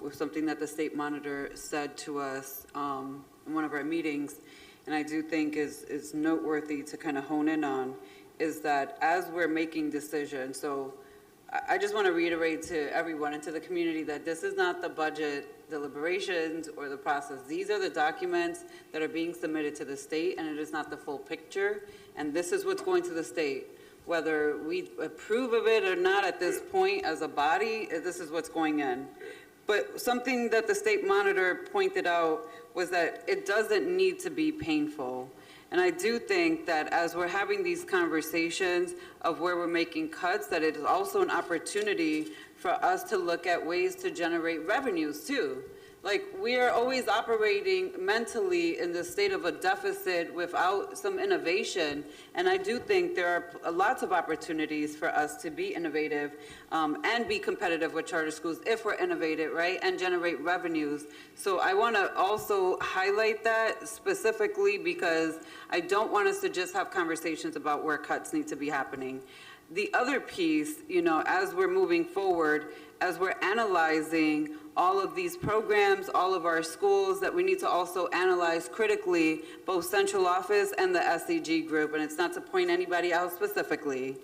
with something that the state monitor said to us in one of our meetings, and I do think is noteworthy to kind of hone in on, is that as we're making decisions, so I just want to reiterate to everyone and to the community that this is not the budget deliberations or the process. These are the documents that are being submitted to the state, and it is not the full picture. And this is what's going to the state. Whether we approve of it or not at this point as a body, this is what's going in. But something that the state monitor pointed out was that it doesn't need to be painful. And I do think that as we're having these conversations of where we're making cuts, that it is also an opportunity for us to look at ways to generate revenues too. Like, we are always operating mentally in the state of a deficit without some innovation. And I do think there are lots of opportunities for us to be innovative and be competitive with charter schools if we're innovative, right? And generate revenues. So I want to also highlight that specifically because I don't want us to just have conversations about where cuts need to be happening. The other piece, you know, as we're moving forward, as we're analyzing all of these programs, all of our schools, that we need to also analyze critically both central office and the SCG group. And it's not to point anybody out specifically,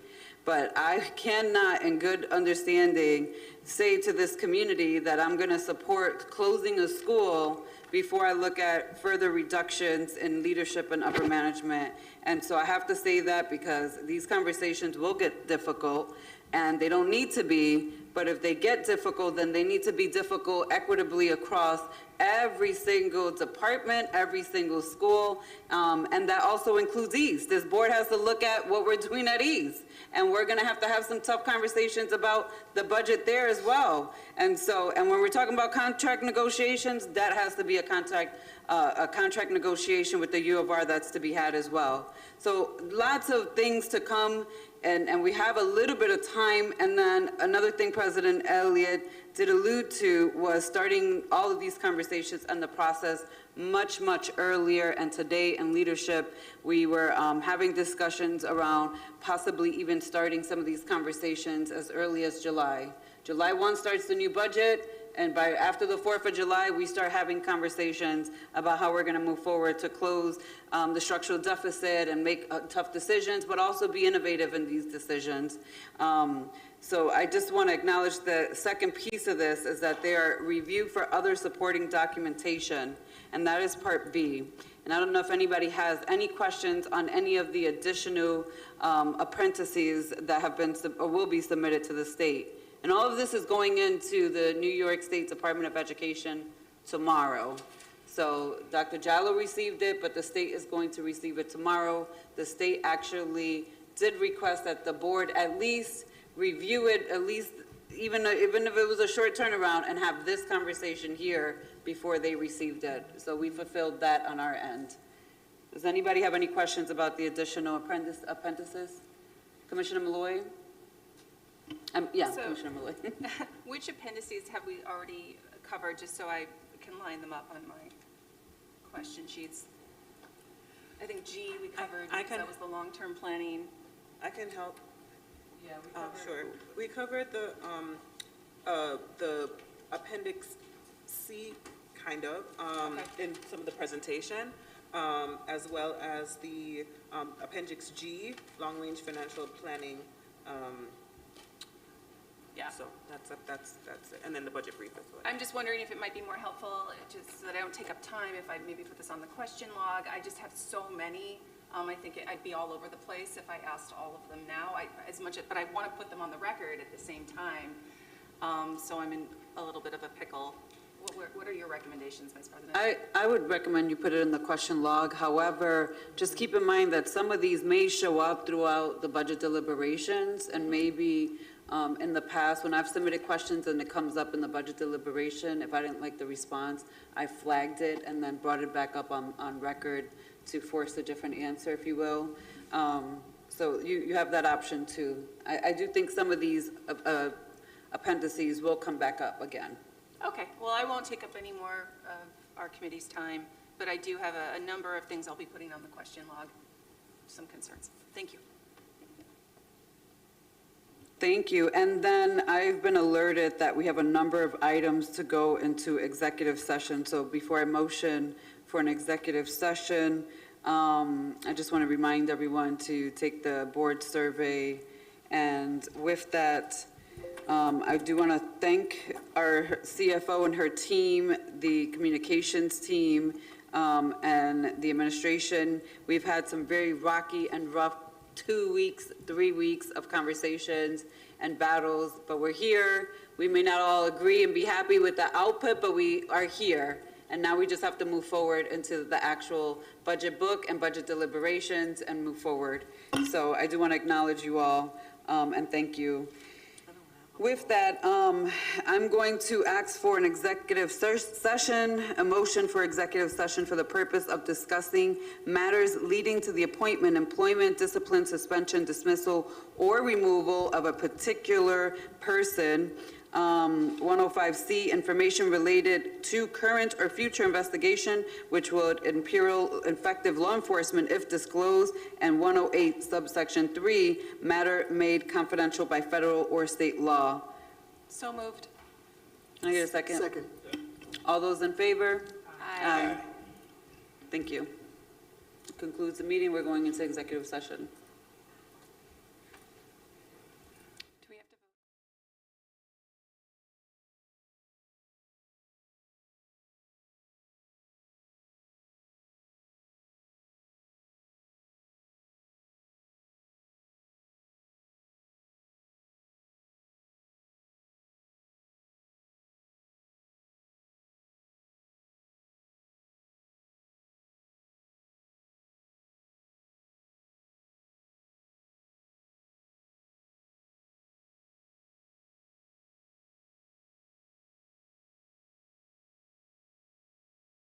but I cannot, in good understanding, say to this community that I'm going to support closing a school before I look at further reductions in leadership and upper management. And so I have to say that because these conversations will get difficult, and they don't need to be, but if they get difficult, then they need to be difficult equitably across every single department, every single school, and that also includes East. This board has to look at what we're doing at East, and we're gonna have to have some tough conversations about the budget there as well. And so, and when we're talking about contract negotiations, that has to be a contract negotiation with the U of R that's to be had as well. So lots of things to come. And we have a little bit of time. And then another thing President Elliott did allude to was starting all of these conversations and the process much, much earlier. And today in leadership, we were having discussions around possibly even starting some of these conversations as early as July. July 1 starts the new budget. And after the 4th of July, we start having conversations about how we're going to move forward to close the structural deficit and make tough decisions, but also be innovative in these decisions. So I just want to acknowledge the second piece of this is that they are reviewed for other supporting documentation, and that is Part B. And I don't know if anybody has any questions on any of the additional apprentices that have been or will be submitted to the state. And all of this is going into the New York State Department of Education tomorrow. So Dr. Jallo received it, but the state is going to receive it tomorrow. The state actually did request that the board at least review it, at least even if it was a short turnaround, and have this conversation here before they received it. So we fulfilled that on our end. Does anybody have any questions about the additional apprentices? Commissioner Malloy? Yeah, so, Commissioner Malloy. Which appendices have we already covered, just so I can line them up on my question sheets? I think G we covered, that was the long-term planning. I can help. Yeah, we covered. Sure. We covered the Appendix C, kind of, in some of the presentation, as well as the Appendix G, long-range financial planning. Yeah. So that's it. And then the budget brief as well. I'm just wondering if it might be more helpful, just so that I don't take up time, if I maybe put this on the question log. I just have so many I think I'd be all over the place if I asked all of them now, but I want to put them on the record at the same time. So I'm in a little bit of a pickle. What are your recommendations, Vice President? I would recommend you put it in the question log. However, just keep in mind that some of these may show up throughout the budget deliberations, and maybe in the past, when I've submitted questions and it comes up in the budget deliberation, if I didn't like the response, I flagged it and then brought it back up on record to force a different answer, if you will. So you have that option too. I do think some of these appendices will come back up again. Okay, well, I won't take up any more of our committee's time, but I do have a number of things I'll be putting on the question log, some concerns. Thank you. Thank you. And then I've been alerted that we have a number of items to go into executive session. So before I motion for an executive session, I just want to remind everyone to take the board survey. And with that, I do want to thank our CFO and her team, the communications team, and the administration. We've had some very rocky and rough 2 weeks, 3 weeks of conversations and battles, but we're here. We may not all agree and be happy with the output, but we are here. And now we just have to move forward into the actual budget book and budget deliberations and move forward. So I do want to acknowledge you all and thank you. With that, I'm going to ask for an executive session, a motion for executive session for the purpose of discussing matters leading to the appointment, employment, discipline, suspension, dismissal, or removal of a particular person. 105C, information related to current or future investigation, which would imperil effective law enforcement if disclosed, and 108 subsection 3, matter made confidential by federal or state law. So moved. Can I get a second? Second. All those in favor? Aye. Thank you. Concludes the meeting. We're going into executive session.